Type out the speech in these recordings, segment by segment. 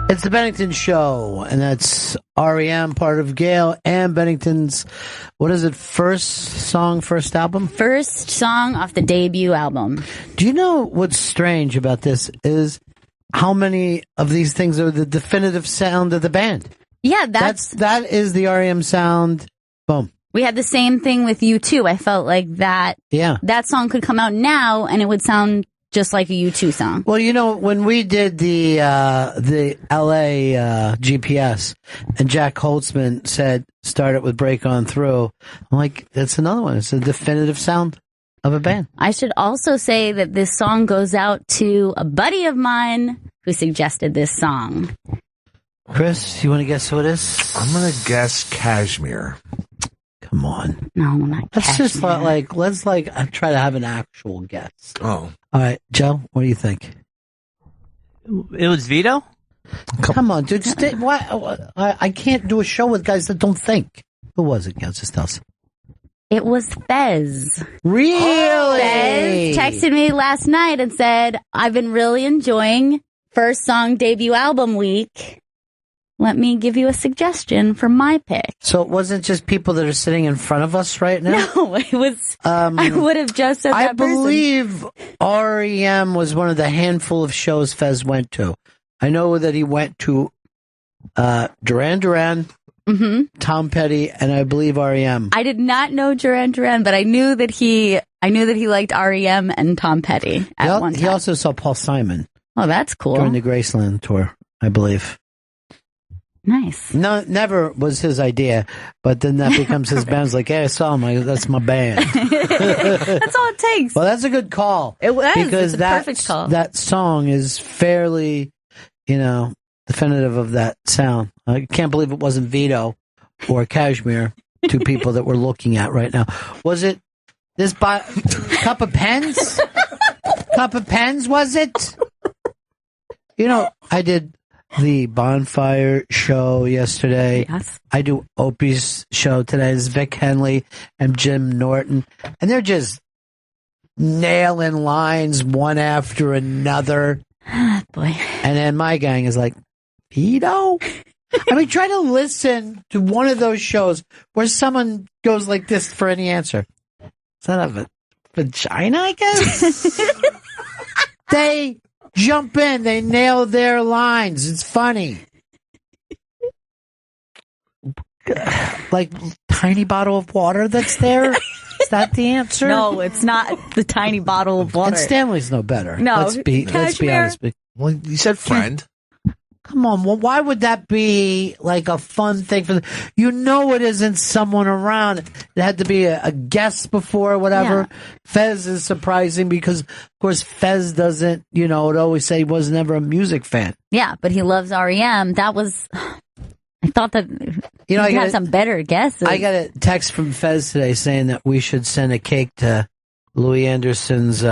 It's the Bennington Show, and that's REM, part of Gail and Bennington's, what is it, first album? First song off the debut album. Do you know what's strange about this is how many of these things are the definitive sound of the band? Yeah, that is the REM sound. Boom. We had the same thing with U2. I felt like that song could come out now and it would sound just like a U2 song. Well, you know, when we did the LA GPS and Jack Holtzman said, start it with Break On Through, I'm like, that's another one. It's a definitive sound of a band. I should also say that this song goes out to a buddy of mine who suggested this song. Chris, you want to guess who it is? I'm going to guess Kashmir. Come on. No, not Let's just let's try to have an actual guess. Oh. All right, Joe, what do you think? It was Vito? Come on, dude. I can't do a show with guys that don't think. Who was it? Just tell us. It was Fez. Really? Fez texted me last night and said, I've been really enjoying first song debut album week. Let me give you a suggestion for my pick. So it wasn't just people that are sitting in front of us right now? No, it was, I would have just said that person. I believe REM was one of the handful of shows Fez went to. I know that he went to Duran Duran, Tom Petty, and I believe REM. I did not know Duran Duran, but I knew that he liked REM and Tom Petty at one time. He also saw Paul Simon. Oh, that's cool. During the Graceland tour, I believe. Nice. No, never was his idea, but then that becomes his band. It's like, hey, I saw him. That's my band. That's all it takes. Well, that's a good call. It was. Because it's a perfect call. That song is fairly, definitive of that sound. I can't believe it wasn't Vito or Kashmir, two people that we're looking at right now. Was it this Cup of Pens? Cup of Pens, was it? I did the Bonfire show yesterday. Yes. I do Opie's show today. It's Vic Henley and Jim Norton. And they're just nailing lines one after another. Boy. And then my gang is like, Vito? I mean, try to listen to one of those shows where someone goes like this for any answer. Is that a vagina, I guess? They jump in. They nail their lines. It's funny. Like tiny bottle of water that's there? Is that the answer? No, it's not the tiny bottle of water. And Stanley's no better. No. Let's be honest. Well, you said friend. Come on. Well, why would that be like a fun thing for it isn't someone around. It had to be a guest before or whatever. Yeah. Fez is surprising because, of course, Fez doesn't, would always say he was never a music fan. Yeah, but he loves REM. That was, I thought that you had some better guesses. I got a text from Fez today saying that we should send a cake to Louis Anderson's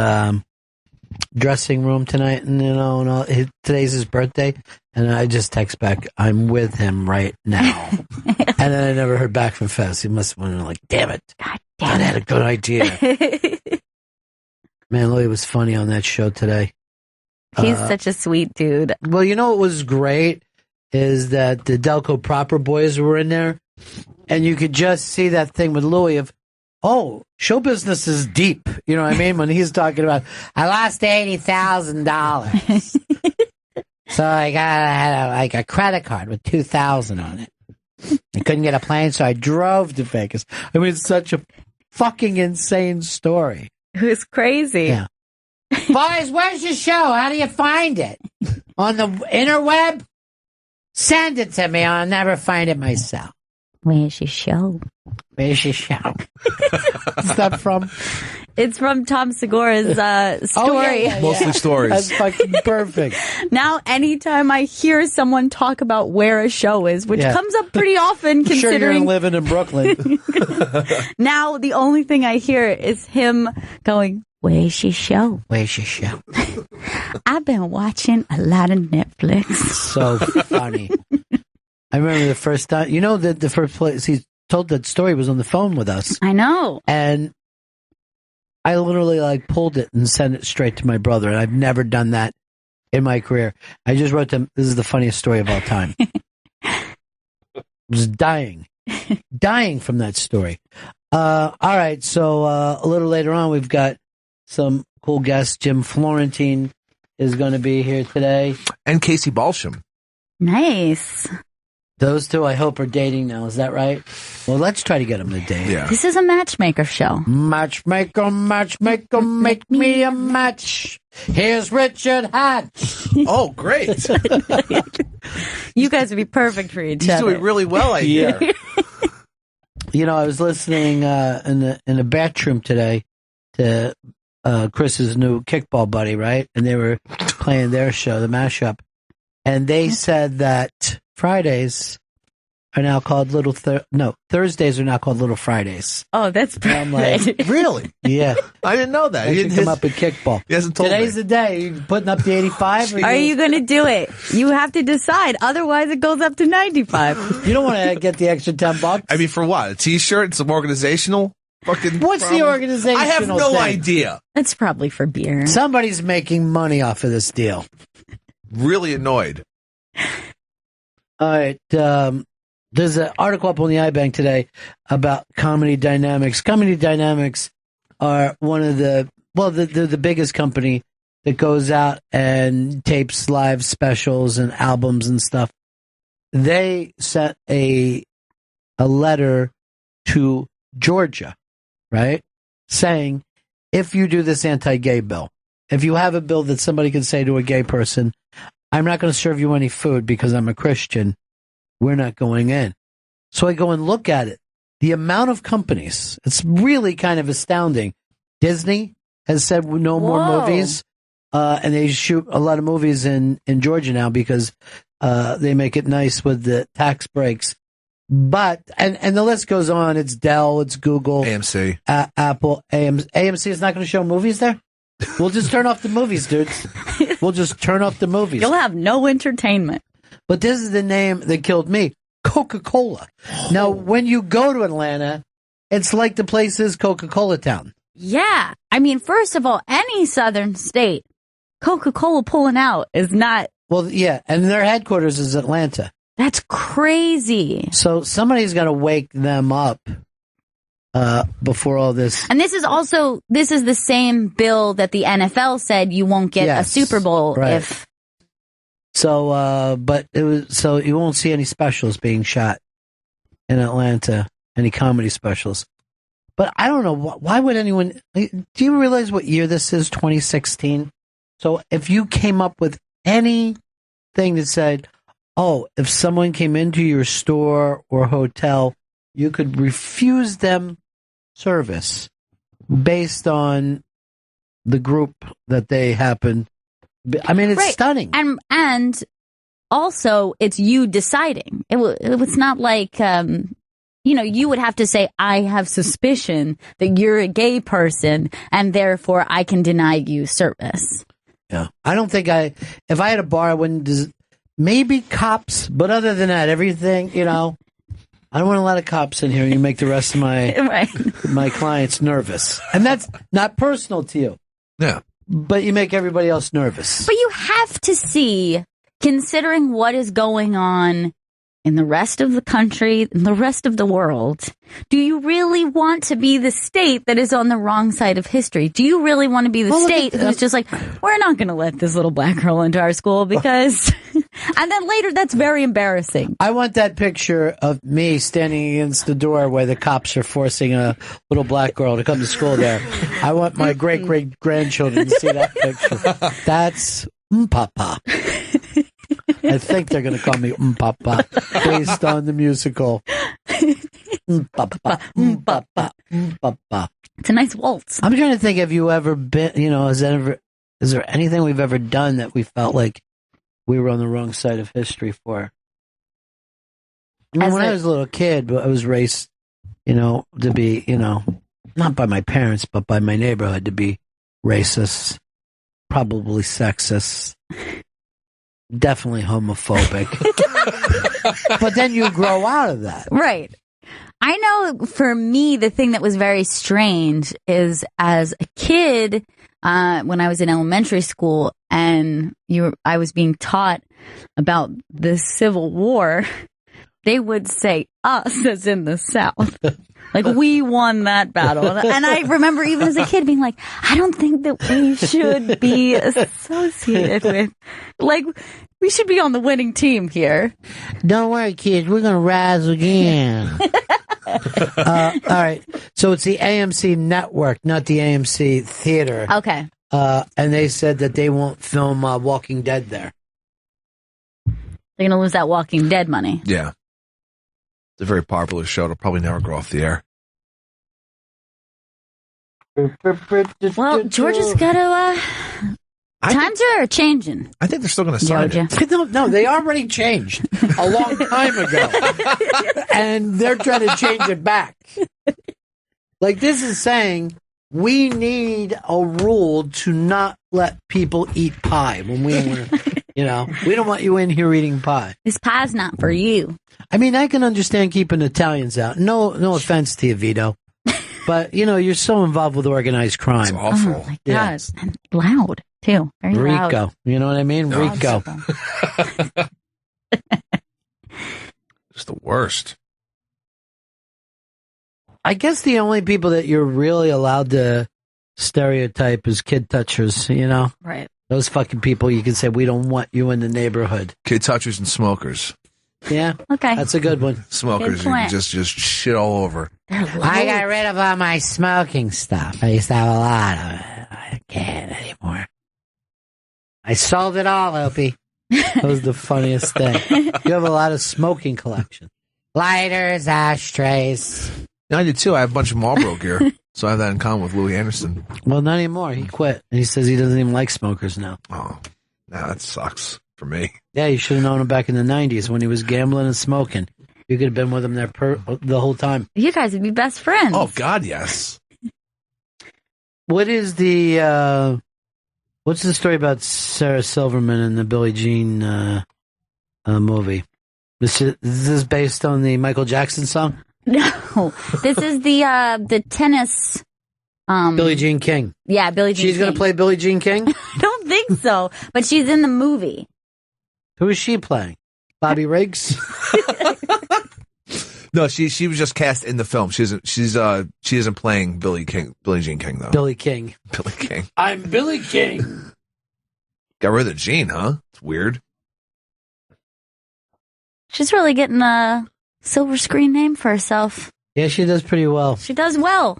dressing room tonight, and today's his birthday, and I just text back, I'm with him right now. And then I never heard back from Fez. He must have been like, damn it, I had a good idea. Man, Louis was funny on that show today. He's such a sweet dude. Well, what was great is that the Delco Proper boys were in there, and you could just see that thing with Louis of, oh, show business is deep. You know what I mean? When he's talking about, I lost $80,000. So I had a credit card with $2,000 on it. I couldn't get a plane, so I drove to Vegas. I mean, it's such a fucking insane story. It was crazy. Yeah. Boys, where's your show? How do you find it? On the interweb? Send it to me. I'll never find it myself. Where's your show? Where's your show? What's that from? It's from Tom Segura's story. Oh, yeah. Mostly stories. That's fucking perfect. Now, anytime I hear someone talk about where a show is, which comes up pretty often considering... Sure, you're living in Brooklyn. Now, the only thing I hear is him going, where's your show? Where's your show? I've been watching a lot of Netflix. So funny. I remember the first time, the first place he told that story was on the phone with us. I know. And I literally pulled it and sent it straight to my brother. And I've never done that in my career. I just wrote them, this is the funniest story of all time. I was dying from that story. All right, so a little later on, we've got some cool guests. Jim Florentine is going to be here today. And Casey Balsham. Nice. Those two, I hope, are dating now. Is that right? Well, let's try to get them to date. Yeah. This is a matchmaker show. Matchmaker, matchmaker, make me a match. Here's Richard Hatch. Oh, great. You guys would be perfect for each He's other. doing really well, I hear. You know, I was listening in the bathroom today to Chris's new kickball buddy, right? And they were playing their show, the mashup, and they said that Fridays are now called Thursdays are now called Little Fridays. Oh, that's And I'm like, Really? yeah, I didn't know that. I should come up with kickball. He hasn't told Today's me. the day. You putting up the 85? Are you going to do it? You have to decide. Otherwise, it goes up to 95. You don't want to get the extra $10. I mean, for what? A T-shirt? Some organizational fucking What's the problem? organizational I have no thing? idea. That's probably for beer. Somebody's making money off of this deal. Really annoyed. All right. There's an article up on the iBank today about Comedy Dynamics. Comedy Dynamics are one of they're the biggest company that goes out and tapes live specials and albums and stuff. They sent a letter to Georgia, right? Saying, if you do this anti-gay bill, if you have a bill that somebody can say to a gay person, I'm not going to serve you any food because I'm a Christian, we're not going in. So I go and look at it. The amount of companies, it's really kind of astounding. Disney has said no more movies, and they shoot a lot of movies in Georgia now because they make it nice with the tax breaks. But, and the list goes on. It's Dell, it's Google, AMC. Apple, AMC is not going to show movies there? We'll just turn off the movies, dudes. We'll just turn off the movies. You'll have no entertainment. But this is the name that killed me, Coca-Cola. Now, when you go to Atlanta, it's like the place is Coca-Cola Town. Yeah. I mean, first of all, any southern state, Coca-Cola pulling out is not. Well, yeah, and their headquarters is Atlanta. That's crazy. So somebody's got to wake them up before all this. And this is the same bill that the NFL said you won't get a Super Bowl if. So, but it was, so you won't see any specials being shot in Atlanta, any comedy specials. But I don't know, why would anyone, do you realize what year this is, 2016? So if you came up with anything that said, oh, if someone came into your store or hotel, you could refuse them service based on the group that they happen. I mean, it's stunning. And also, it's you deciding. It was not like, you would have to say, I have suspicion that you're a gay person, and therefore I can deny you service. Yeah. I don't think if I had a bar, I wouldn't, maybe cops, but other than that, everything, I don't want a lot of cops in here. You make the rest of my clients nervous. And that's not personal to you. Yeah. But you make everybody else nervous. But you have to see, considering what is going on in the rest of the country, in the rest of the world, do you really want to be the state that is on the wrong side of history? Do you really want to be the state who's just like, we're not going to let this little black girl into our school because... And then later, that's very embarrassing. I want that picture of me standing against the door where the cops are forcing a little black girl to come to school there. I want my great-great-grandchildren to see that picture. That's Papa. I think they're going to call me Papa based on the musical. Papa, Papa, Papa. It's a nice waltz. I'm trying to think, have you ever been, is there anything we've ever done that we felt like we were on the wrong side of history for? I mean, when I was a little kid, I was raised, to be, not by my parents, but by my neighborhood to be racist, probably sexist, definitely homophobic. But then you grow out of that. Right. I know for me, the thing that was very strange is as a kid, when I was in elementary school, and I was being taught about the Civil War, they would say us as in the South. Like, we won that battle. And I remember even as a kid being like, I don't think that we should be associated with, like, we should be on the winning team here. Don't worry, kids. We're going to rise again. All right. So it's the AMC network, not the AMC theater. Okay. And they said that they won't film Walking Dead there. They're going to lose that Walking Dead money. Yeah. It's a very popular show. It'll probably never go off the air. Well, Georgia's got to... times are changing. I think they're still going to sign it. No, they already changed a long time ago. And they're trying to change it back. Like, this is saying we need a rule to not let people eat pie when we we don't want you in here eating pie. This pie's not for you. I mean, I can understand keeping Italians out. No offense to you, Vito. But, you're so involved with organized crime. It's awful. Oh, my God. Yeah. And loud, too. Very loud. Rico. You know what I mean? Rico. It's the worst. I guess the only people that you're really allowed to stereotype is kid touchers, Right. Those fucking people you can say, we don't want you in the neighborhood. Kid touchers and smokers. Yeah. Okay. That's a good one. Smokers, you can just shit all over. I got rid of all my smoking stuff. I used to have a lot of it. I can't anymore. I sold it all, Opie. That was the funniest thing. You have a lot of smoking collection. Lighters, ashtrays. Yeah, I do too. I have a bunch of Marlboro gear. So I have that in common with Louis Anderson. Well, not anymore. He quit. And he says he doesn't even like smokers now. Oh, nah, that sucks for me. Yeah, you should have known him back in the 90s when he was gambling and smoking. You could have been with him there the whole time. You guys would be best friends. Oh, God, yes. What is what's the story about Sarah Silverman and the Billie Jean movie? This is based on the Michael Jackson song? No, this is the tennis. Billie Jean King. Yeah, Billie Jean King. She's going to play Billie Jean King? I don't think so, but she's in the movie. Who is she playing? Bobby Riggs? No, she was just cast in the film. She isn't playing Billie Jean King though. Billie King. Billie King. I'm Billie King. Got rid of the Jean, huh? It's weird. She's really getting a silver screen name for herself. Yeah, she does pretty well. She does well.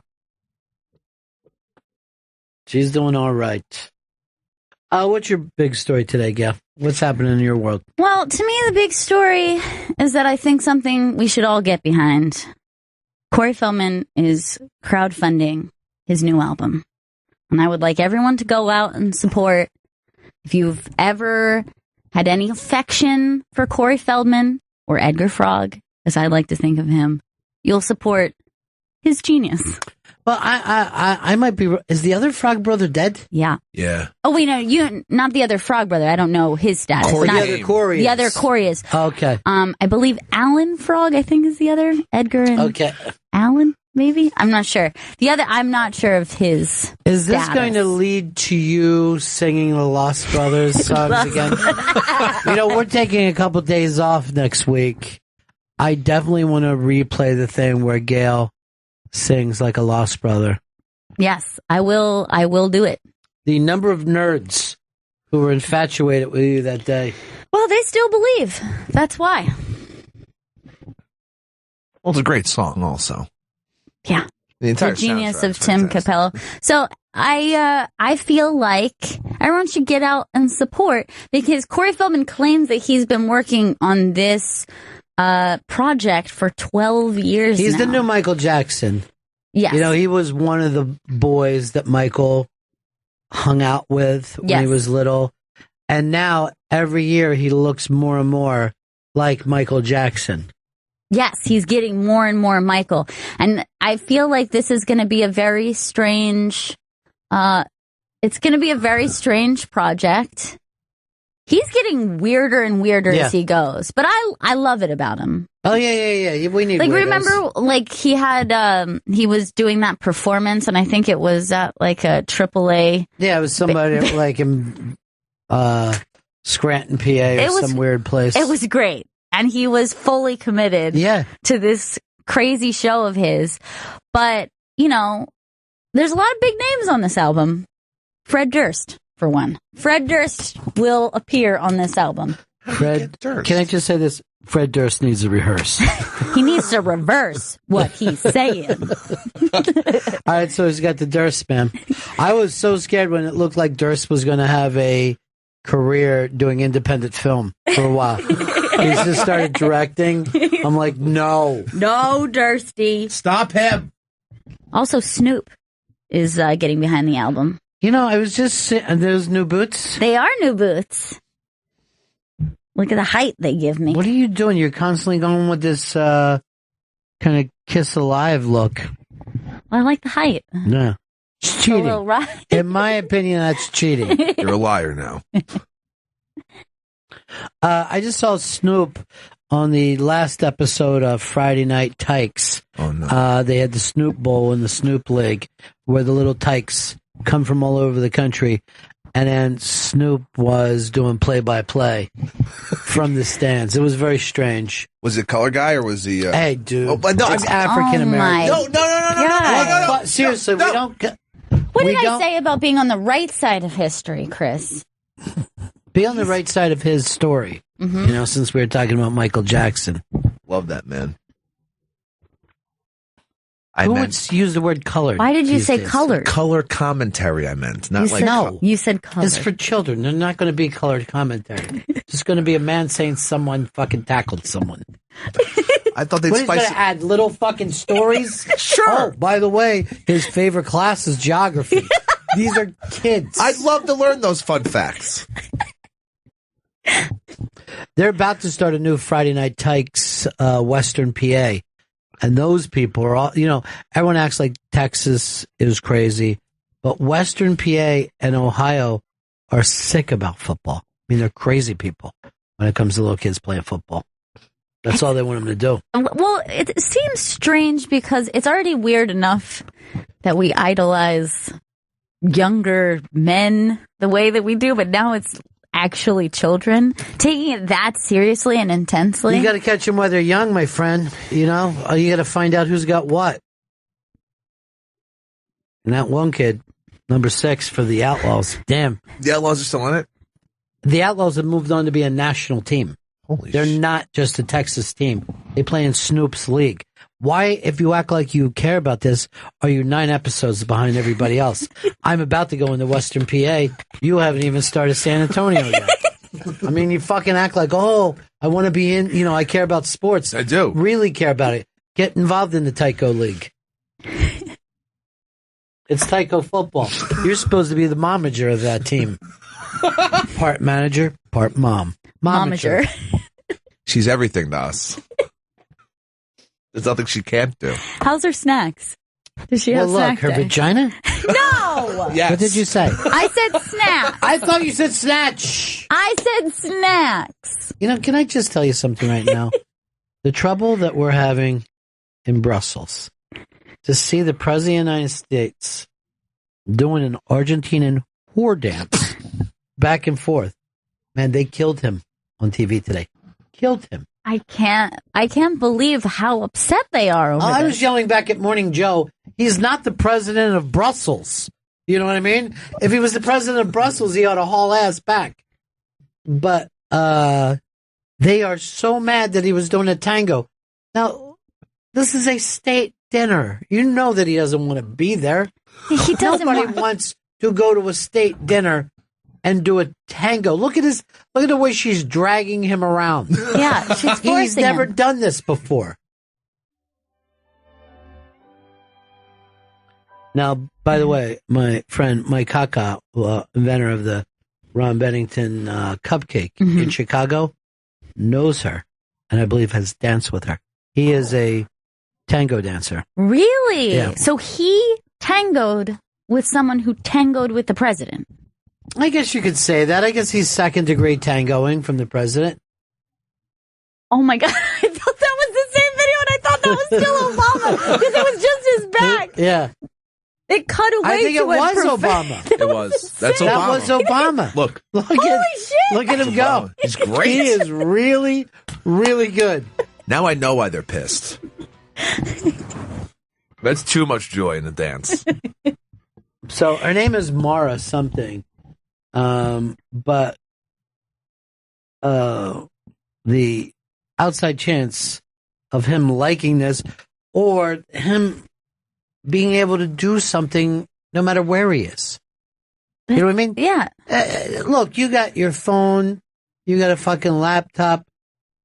She's doing all right. What's your big story today, Gail? What's happening in your world? Well, to me, the big story is that I think something we should all get behind. Corey Feldman is crowdfunding his new album. And I would like everyone to go out and support. If you've ever had any affection for Corey Feldman or Edgar Frog, as I like to think of him, you'll support his genius. Well, I might be. Is the other Frog brother dead? Yeah. Yeah. Oh, wait, no, not the other Frog brother. I don't know his status. Corey. Not, The other Corey. The other Corey is. Okay. I believe Alan Frog, I think, is the other. Edgar and Okay. Alan, maybe? I'm not sure. The other, I'm not sure of his Is this status. going to lead to you singing the Lost Brothers songs again? We're taking a couple days off next week. I definitely want to replay the thing where Gail sings like a lost brother. Yes, I will do it. The number of nerds who were infatuated with you that day. Well, they still believe. That's why. Well, it's a great song also. Yeah. The entire The genius of soundtrack's Tim fantastic. Capello. So I feel like everyone should get out and support, because Corey Feldman claims that he's been working on this project for 12 years He's now. the new Michael Jackson. Yes. He was one of the boys that Michael hung out with when he was little. And now every year he looks more and more like Michael Jackson. Yes, he's getting more and more Michael. And I feel like this is going to be a very strange, it's going to be a very strange project. He's getting weirder and weirder as he goes, but I love it about him. Oh yeah. We need like weirdos. remember like he had he was doing that performance, and I think it was at like a AAA. Yeah, it was somebody like in Scranton, PA, or some weird place. It was great, and he was fully committed. To this crazy show of his, but you know, there's a lot of big names on this album. Fred Durst. For one, Fred Durst will appear on this album. Fred Durst. Can I just say this? Fred Durst needs to rehearse. He needs to reverse what he's saying. All right, so he's got the Durst, man. I was so scared when it looked like Durst was going to have a career doing independent film for a while. He just started directing. I'm like, no. No, Dursty. Stop him. Also, Snoop is getting behind the album. You know, I was just those new boots. They are new boots. Look at the height they give me. What are you doing? You're constantly going with this kind of Kiss Alive look. Well, I like the height. No. It's cheating. In my opinion, that's cheating. You're a liar now. I just saw Snoop on the last episode of Friday Night Tykes. Oh, no. They had the Snoop Bowl and the Snoop League, where the little tykes come from all over the country, and then Snoop was doing play-by-play from the stands. It was very strange. Was it color guy or was he? Hey, dude, oh, no, it's African American. No. Seriously, we don't. What did I say about being on the right side of history, Chris? Be on the right side of his story. Mm-hmm. You know, since we were talking about Michael Jackson. Love that man. Who would use the word colored? Why did you say colored? Color commentary, I meant. Not like no. You said colored. It's for children. They're not going to be colored commentary. It's just going to be a man saying someone fucking tackled someone. I thought they'd spice it. What, he's going to add little fucking stories? Sure. Oh, by the way, his favorite class is geography. These are kids. I'd love to learn those fun facts. They're about to start a new Friday Night Tykes, Western PA. And those people are all, you know, everyone acts like Texas is crazy, but Western PA and Ohio are sick about football. I mean, they're crazy people when it comes to little kids playing football. That's all they want them to do. Well, it seems strange because it's already weird enough that we idolize younger men the way that we do, but now it's actually children taking it that seriously and intensely. You got to catch them while they're young, my friend. You know, you got to find out who's got what. And that one kid, number 6 for the Outlaws. Damn. The Outlaws are still in it? The Outlaws have moved on to be a national team. They're shit. not just a Texas team. They play in Snoop's league. Why, if you act like you care about this, are you 9 episodes behind everybody else? I'm about to go into Western PA. You haven't even started San Antonio yet. I mean, you fucking act like, oh, I want to be in, you know, I care about sports. I do. Really care about it. Get involved in the Tyco League. It's Tyco football. You're supposed to be the momager of that team. Part manager, part mom. Momager. She's everything to us. There's nothing she can't do. How's her snacks? Does she have look, her day? vagina? No! Yes. What did you say? I said snacks. I thought you said snatch. I said snacks. You know, can I just tell you something right now? The trouble that we're having in Brussels, to see the President of the United States doing an Argentinian whore dance back and forth. Man, they killed him on TV today. Killed him. I can't believe how upset they are over I this. was yelling back at Morning Joe, he's not the president of Brussels. You know what I mean? If he was the president of Brussels, he ought to haul ass back. But they are so mad that he was doing a tango. Now, this is a state dinner. You know that he doesn't want to be there. He doesn't Nobody wants to go to a state dinner and do a tango. Look at the way she's dragging him around. Yeah, she's forcing He's never him. done this before. Now, by the way, my friend Mike Kaka, inventor of the Ron Bennington cupcake in Chicago, knows her, and I believe has danced with her. He is a tango dancer. Really? Yeah. So he tangoed with someone who tangoed with the president. I guess you could say that. I guess he's second-degree tangoing from the president. Oh my God. I thought that was the same video and I thought that was still Obama because it was just his back. Yeah. It cut away I think to it was Obama. It was. That's Obama. That was Obama. Look. Holy shit. Look at him go. He's great. He is really, really good. Now I know why they're pissed. That's too much joy in the dance. So her name is Mara something. But the outside chance of him liking this or him being able to do something no matter where he is. You know what I mean? Yeah. Look, you got your phone, you got a fucking laptop.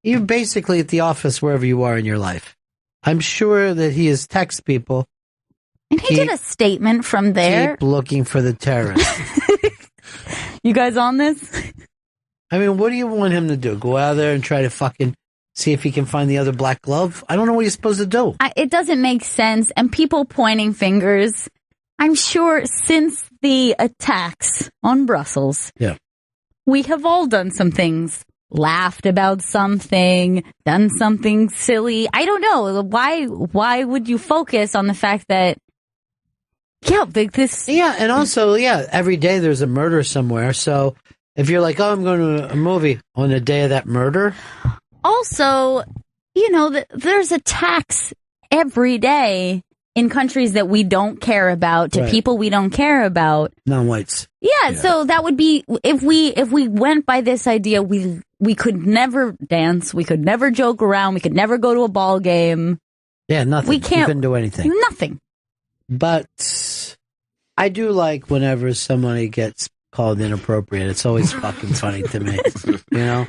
You're basically at the office wherever you are in your life. I'm sure that he has text people. And he did a statement from there. Keep looking for the terrorists. You guys on this? I mean, what do you want him to do? Go out there and try to fucking see if he can find the other black glove? I don't know what he's supposed to do. It doesn't make sense. And people pointing fingers. I'm sure since the attacks on Brussels, we have all done some things. Laughed about something, done something silly. I don't know. Why would you focus on the fact that, and also, every day there's a murder somewhere. So if you're like, oh, I'm going to a movie on the day of that murder. Also, there's attacks every day in countries that we don't care about, to people we don't care about. Non-whites. Yeah, so that would be, if we went by this idea, we could never dance, we could never joke around, we could never go to a ball game. Yeah, nothing. We couldn't do anything. Nothing. But I do like whenever somebody gets called inappropriate. It's always fucking funny to me. You know?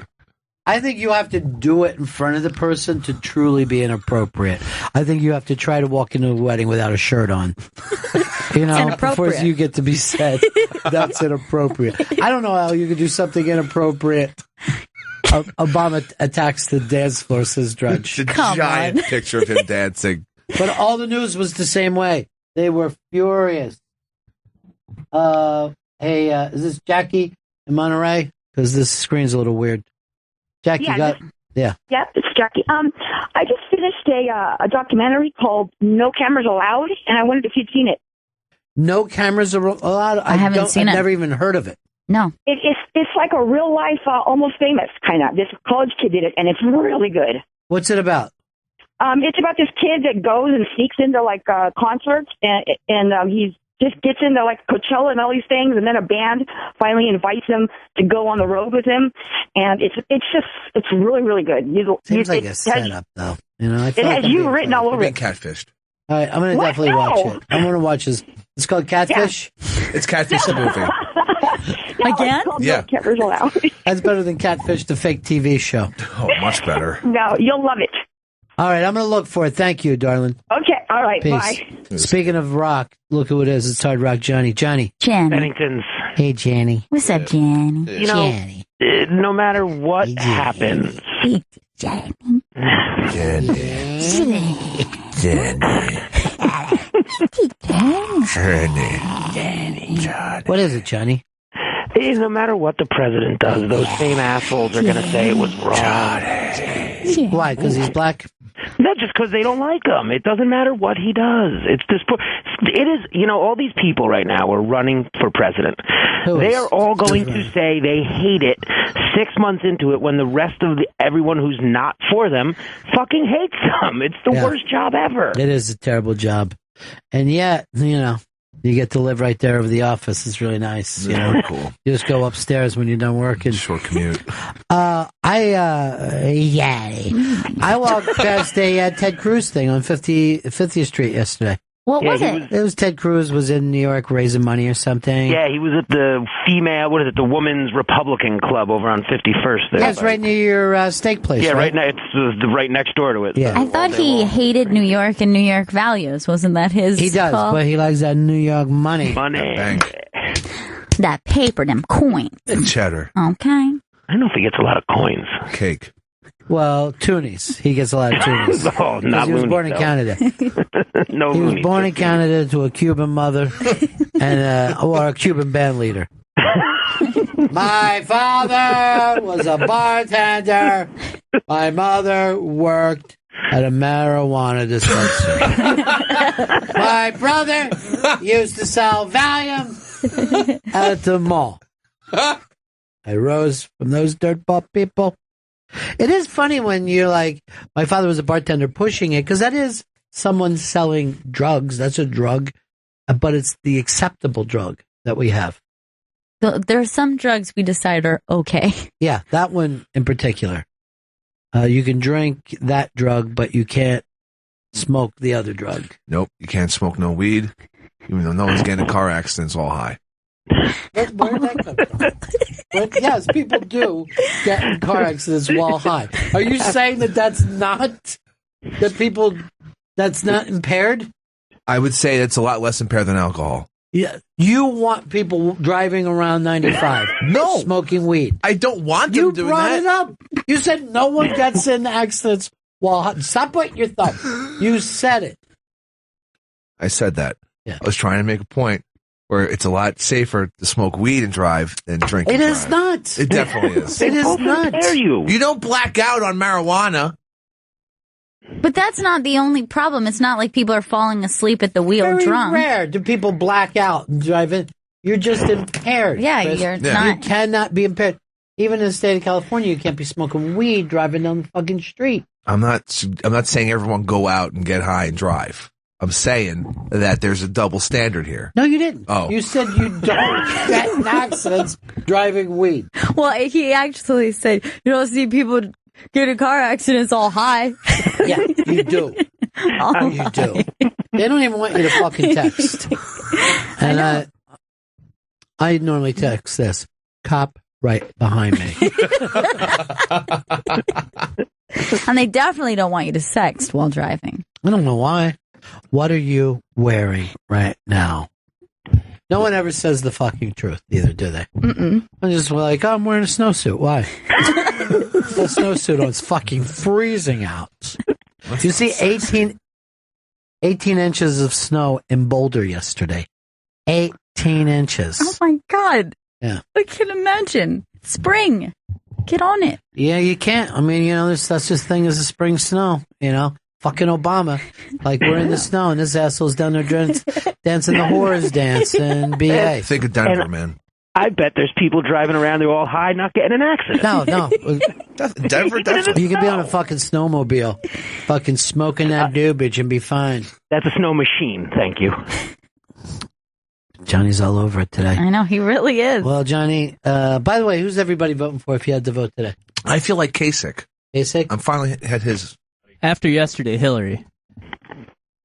I think you have to do it in front of the person to truly be inappropriate. I think you have to try to walk into a wedding without a shirt on. You know, before you get to be said, that's inappropriate. I don't know how you could do something inappropriate. Obama attacks the dance floor, says Drudge. It's a giant picture of him dancing. But all the news was the same way. They were furious. Hey, is this Jackie in Monterey? Because this screen's a little weird. Jackie, Yeah, it's Jackie. I just finished a documentary called No Cameras Allowed, and I wondered if you'd seen it. No Cameras Allowed? I haven't seen it. I've never even heard of it. No. It's like a real life, Almost Famous kind of. This college kid did it, and it's really good. What's it about? It's about this kid that goes and sneaks into like concerts, and he just gets into like Coachella and all these things, and then a band finally invites him to go on the road with him, and it's really, really good. Seems like a setup, though. You know, it has you written all over it. Catfished. All right, I'm going to definitely watch it. I'm going to watch this. It's called Catfish? Yeah. It's Catfish the movie. Again? No Cameras Allowed. That's better than Catfish, the fake TV show. Oh, much better. No, you'll love it. All right, I'm going to look for it. Thank you, darling. Okay, all right, Peace. Bye. Speaking of rock, look who it is. It's Hard Rock Johnny. Jenny. Bennington's. Hey, Jenny. What's up, Jenny? You know, Jenny. No matter what happens. Hey, Jenny. What is it, Johnny? No matter what the president does, those same assholes are going to say it was wrong. Why? Because he's black? No, just because they don't like him. It doesn't matter what he does. It is, all these people right now are running for president. They are all going to say they hate it 6 months into it when the rest of everyone who's not for them fucking hates them. It's the worst job ever. It is a terrible job. And yet, you get to live right there over the office. It's really nice. You know, cool. You just go upstairs when you're done working. Short commute. I walked past a Ted Cruz thing on 50th Street yesterday. What was it? It was Ted Cruz was in New York raising money or something. Yeah, he was at the the Women's Republican Club over on 51st. There. Yeah, it's right near your steak place. Yeah, right. It's right next door to it. Yeah. I thought he hated New York and New York values. Wasn't that his He does, call? but he likes that New York money. That paper, them coins. Cheddar. Okay. I don't know if he gets a lot of coins. Cake. Well, toonies. He gets a lot of toonies. Oh, not he was born in Canada. No, he was born in Canada to a Cuban mother and or a Cuban band leader. My father was a bartender. My mother worked at a marijuana dispensary. My brother used to sell Valium at the mall. I rose from those dirtball people. It is funny when you're like, my father was a bartender pushing it, because that is someone selling drugs. That's a drug, but it's the acceptable drug that we have. There are some drugs we decide are okay. Yeah, that one in particular. You can drink that drug, but you can't smoke the other drug. Nope, you can't smoke no weed, even though no one's getting in car accidents all high. Where did that come from? But yes, people do get in car accidents while high. Are you saying that that's not impaired? I would say it's a lot less impaired than alcohol. Yeah, you want people driving around 95, no, smoking weed. I don't want them doing that. You brought it up. You said no one gets in accidents while high. Stop biting your thumb. You said it. I said that. Yeah. I was trying to make a point where it's a lot safer to smoke weed and drive than drink. It is not. It definitely is. It is not. You don't black out on marijuana. But that's not the only problem. It's not like people are falling asleep at the wheel Very drunk. rare do people black out and drive in. You're just impaired. Yeah, Chris. you're not. You cannot be impaired. Even in the state of California, you can't be smoking weed driving down the fucking street. I'm not saying everyone go out and get high and drive. I'm saying that there's a double standard here. No, you didn't. Oh. You said you don't get in accidents driving weed. Well, he actually said you don't see people get in car accidents all high. Yeah, you do. You do. They don't even want you to fucking text. And I normally text this. Cop right behind me. And they definitely don't want you to sext while driving. I don't know why. What are you wearing right now? No one ever says the fucking truth, either, do they? Mm-mm. I'm just like, oh, I'm wearing a snowsuit. Why? A snowsuit on. It's fucking freezing out. You see 18 inches of snow in Boulder yesterday. 18 inches. Oh, my God. Yeah. I can imagine. Spring. Get on it. Yeah, you can't. I mean, there's such a thing as a spring snow, Fucking Obama. Like, we're in the snow, and this asshole's down there dancing the whores dance in BA. Think of Denver, man. I bet there's people driving around, they're all high, not getting an accident. No. Denver, definitely. You could be on a fucking snowmobile, fucking smoking that doobage and be fine. That's a snow machine, thank you. Johnny's all over it today. I know, he really is. Well, Johnny, by the way, who's everybody voting for if you had to vote today? I feel like Kasich. Kasich? I'm finally had his. After yesterday, Hillary.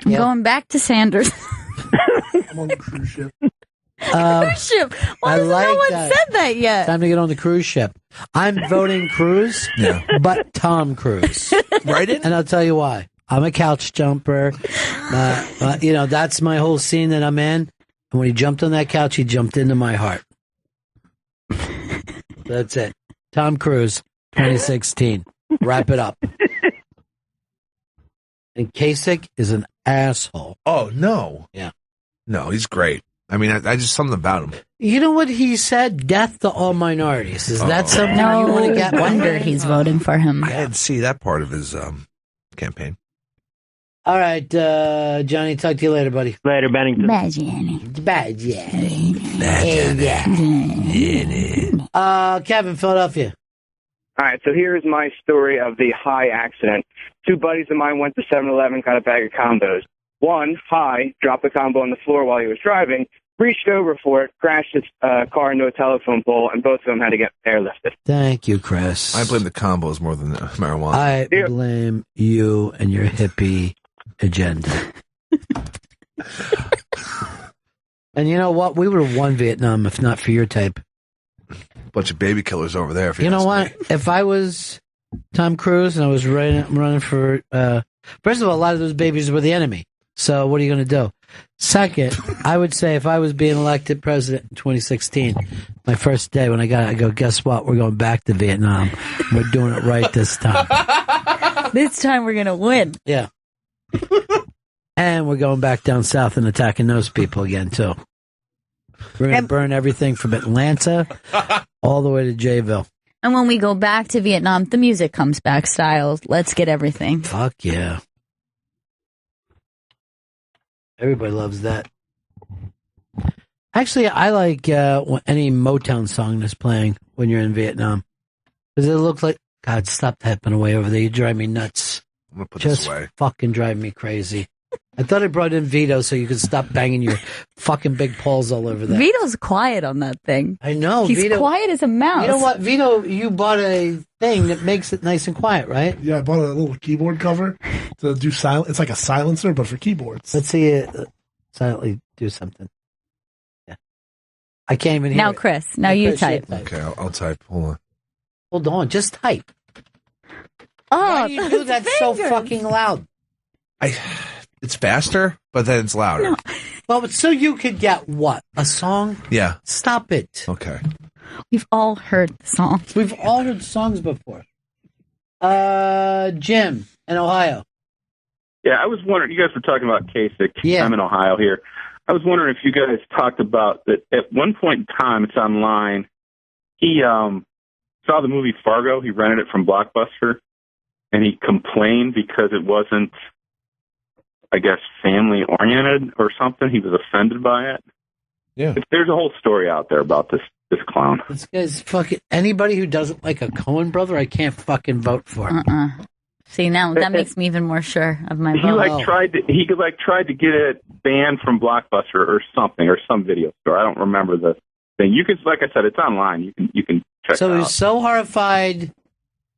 I'm going back to Sanders. I'm on the cruise ship. Cruise ship. Why hasn't no one said that yet? Time to get on the cruise ship. I'm voting Cruise, but Tom Cruise. Right in? And I'll tell you why. I'm a couch jumper. That's my whole scene that I'm in. And when he jumped on that couch, he jumped into my heart. That's it. Tom Cruise, 2016. Wrap it up. And Kasich is an asshole. Oh, no. Yeah. No, he's great. I mean, I just something about him. You know what he said? Death to all minorities. Is that something you want to get? No wonder he's voting for him. I didn't see that part of his campaign. All right, Johnny, talk to you later, buddy. Later, Bennington. Bye, Johnny. Bye, Johnny. Kevin, Philadelphia. All right, so here's my story of the high accident. Two buddies of mine went to 7-Eleven, got a bag of combos. One, high, dropped the combo on the floor while he was driving, reached over for it, crashed his car into a telephone pole, and both of them had to get airlifted. Thank you, Chris. I blame the combos more than the marijuana. I blame you and your hippie agenda. And you know what? We would have won Vietnam if not for your type. Bunch of baby killers over there. You know what? If I was Tom Cruise and I was running for... first of all, a lot of those babies were the enemy. So what are you going to do? Second, I would say if I was being elected president in 2016, my first day when I got it, I go, guess what? We're going back to Vietnam. We're doing it right this time. This time we're going to win. Yeah. And we're going back down south and attacking those people again, too. We're going to burn everything from Atlanta all the way to Jayville. And when we go back to Vietnam, the music comes back style. Let's get everything. Fuck yeah. Everybody loves that. Actually, I like any Motown song that's playing when you're in Vietnam. Because it looks like... God, stop tapping away over there. You drive me nuts. I'm going to put Just this away. fucking drive me crazy. I thought I brought in Vito so you could stop banging your fucking big paws all over that. Vito's quiet on that thing. I know. He's Vito, quiet as a mouse. You know what, Vito? You bought a thing that makes it nice and quiet, right? Yeah, I bought a little keyboard cover to do silent. It's like a silencer, but for keyboards. Let's see it silently do something. Yeah, I can't even hear now, it. Chris. Now you type. Okay, I'll type. Hold on. Hold on, just type. Oh, why do you do that so fucking loud? It's faster, but then it's louder. No. Well, but so you could get what? A song? Yeah. Stop it. Okay. We've all heard the song. We've all heard songs before. Jim in Ohio. Yeah, I was wondering, you guys were talking about Kasich. Yeah. I'm in Ohio here. I was wondering if you guys talked about that at one point in time, it's online, he saw the movie Fargo. He rented it from Blockbuster, and he complained because it wasn't, I guess, family-oriented or something. He was offended by it. Yeah. There's a whole story out there about this clown. This guy's fucking... Anybody who doesn't like a Coen brother, I can't fucking vote for. See, now that makes me even more sure of my vote. He tried to get it banned from Blockbuster or something, or some video store. I don't remember the thing. You can, like I said, it's online. You can check it So out. he's so horrified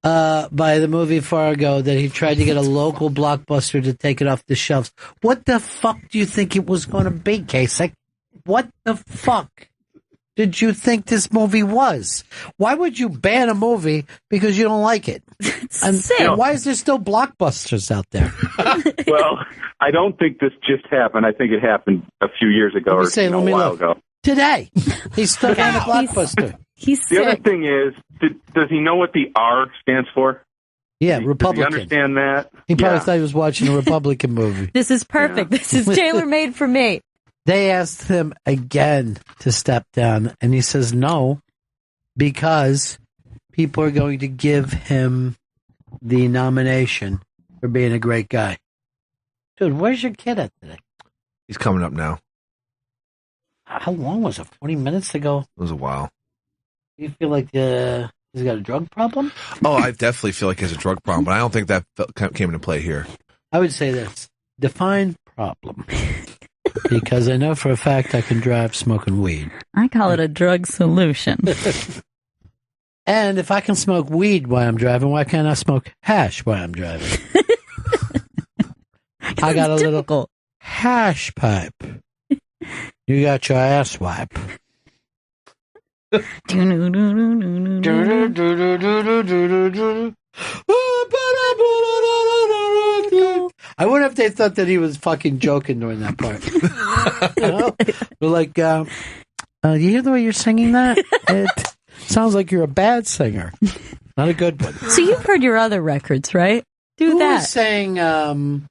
by the movie Fargo that he tried to get a local Blockbuster to take it off the shelves. What the fuck do you think it was going to be, Kasich? What the fuck did you think this movie was? Why would you ban a movie because you don't like it? And why is there still Blockbusters out there? Well, I don't think this just happened. I think it happened a few years ago or a while ago. Today, he's stuck on a Blockbuster. The other thing is, does he know what the R stands for? Yeah, Republican. Does he understand that? He probably thought he was watching a Republican movie. This is perfect. Yeah. This is tailor-made for me. They asked him again to step down, and he says no, because people are going to give him the nomination for being a great guy. Dude, where's your kid at today? He's coming up now. How long was it? 40 minutes ago? It was a while. Do you feel like he's got a drug problem? Oh, I definitely feel like he has a drug problem, but I don't think that came into play here. I would say this. Define problem. Because I know for a fact I can drive smoking weed. I call it a drug solution. And if I can smoke weed while I'm driving, why can't I smoke hash while I'm driving? I got a little hash pipe. You got your ass wipe. I wonder if they thought that he was fucking joking during that part. You know? They're like, you hear the way you're singing that? It sounds like you're a bad singer. Not a good one. So you've heard your other records, right? Who is saying that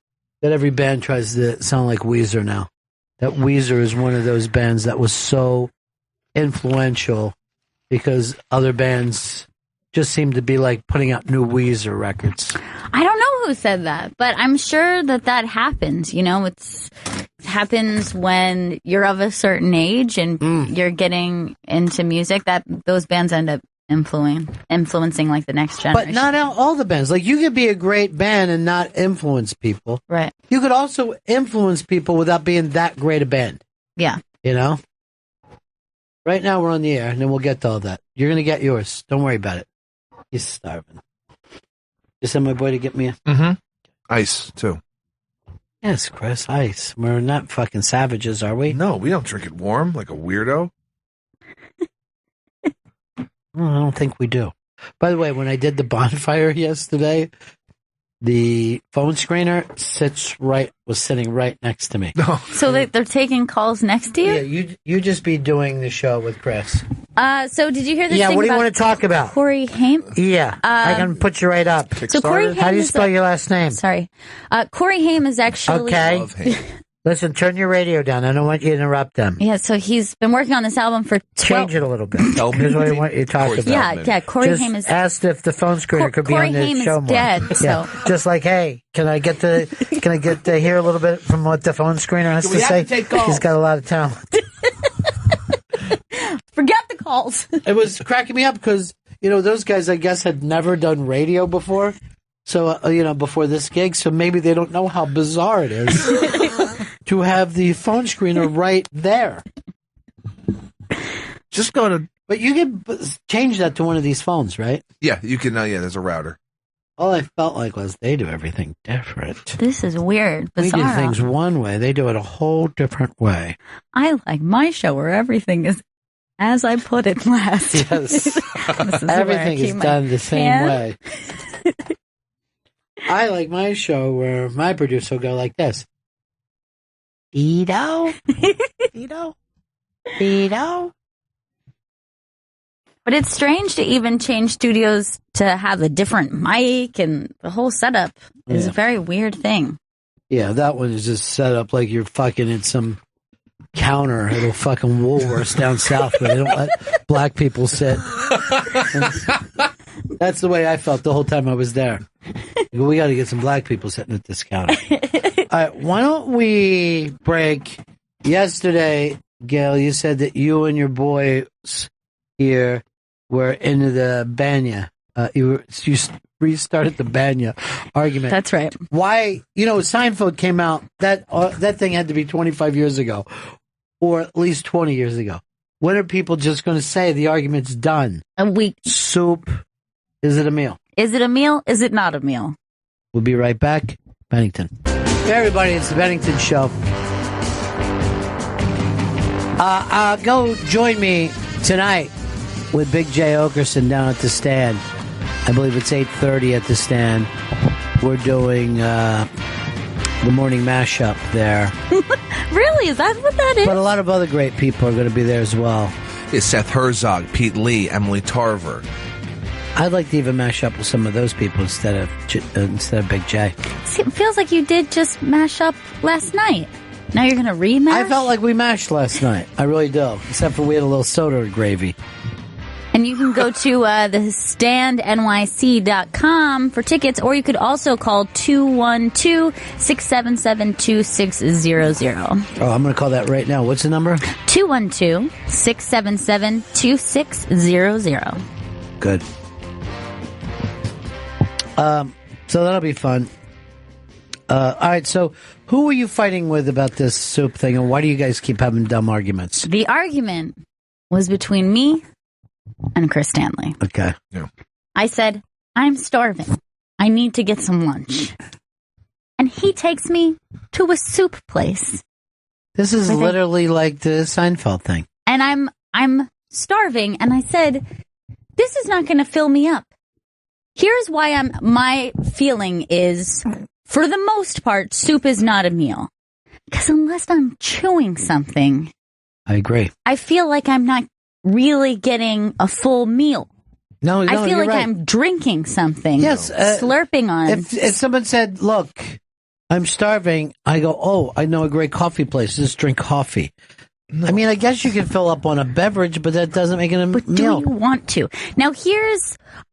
every band tries to sound like Weezer now? That Weezer is one of those bands that was so influential because other bands just seem to be like putting out new Weezer records. I don't know who said that, but I'm sure that happens. You know, it happens when you're of a certain age and you're getting into music, that those bands end up influencing like the next generation. But not all the bands. Like, you could be a great band and not influence people. Right. You could also influence people without being that great a band. Yeah. You know? Right now we're on the air, and then we'll get to all that. You're going to get yours. Don't worry about it. He's starving. Just send my boy to get me ice, too. Yes, Chris, ice. We're not fucking savages, are we? No, we don't drink it warm like a weirdo. I don't think we do. By the way, when I did the bonfire yesterday, the phone screener was sitting right next to me. No. So they're taking calls next to you? Yeah, you just be doing the show with Chris. So did you hear this thing what do you about want to talk about? Corey Haim? Yeah, I can put you right up. So Corey Haim How do you spell your last name? Sorry. Corey Haim is actually... Okay. Listen, turn your radio down. I don't want you to interrupt them. Yeah, so he's been working on this album for 12... Change it a little bit. Here's what I want you to talk about. Yeah, Corey just Haim is... asked if the phone screener could be on the show more. Corey Haim is dead, so... Just like, hey, can I get to hear a little bit from what the phone screener has to say? He's got a lot of talent. Forget the calls. It was cracking me up because, those guys, I guess, had never done radio before. So, before this gig, so maybe they don't know how bizarre it is to have the phone screener right there. Just go to... But you can change that to one of these phones, right? Yeah, you can. There's a router. All I felt like was they do everything different. This is weird, bizarre. We do things one way. They do it a whole different way. I like my show where everything is as I put it last. Yes. Everything is done the same way. I like my show where my producer will go like this. Fido? Fido? But it's strange to even change studios to have a different mic, and the whole setup is a very weird thing. Yeah, that one is just set up like you're fucking in some counter at a fucking Woolworths down south where they don't let black people sit. That's the way I felt the whole time I was there. We got to get some black people sitting at this counter. All right, why don't we break? Yesterday, Gail, you said that you and your boys here were into the Banya. You restarted the Banya argument. That's right. Why? Seinfeld came out. That thing had to be 25 years ago, or at least 20 years ago. When are people just going to say the argument's done? Soup. Is it a meal? Is it a meal? Is it not a meal? We'll be right back. Bennington. Hey, everybody, it's the Bennington Show. Go join me tonight with Big J. Okerson down at the Stand. I believe it's 8:30 at the Stand. We're doing the morning mashup there. Really? Is that what that is? But a lot of other great people are going to be there as well. It's Seth Herzog, Pete Lee, Emily Tarver. I'd like to even mash up with some of those people instead of Big J. See, it feels like you did just mash up last night. Now you're going to rematch? I felt like we mashed last night. I really do. Except for we had a little soda gravy. And you can go to thestandnyc.com for tickets, or you could also call 212-677-2600. Oh, I'm going to call that right now. What's the number? 212-677-2600. Good. So that'll be fun. All right, so who were you fighting with about this soup thing, and why do you guys keep having dumb arguments? The argument was between me and Chris Stanley. Okay. Yeah. I said, I'm starving. I need to get some lunch. And he takes me to a soup place. This is literally like the Seinfeld thing. And I'm starving, and I said, this is not going to fill me up. Here's why my feeling is, for the most part, soup is not a meal. Because unless I'm chewing something, I agree. I feel like I'm not really getting a full meal. No, I feel like right. I'm drinking something. Yes. Slurping on. If someone said, look, I'm starving, I go, oh, I know a great coffee place. Just drink coffee. No. I mean, I guess you can fill up on a beverage, but that doesn't make it a meal. Do you want to? Now,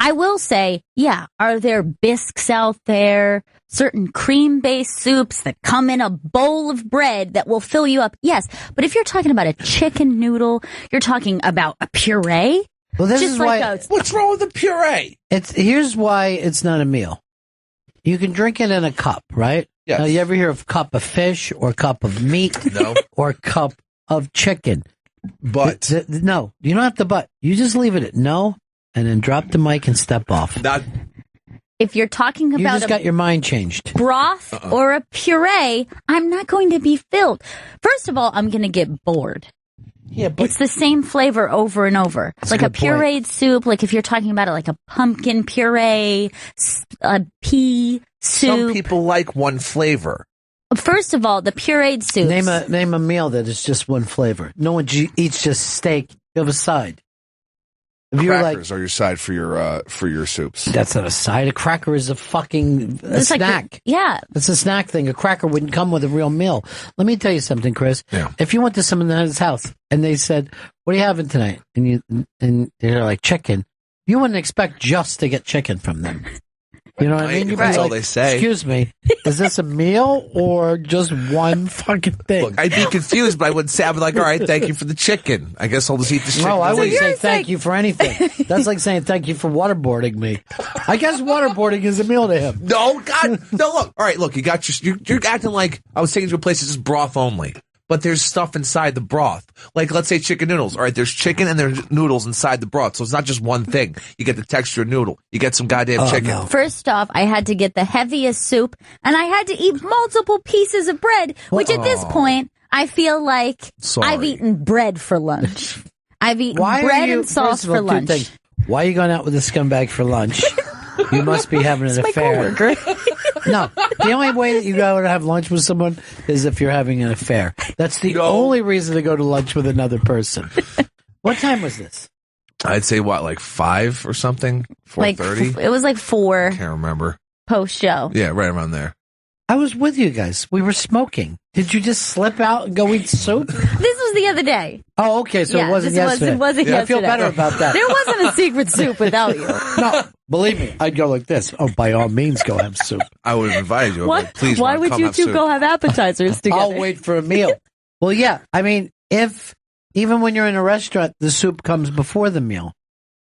I will say, yeah, are there bisques out there? Certain cream-based soups that come in a bowl of bread that will fill you up? Yes. But if you're talking about a chicken noodle, you're talking about a puree? Well, this is why. What's wrong with the puree? Here's why it's not a meal. You can drink it in a cup, right? Yes. Now, you ever hear of cup of fish or cup of meat? No. Or cup of chicken? But. No, you don't have to but. You just leave it at no, and then drop the mic and step off. If you're talking about you just got your mind changed. Broth or a puree, I'm not going to be filled. First of all, I'm going to get bored. Yeah, but it's the same flavor over and over. Like a pureed soup, like if you're talking about it like a pumpkin puree, a pea soup. Some people like one flavor. First of all, the pureed soups. Name a meal that is just one flavor. No one eats just steak. You have a side. If you're like, crackers are your side for your soups. that's not a side. A cracker is a fucking It's like snack. yeah. It's a snack thing. A cracker wouldn't come with a real meal. Let me tell you something, Chris. Yeah. If you went to someone's house and they said, "What are you having tonight?" and they're like chicken, you wouldn't expect just to get chicken from them. You know what I mean? You'd be That's all like, they say. Excuse me, is this a meal or just one fucking thing? Look, I'd be confused, but I wouldn't say. I'd be like, all right, thank you for the chicken. I guess I'll just eat the chicken. No, I wouldn't say you're thank saying- you for anything. That's like saying thank you for waterboarding me. I guess waterboarding is a meal to him. No, God, no. Look, all right, look. You got you're acting like I was taking you to a place that's just broth only, but there's stuff inside the broth. Like, let's say chicken noodles. All right, there's chicken and there's noodles inside the broth, so it's not just one thing. You get the texture of noodle. You get some goddamn chicken. No. First off, I had to get the heaviest soup, and I had to eat multiple pieces of bread, which at this point, I feel like Sorry. I've eaten bread for lunch. I've eaten Why bread are you, and sauce first of all, for two lunch. things. Why are you going out with a scumbag for lunch? You must be having an My affair. coworker. No, the only way that you go to have lunch with someone is if you're having an affair. That's the only reason to go to lunch with another person. What time was this? I'd say what, like 5 or something, 4:30. It was like 4 Can't remember. post show. Yeah, right around there. I was with you guys. We were smoking. Did you just slip out and go eat soup? This was the other day. Oh, okay. So Yeah, it wasn't this yesterday. it wasn't I feel yesterday. better about that. There wasn't a secret soup without you. No, believe me, I'd go like this. Oh, by all means, go have soup. I would have invited you. But please, Why Ron, would come you have two soup. go have appetizers together? I'll wait for a meal. Well, yeah. I mean, even when you're in a restaurant, the soup comes before the meal.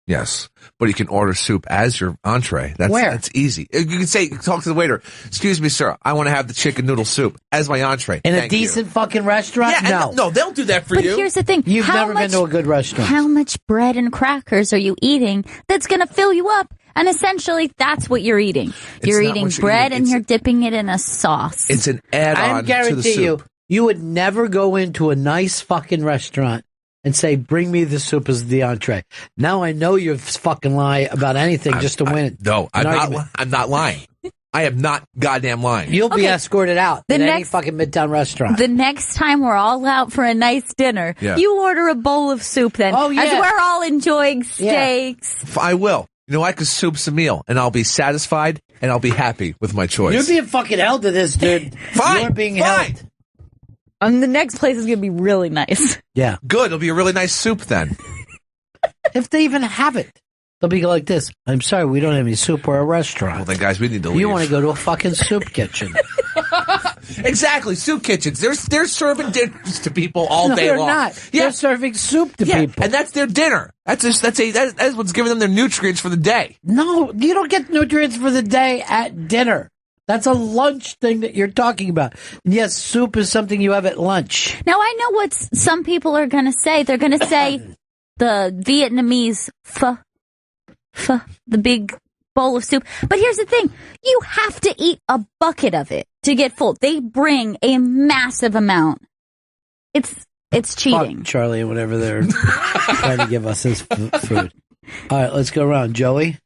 Yes, but you can order soup as your entree. That's easy. You can say, talk to the waiter. Excuse me, sir. I want to have the chicken noodle soup as my entree. In Thank a decent fucking restaurant? Yeah, No. they'll do that for But you. here's the thing. You've never been to a good restaurant. How much bread and crackers are you eating that's going to fill you up? And essentially, that's what you're eating. You're not eating what you're bread eating. and It's- you're dipping it in a sauce. It's an add-on I to the guarantee soup. you would never go into a nice fucking restaurant and say, bring me the soup as the entree. Now I know you fucking lie about anything just to win. No, I'm an not. argument. I'm not lying. I am not goddamn lying. You'll be escorted out The in any next- fucking Midtown restaurant. The next time we're all out for a nice dinner, Yeah. you order a bowl of soup then. Oh, yeah. As we're all enjoying Yeah. steaks. I will. You know, I could soup's a meal, and I'll be satisfied, and I'll be happy with my choice. You're being fucking held to this, dude. Fine, You're being fine. held. The next place is going to be really nice. Yeah. Good. It'll be a really nice soup then. If they even have it, they'll be like this. I'm sorry, we don't have any soup or a Well, restaurant. then, guys, we need to leave. You want to go to a fucking soup kitchen. Exactly. Soup kitchens. They're serving dinners to people all No, day they're long. not. Yeah. They're serving soup to Yeah, people. and that's their dinner. That's what's giving them their nutrients for the day. No, you don't get nutrients for the day at dinner. That's a lunch thing that you're talking about. And yes, soup is something you have at lunch. Now, I know what some people are going to say. They're going to say the Vietnamese pho, the big bowl of soup. But here's the thing. You have to eat a bucket of it to get full. They bring a massive amount. It's cheating. Fuck Charlie and whatever they're trying to give us as food. All right, let's go around. Joey?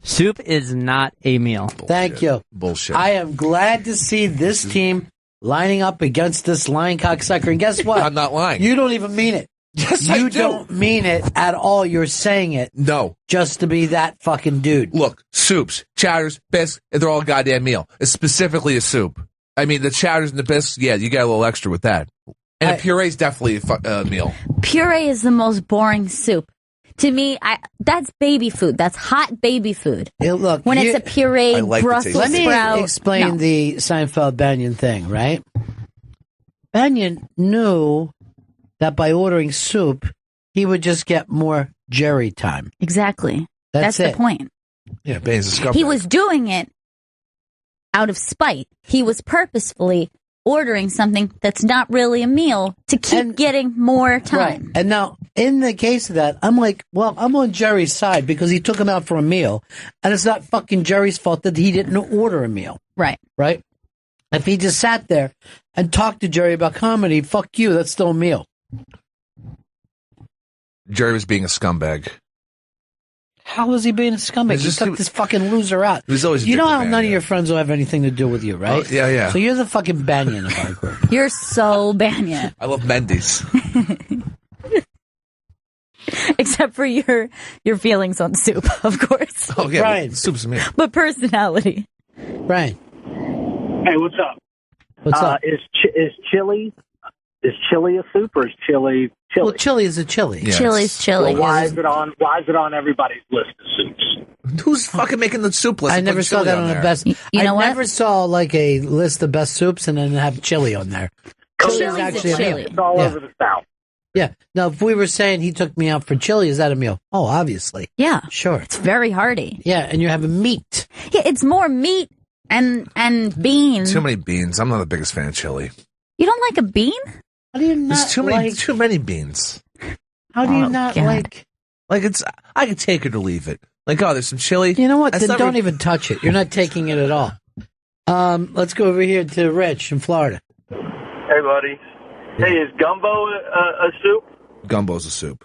Soup is not a meal. Thank you. Bullshit. I am glad to see this team lining up against this lying cocksucker. And guess what? I'm not lying. You don't even mean it. Yes, You I do. don't mean it at all. You're saying it No. just to be that fucking dude. Look, soups, chowders, bisques, they're all a goddamn meal. It's specifically a soup. I mean, the chowders and the bisques, yeah, you get a little extra with that. And a puree's definitely a meal. Puree is the most boring soup. To me, that's baby food. That's hot baby food. Hey, look, When it's a puree, I like the taste. Brussels let me sprout. explain No. the Seinfeld Banyan thing, right? Banyan knew that by ordering soup, he would just get more Jerry time. Exactly. That's the it. point. Yeah, Bane's a scumbag. He was doing it out of spite. He was purposefully ordering something that's not really a meal to keep getting more Right. time. And now, in the case of that, I'm like, well, I'm on Jerry's side because he took him out for a meal. And it's not fucking Jerry's fault that he didn't order a meal. Right. Right? If he just sat there and talked to Jerry about comedy, fuck you, that's still a meal. Jerry was being a scumbag. How was he being a scumbag? It's You just- took this fucking loser out. He was always a You know different how man, none of yeah. your friends will have anything to do with you, right? Oh, yeah. So you're the fucking Banyan of our group. You're so Banyan. I love Mendy's. Except for your feelings on soup, of course. Oh, yeah. Brian. Soup's a meal. But personality. Brian. Hey, what's up? What's up? Is chili a soup or is chili? Well, chili is a chili. Yeah, Chili's chili. Well, why is it on everybody's list of soups? Who's fucking making the soup list? I never saw that on the best. You know I what? never saw like a list of best soups and then have chili on there. Chili's Chili's a actually a chili. meal. It's all Yeah. over the South. Yeah. Now, if we were saying he took me out for chili, is that a meal? Oh, obviously. Yeah. Sure. It's very hearty. Yeah, and you're having meat. Yeah, it's more meat and beans. Too many beans. I'm not the biggest fan of chili. You don't like a bean? How do you not There's too many beans. How do you Oh, not God. like? Like I could take it or leave it. Like, oh, there's some chili. You know what? That's Then not don't re- even touch it. You're not taking it at all. Let's go over here to Rich in Florida. Hey, buddy. Hey, is gumbo a soup? Gumbo's a soup.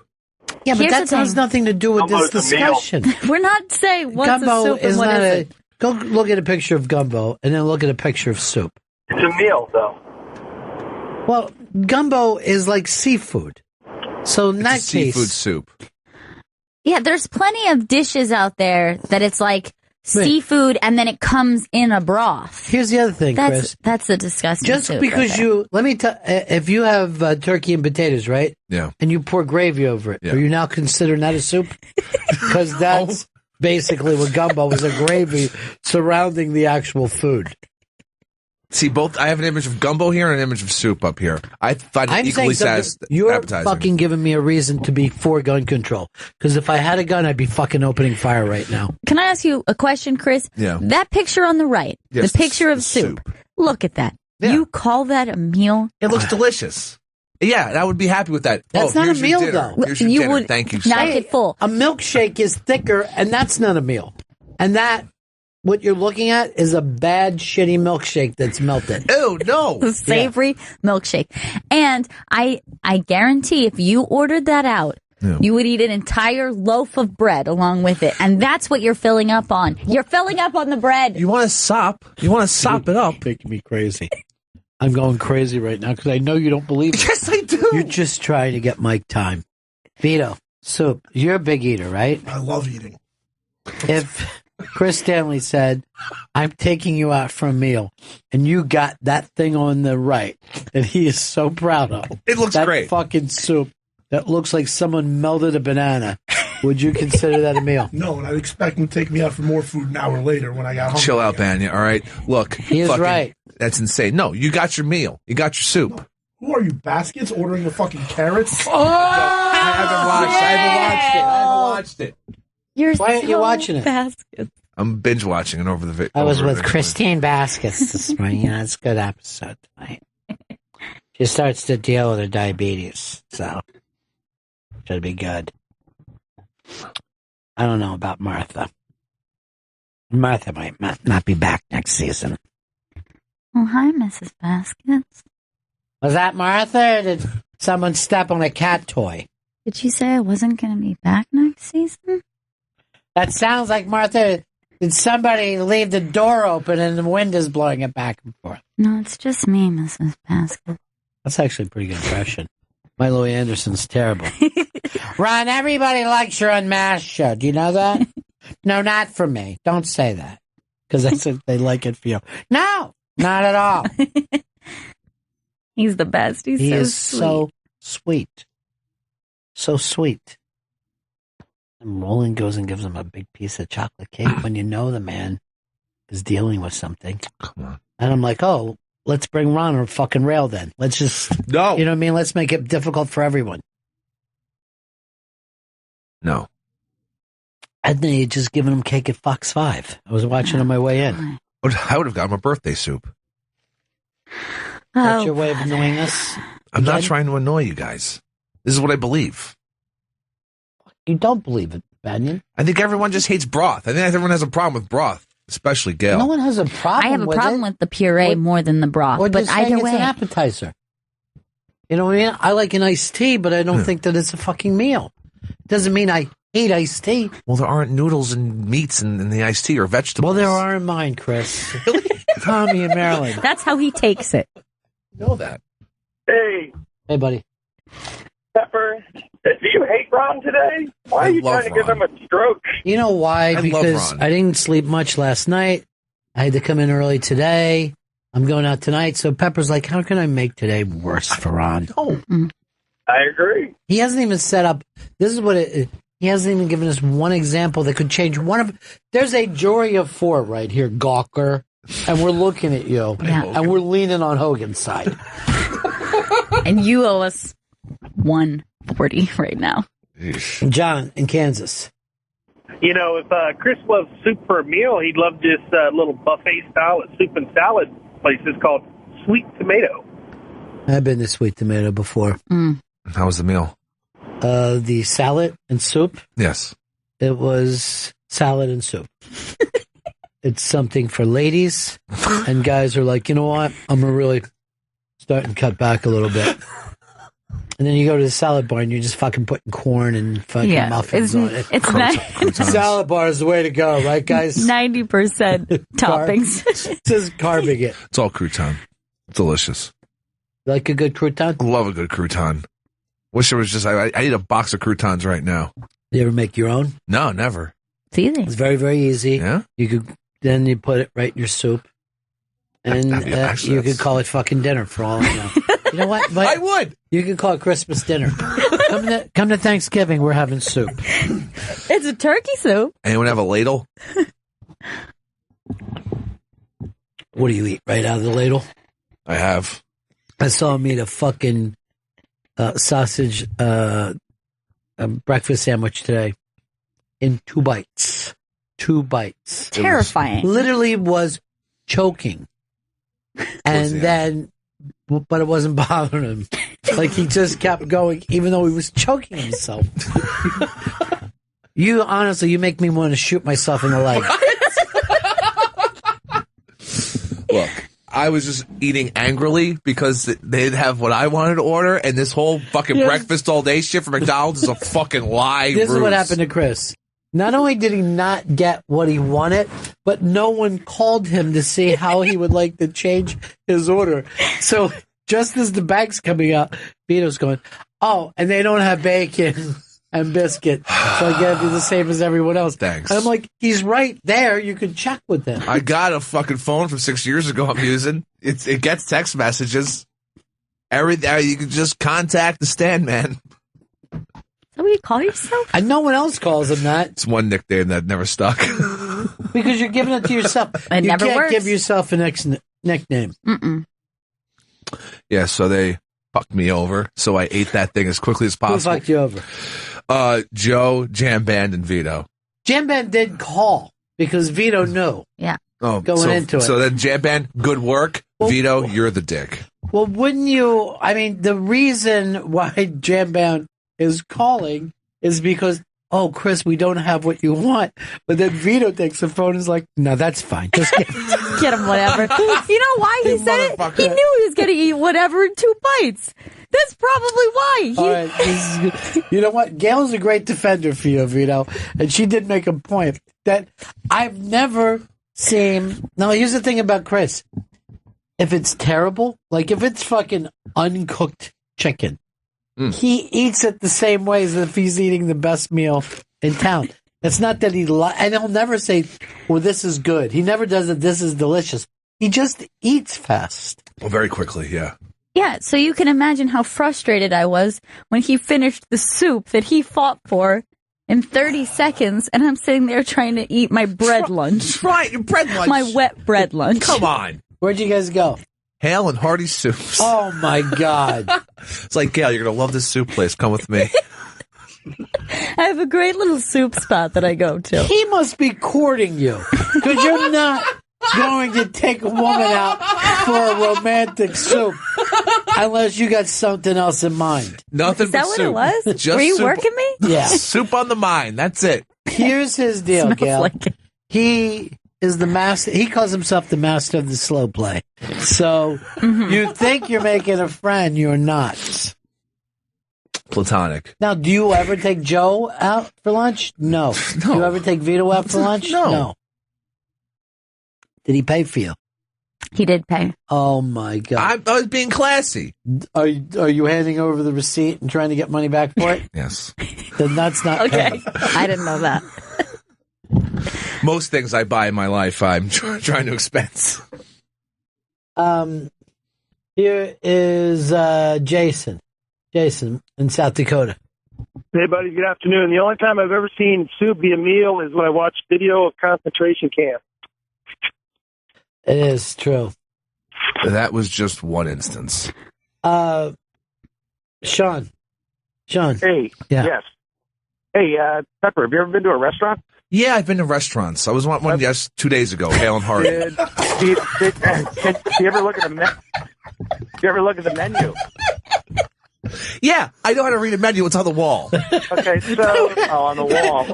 Yeah, but Here's that the has thing. nothing to do with this Gumbo's a meal. discussion. We're not saying what's Gumbo a soup and is what not isn't. Go look at a picture of gumbo and then look at a picture of soup. It's a meal, though. Well, gumbo is like seafood. So in that It's a seafood case, soup. Yeah, there's plenty of dishes out there that it's like Wait. seafood and then it comes in a broth. here's the other thing, Chris. That's a disgusting Just soup because right there. let me tell, if you have turkey and potatoes, right? Yeah. And you pour gravy over it, Yeah. are you now considering that a soup? Because that's basically what gumbo is, a gravy surrounding the actual food. See, I have an image of gumbo here and an image of soup up here. I find it I'm equally saying something. appetizing. You're fucking giving me a reason to be for gun control. Because if I had a gun, I'd be fucking opening fire right now. Can I ask you a question, Chris? Yeah. That picture on the right, Yes, the picture of the soup. soup. Look at that. Yeah. You call that a meal? It looks delicious. Yeah, and I would be happy with that. That's not a here's your meal, dinner. though. Here's your You dinner. would Thank you, not sir. get full. A milkshake is thicker, and that's not a meal. And what you're looking at is a bad, shitty milkshake that's melted. Oh, no. The savory milkshake. And I guarantee if you ordered that out, you would eat an entire loaf of bread along with it. And that's what you're filling up on. You're filling up on the bread. You want to sop? You want to sop it up? Making me crazy. I'm going crazy right now because I know you don't believe it. Yes, I do. You're just trying to get Mike time. Vito, soup. You're a big eater, right? I love eating. If Chris Stanley said, I'm taking you out for a meal, and you got that thing on the right that he is so proud of. It looks that great. Fucking soup that looks like someone melted a banana. Would you consider that a meal? No, and I'd expect him to take me out for more food an hour later when I got home. Chill out, Banya. All right. Look. He is right. That's insane. No, you got your meal. You got your soup. Who are you, Baskets, ordering the fucking carrots? I haven't watched it. You're Why aren't you watching it? Basket. I'm binge watching it over the video. I was with Christine Baskets this morning. Yeah, it's a good episode tonight. She starts to deal with her diabetes, so should be good. I don't know about Martha. Martha might not be back next season. Oh, hi, Mrs. Baskets. Was that Martha, or did someone step on a cat toy? Did you say I wasn't going to be back next season? That sounds like Martha. Did somebody leave the door open and the wind is blowing it back and forth? No, it's just me, Mrs. Basket. That's actually a pretty good impression. My Louis Anderson's terrible. Ron, everybody likes your Unmasked show. Do you know that? No, not for me. Don't say that. Because I said they like it for you. No, not at all. He's the best. He's He so is sweet. so sweet. So sweet. And Roland goes and gives him a big piece of chocolate cake when you know the man is dealing with something. Come on. And I'm like, oh, let's bring Ron on a fucking rail then. Let's just, No. you know what I mean? Let's make it difficult for everyone. No. And then he just given him cake at Fox 5. I was watching on my way in. I would have got him a birthday soup. That's your way of annoying us? I'm not Again? trying to annoy you guys. This is what I believe. You don't believe it, Banyan. I think everyone just hates broth. I think everyone has a problem with broth, especially Gail. No one has a problem I have a with problem it. with the puree more than the broth. Or But just saying either it's way, an appetizer. You know what I mean? I like an iced tea, but I don't think that it's a fucking meal. Doesn't mean I hate iced tea. Well, there aren't noodles and meats in the iced tea or vegetables. Well, there are in mine, Chris. Tommy in Maryland. that's how he takes it. know that. Hey, Hey, buddy. Pepper, Do you hate Ron today? Why are you trying to give him a stroke? You know why? I love Because Ron. I didn't sleep much last night. I had to come in early today. I'm going out tonight. So Pepper's like, how can I make today worse for Ron? Oh. I agree. He hasn't even set up. This is what he hasn't even given us one example that could change one of. There's a jury of 4 right here, Gawker, and we're looking at you, and we're leaning on Hogan's side. And you owe us $140 right now. John in Kansas. You know, if Chris loves soup for a meal, he'd love this little buffet style soup and salad place. It's called Sweet Tomato. I've been to Sweet Tomato before. How was the meal? The salad and soup. Yes. It was salad and soup. It's something for ladies, and guys are like, you know what? I'm gonna really start and cut back a little bit. And then you go to the salad bar and you're just fucking putting corn and fucking muffins on it. It's salad bar is the way to go, right, guys? 90% toppings. It says carbing it. It's all crouton. Delicious. Like a good crouton? Love a good crouton. Wish there was just, I eat a box of croutons right now. You ever make your own? No, never. It's easy. It's very, very easy. Yeah? Then you put it right in your soup. And you could call it fucking dinner for all I know. You know what? I would. You could call it Christmas dinner. Come to Thanksgiving, we're having soup. It's a turkey soup. Anyone have a ladle? What do you eat? Right out of the ladle? I have. I saw him eat a fucking sausage breakfast sandwich today in 2 bites. 2 bites. Terrifying. Literally was choking. And then, but it wasn't bothering him. Like he just kept going, even though he was choking himself. You honestly, you make me want to shoot myself in the leg. Look, I was just eating angrily because they'd have what I wanted to order, and this whole fucking breakfast all day shit from McDonald's is a fucking lie. This is what happened to Chris. Not only did he not get what he wanted, but no one called him to see how he would like to change his order. So just as the bag's coming out, Vito's going, oh, and they don't have bacon and biscuit. So I gotta do the same as everyone else. Thanks. And I'm like, he's right there. You can check with him. I got a fucking phone from 6 years ago I'm using. It gets text messages. Everything. You can just contact the stand man. Is that what you call yourself? And no one else calls him that. It's one nickname that never stuck. Because you're giving it to yourself. It you never can't works. give yourself a nickname. Mm-mm. Yeah, so they fucked me over. So I ate that thing as quickly as Who possible. fucked you over? Joe, Jam Band, and Vito. Jam Band did call because Vito knew. Yeah. Oh, Going into it. So then Jam Band, good work. Vito, you're the dick. Well, wouldn't you? I mean, the reason why Jam Band is calling is because, oh, Chris, we don't have what you want. But then Vito takes the phone and is like, no, that's fine. Just get Get him whatever. You know why he said it? He knew he was going to eat whatever in 2 bites. That's probably why. All right, you know what? Gail's a great defender for you, Vito. And she did make a point that I've never seen. Now, here's the thing about Chris. If it's terrible, like if it's fucking uncooked chicken, he eats it the same way as if he's eating the best meal in town. It's not that and he'll never say, well, this is good. He never does it, this is delicious. He just eats fast. Well, very quickly, yeah. Yeah, so you can imagine how frustrated I was when he finished the soup that he fought for in 30 seconds, and I'm sitting there trying to eat my bread lunch. Right, your bread lunch. My wet bread lunch. Come on. Where'd you guys go? Hale and Hearty Soups. Oh, my God. It's like, Gail, you're going to love this soup place. Come with me. I have a great little soup spot that I go to. He must be courting you because you're not going to take a woman out for a romantic soup unless you got something else in mind. Nothing Is that but what soup. it was? Just Were you soup. working me? Yeah. Soup on the mind. That's it. Here's his deal, Smells Gail. like it. He is the master. He calls himself the master of the slow play. So you think you're making a friend, you're not. Platonic. Now, do you ever take Joe out for lunch? No. Do you ever take Vito out for lunch? No. Did he pay for you? He did pay. Oh my God! I was being classy. Are you handing over the receipt and trying to get money back for it? Yes. Then that's not okay. I didn't know that. Most things I buy in my life, I'm trying to expense. Here is Jason. Jason in South Dakota. Hey, buddy. Good afternoon. The only time I've ever seen soup be a meal is when I watched video of concentration camp. It is true. That was just one instance. Sean. Hey. Yeah. Yes. Hey, Pepper, have you ever been to a restaurant? Yeah, I've been to restaurants. I was one 2 days ago. Hale and Hardy. Do you ever look at the menu? Yeah, I know how to read a menu. It's on the wall. Okay, so on the wall.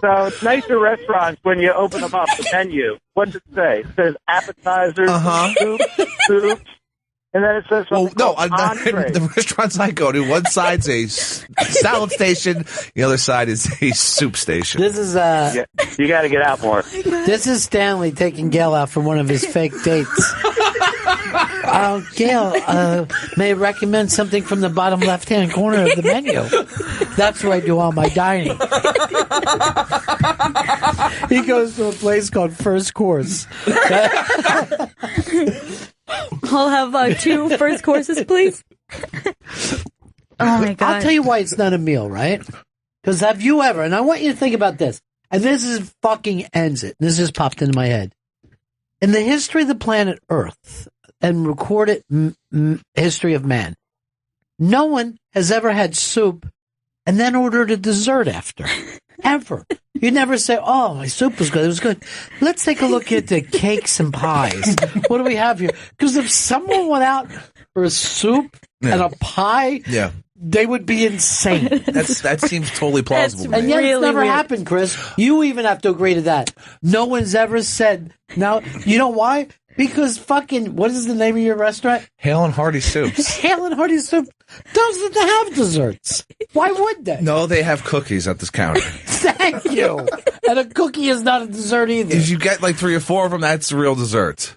So it's nicer restaurants when you open them up, the menu. What's it say? It says appetizers, soups, and then it says something the restaurants I go to, one side's a salad station, the other side is a soup station. This is you got to get out more. This is Stanley taking Gail out for one of his fake dates. Gail, may I recommend something from the bottom left-hand corner of the menu? That's where I do all my dining. He goes to a place called First Course. I'll have 2 first courses, please. Oh, my God. I'll tell you why it's not a meal, right? Because have you ever, and I want you to think about this, and this is fucking ends it. This just popped into my head. In the history of the planet Earth and recorded history of man, no one has ever had soup and then ordered a dessert after. Ever. You never say, oh, my soup was good. It was good. Let's take a look at the cakes and pies. What do we have here? Because if someone went out for a soup and a pie, they would be insane. That seems totally plausible. And yet it's never happened, Chris. You even have to agree to that. No one's ever said. Now, you know why? Because fucking, what is the name of your restaurant? Hale and Hardy Soups. Hale and Hardy Soup doesn't have desserts. Why would they? No, they have cookies at this counter. Thank you. And a cookie is not a dessert either. If you get like 3 or 4 of them, that's real dessert.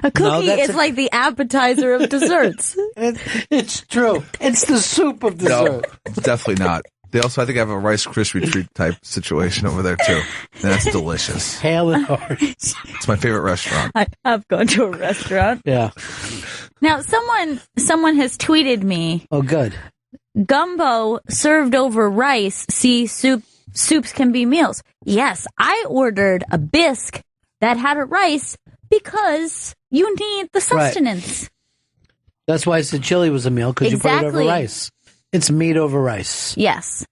A cookie is like the appetizer of desserts. It's true. It's the soup of dessert. No, definitely not. They also, I think, have a Rice Krispie treat type situation over there, too. And that's delicious. Hale and Hardy. It's my favorite restaurant. I have gone to a restaurant. Yeah. Now, someone has tweeted me. Oh, good. Gumbo served over rice. See, soups can be meals. Yes, I ordered a bisque that had a rice because you need the sustenance. Right. That's why I said chili was a meal, because you put it over rice. It's meat over rice. Yes.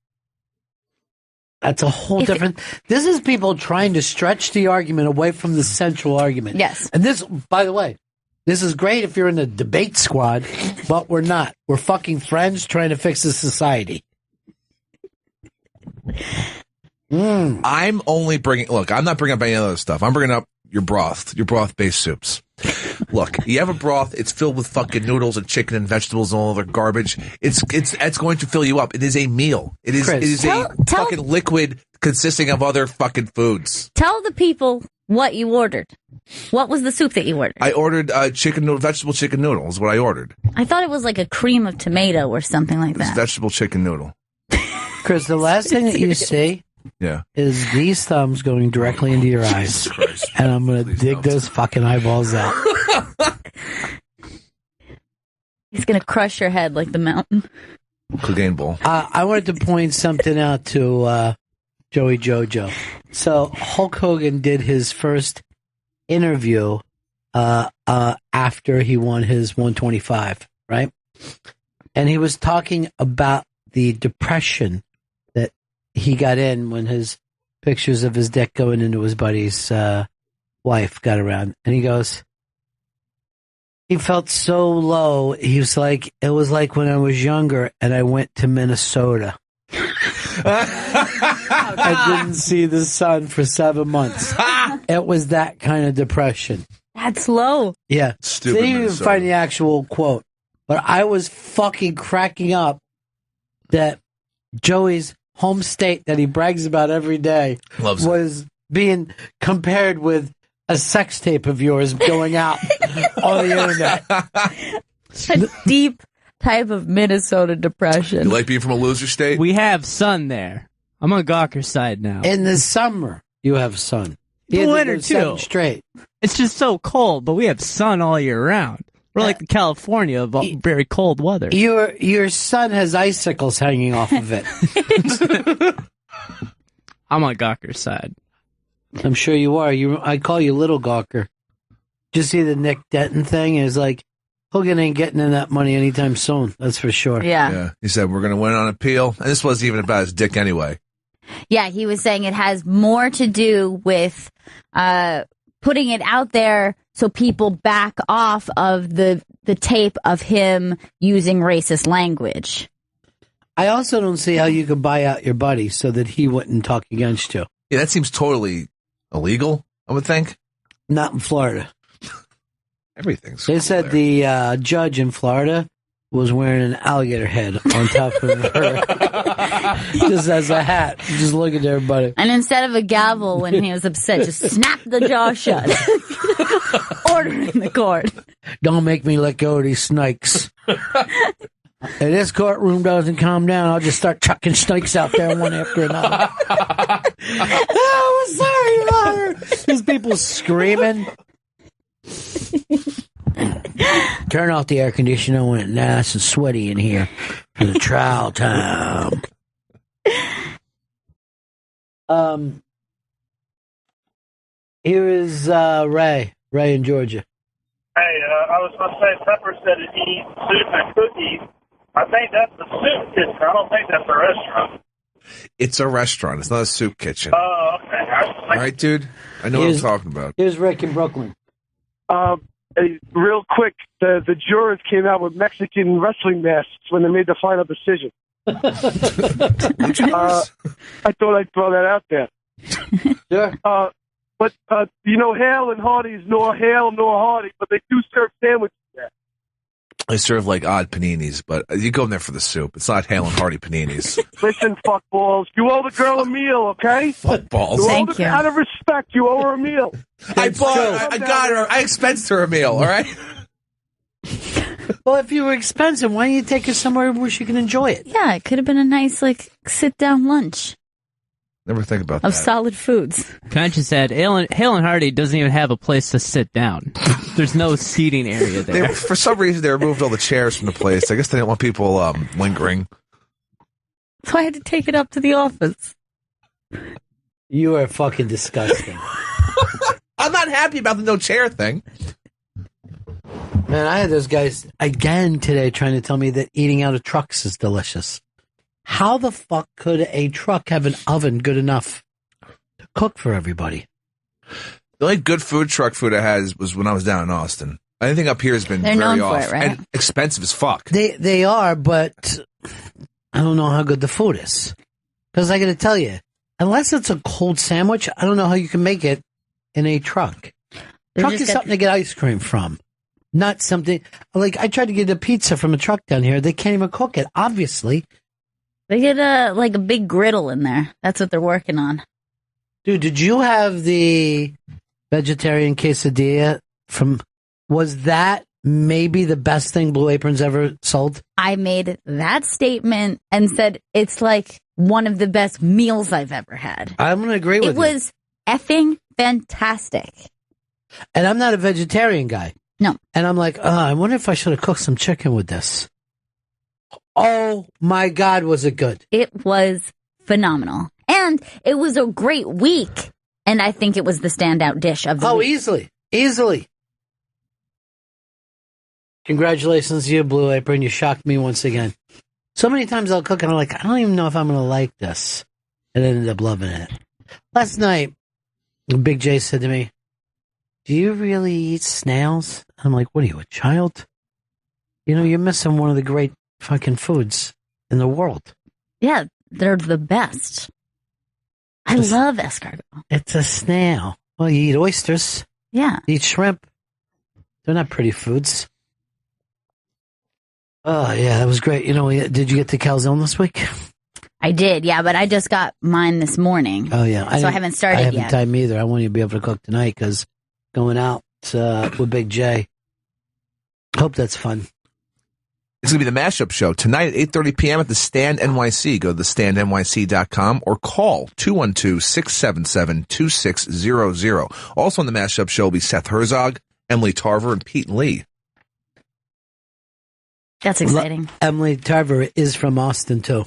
That's a whole different... This is people trying to stretch the argument away from the central argument. Yes. And this, by the way, this is great if you're in the debate squad, but we're not. We're fucking friends trying to fix the society. I'm only bringing... Look, I'm not bringing up any other stuff. I'm bringing up your broth-based soups. Look, you have a broth, it's filled with fucking noodles and chicken and vegetables and all other garbage. It's going to fill you up. It is a meal. It is a fucking liquid consisting of other fucking foods. Tell the people what you ordered. What was the soup that you ordered? I ordered vegetable chicken noodle is what I ordered. I thought it was like a cream of tomato or something like that. It's vegetable chicken noodle. Chris, the last thing that you see is these thumbs going directly into your eyes. And I'm going to dig those fucking eyeballs out. He's going to crush your head like the mountain. Cocaine bowl. I wanted to point something out to Joey Jojo. So Hulk Hogan did his first interview after he won his 125, right? And he was talking about the depression that he got in when his pictures of his dick going into his buddy's wife got around. And he goes, he felt so low. He was like, it was like when I was younger and I went to Minnesota. I didn't see the sun for 7 months. It was that kind of depression. That's low. Yeah. Stupid. They didn't even find the actual quote. But I was fucking cracking that Joey's home state that he brags about every day was being compared with a sex tape of yours going out on the internet. A deep type of Minnesota depression. You like being from a loser state? We have sun there. I'm on Gawker's side now. In the summer, you have sun. The winter, too. Straight. It's just so cold, but we have sun all year round. We're like the California of very cold weather. Your sun has icicles hanging off of it. I'm on Gawker's side. I'm sure you are. I call you Little Gawker. Did you see the Nick Denton thing? It's like, Hogan ain't getting in that money anytime soon. That's for sure. Yeah. He said, we're going to win on appeal. And this wasn't even about his dick anyway. Yeah, he was saying it has more to do with putting it out there so people back off of the tape of him using racist language. I also don't see how you could buy out your buddy so that he wouldn't talk against you. Yeah, that seems totally illegal, I would think. Not in Florida. Everything's They said the judge in Florida was wearing an alligator head on top of her. Just as a hat. Just looking at everybody. And instead of a gavel when he was upset, just snap the jaw shut. Order in the court. Don't make me let go of these snakes. If this courtroom doesn't calm down, I'll just start chucking snakes out there one after another. Oh, I'm sorry, Robert. There's people screaming. Turn off the air conditioner when it's nice and sweaty in here for the trial time. Here is Ray in Georgia. Hey, I was going to say Pepper said he eats soup and cookies. I think that's the soup kitchen. I don't think that's a restaurant. It's a restaurant. It's not a soup kitchen. Oh, okay. All right, dude. I know what I'm talking about. Here's Rick in Brooklyn. Real quick, the jurors came out with Mexican wrestling masks when they made the final decision. I thought I'd throw that out there. Sure. But Hale and Hardy's nor Hale nor Hardy, but they do serve sandwiches there. They serve like odd paninis, but you go in there for the soup. It's not Hale and Hardy paninis. Listen, fuckballs, you owe the girl a meal, okay? Fuckballs. Thank you. Out of respect, you owe her a meal. I got her. I expensed her a meal, all right? Well, if you were expensive, why don't you take her somewhere where she can enjoy it? Yeah, it could have been a nice, sit-down lunch Never think about of that. solid foods. Can I just add, Hale and Hardy doesn't even have a place to sit down. There's no seating area there. For some reason, they removed all the chairs from the place. I guess they didn't want people lingering. So I had to take it up to the office. You are fucking disgusting. I'm not happy about the no chair thing. Man, I had those guys again today trying to tell me that eating out of trucks is delicious. How the fuck could a truck have an oven good enough to cook for everybody? The only good food truck food I had was when I was down in Austin. Anything up here has been They're very known for off it, right? and expensive as fuck. They are, but I don't know how good the food is. Because I got to tell you, unless it's a cold sandwich, I don't know how you can make it in a truck. Truck is something to get ice cream from. Not something like I tried to get a pizza from a truck down here. They can't even cook it, obviously. They get a big griddle in there. That's what they're working on. Dude, did you have the vegetarian quesadilla was that maybe the best thing Blue Apron's ever sold? I made that statement and said it's like one of the best meals I've ever had. I'm going to agree with you. It was effing fantastic. And I'm not a vegetarian guy. No. And I'm like, I wonder if I should have cooked some chicken with this. Oh my God, was it good? It was phenomenal. And it was a great week. And I think it was the standout dish of the week. Easily. Congratulations to you, Blue Apron. You shocked me once again. So many times I'll cook and I'm like, I don't even know if I'm going to like this. And I ended up loving it. Last night, Big J said to me, do you really eat snails? I'm like, what are you, a child? You're missing one of the great fucking foods in the world. Yeah, they're the best. I love escargot. It's a snail. Well, you eat oysters. Yeah. You eat shrimp. They're not pretty foods. Oh, yeah, that was great. Did you get to calzone this week? I did, yeah, but I just got mine this morning. Oh, yeah. So I haven't started yet. I haven't yet. time either. I want you to be able to cook tonight because going out with Big J. Hope that's fun. It's going to be the Mashup Show tonight at 8:30 p.m. at the Stand NYC. Go to thestandnyc.com or call 212-677-2600. Also on the Mashup Show will be Seth Herzog, Emily Tarver, and Pete Lee. That's exciting. Emily Tarver is from Austin, too.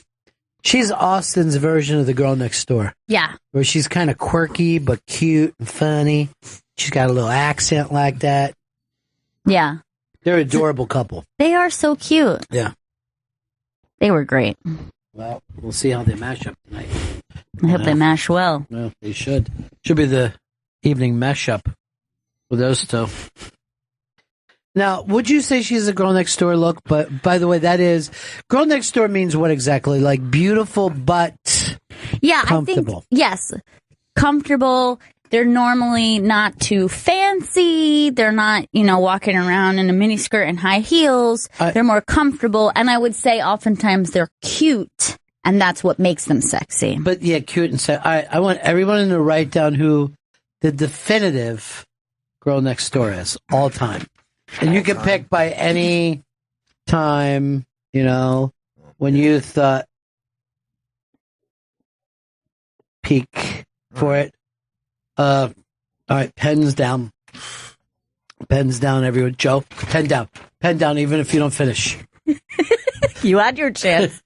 She's Austin's version of the girl next door. Yeah. Where she's kind of quirky but cute and funny. She's got a little accent like that. Yeah. They're an adorable couple. They are so cute. Yeah. They were great. Well, we'll see how they mash up tonight. I hope they mash well. Well, they should. Should be the evening mash up with those two. Now, would you say she's a girl next door look? But by the way, that is girl next door means what exactly? Like beautiful but comfortable. I think yes, comfortable. They're normally not too fancy. They're not, walking around in a miniskirt and high heels. They're more comfortable, and I would say oftentimes they're cute, and that's what makes them sexy. But yeah, cute and sexy. I want everyone to write down who the definitive girl next door is all time. And you can pick by any time, when you thought peak for it. All right, pens down. Pens down, everyone. Joe, pen down. Pen down, even if you don't finish. You had your chance.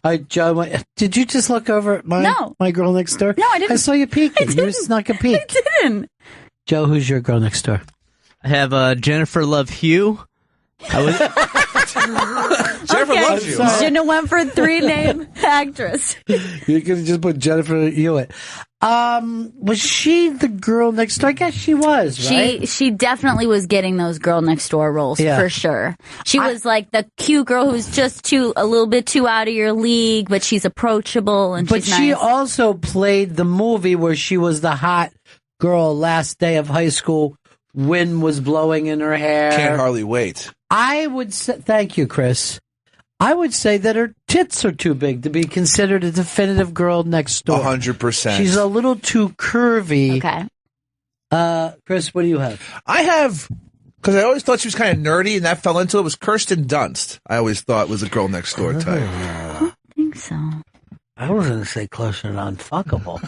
All right, Joe, did you just look over at my girl next door? No, I didn't. I saw you peeking. You snuck a peek. I didn't. Joe, who's your girl next door? I have Jennifer Love Hugh. Jennifer loves you. Shouldn't have went for a 3-name actress. You could have just put Jennifer Hewitt. Was she the girl next door? I guess she was, right? She definitely was getting those girl next door roles for sure. She was like the cute girl who's just a little bit too out of your league, but she's approachable and she's nice. She also played the movie where she was the hot girl last day of high school. Wind was blowing in her hair. Can't hardly wait. I would say, thank you, Chris. I would say that her tits are too big to be considered a definitive girl next door. 100%. She's a little too curvy. Okay. Chris, what do you have? I have, because I always thought she was kind of nerdy, and that fell into it, was Kirsten Dunst. I always thought was a girl next door type. I don't think so. I was going to say closer to unfuckable.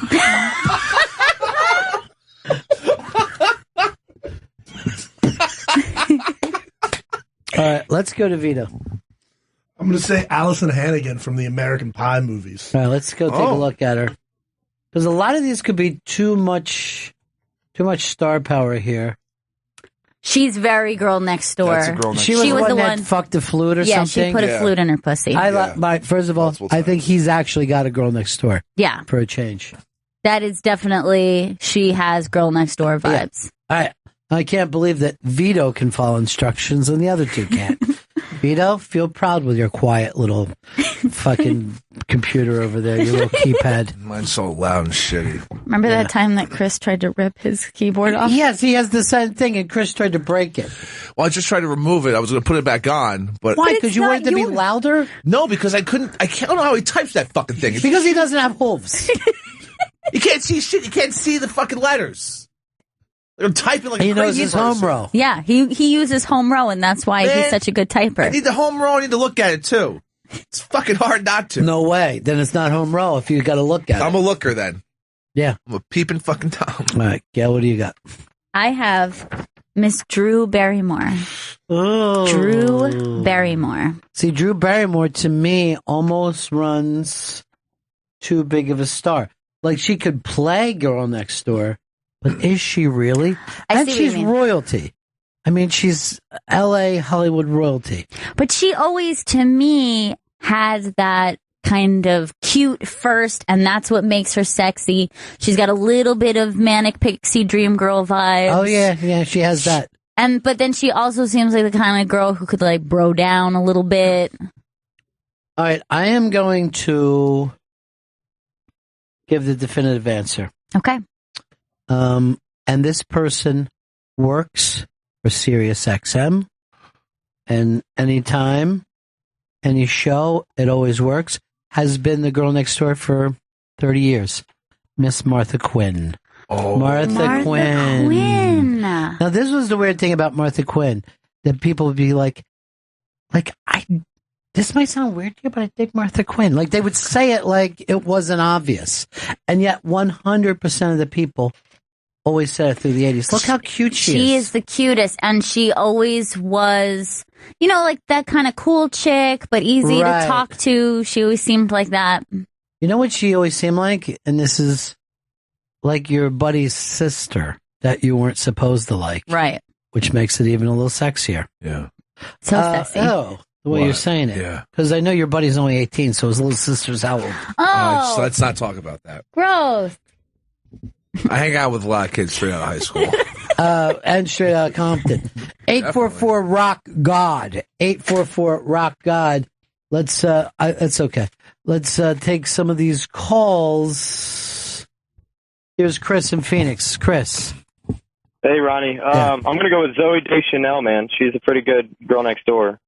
All right, let's go to Vito. I'm going to say Allison Hannigan from the American Pie movies. All right, let's go take a look at her. Because a lot of these could be too much star power here. She's very girl next door. That's a girl next She was the one that fucked a flute or something? Yeah, she put a flute in her pussy. First of all, I think he's actually got a girl next door. Yeah. For a change. That is definitely, she has girl next door vibes. Yeah. I can't believe that Vito can follow instructions and the other two can't. Vito, feel proud with your quiet little fucking computer over there, your little keypad. Mine's so loud and shitty. Remember that time that Chris tried to rip his keyboard off? Yes, he has the same thing, and Chris tried to break it. Well, I just tried to remove it. I was going to put it back on, but why? Because you wanted to be louder? No, because I couldn't. I don't know how he types that fucking thing. Because he doesn't have hooves. You can't see shit. You can't see the fucking letters. I'm typing like a crazy knows his person. home row. Yeah, he uses home row, and that's why he's such a good typer. I need the home row. I need to look at it too. It's fucking hard not to. No way. Then it's not home row if you got to look at it. I'm a looker then. Yeah. I'm a peeping fucking Tom. All right, Gail, what do you got? I have Miss Drew Barrymore. Oh. Drew Barrymore. See, Drew Barrymore to me almost runs too big of a star. Like she could play Girl Next Door, but is she really? And she's royalty. I mean, she's L.A. Hollywood royalty. But she always, to me, has that kind of cute first, and that's what makes her sexy. She's got a little bit of manic pixie dream girl vibes. Oh, yeah, she has that. But then she also seems like the kind of girl who could, like, bro down a little bit. All right, I am going to give the definitive answer. Okay. And this person works for Sirius XM, and anytime, any show, it always works. has been the girl next door for 30 years. Miss Martha Quinn. Oh, Martha Quinn. Now, this was the weird thing about Martha Quinn, that people would be like, this might sound weird to you, but I think Martha Quinn. Like, they would say it like it wasn't obvious. And yet 100% of the people always said it through the 80s. Look how cute she is. She is the cutest, and she always was, you know, like that kind of cool chick, but easy to talk to. She always seemed like that. You know what she always seemed like? And this is like your buddy's sister that you weren't supposed to like. Right. Which makes it even a little sexier. Yeah. So sexy. Oh, the way you're saying it. Yeah. Because I know your buddy's only 18, so his little sister's how old? Oh. Let's not talk about that. Gross. I hang out with a lot of kids straight out of high school. And straight out of Compton. 844-ROCK-GOD. 844-ROCK-GOD. Let's, it's okay. Let's take some of these calls. Here's Chris in Phoenix. Chris. Hey, Ronnie. I'm going to go with Zooey Deschanel, man. She's a pretty good girl next door.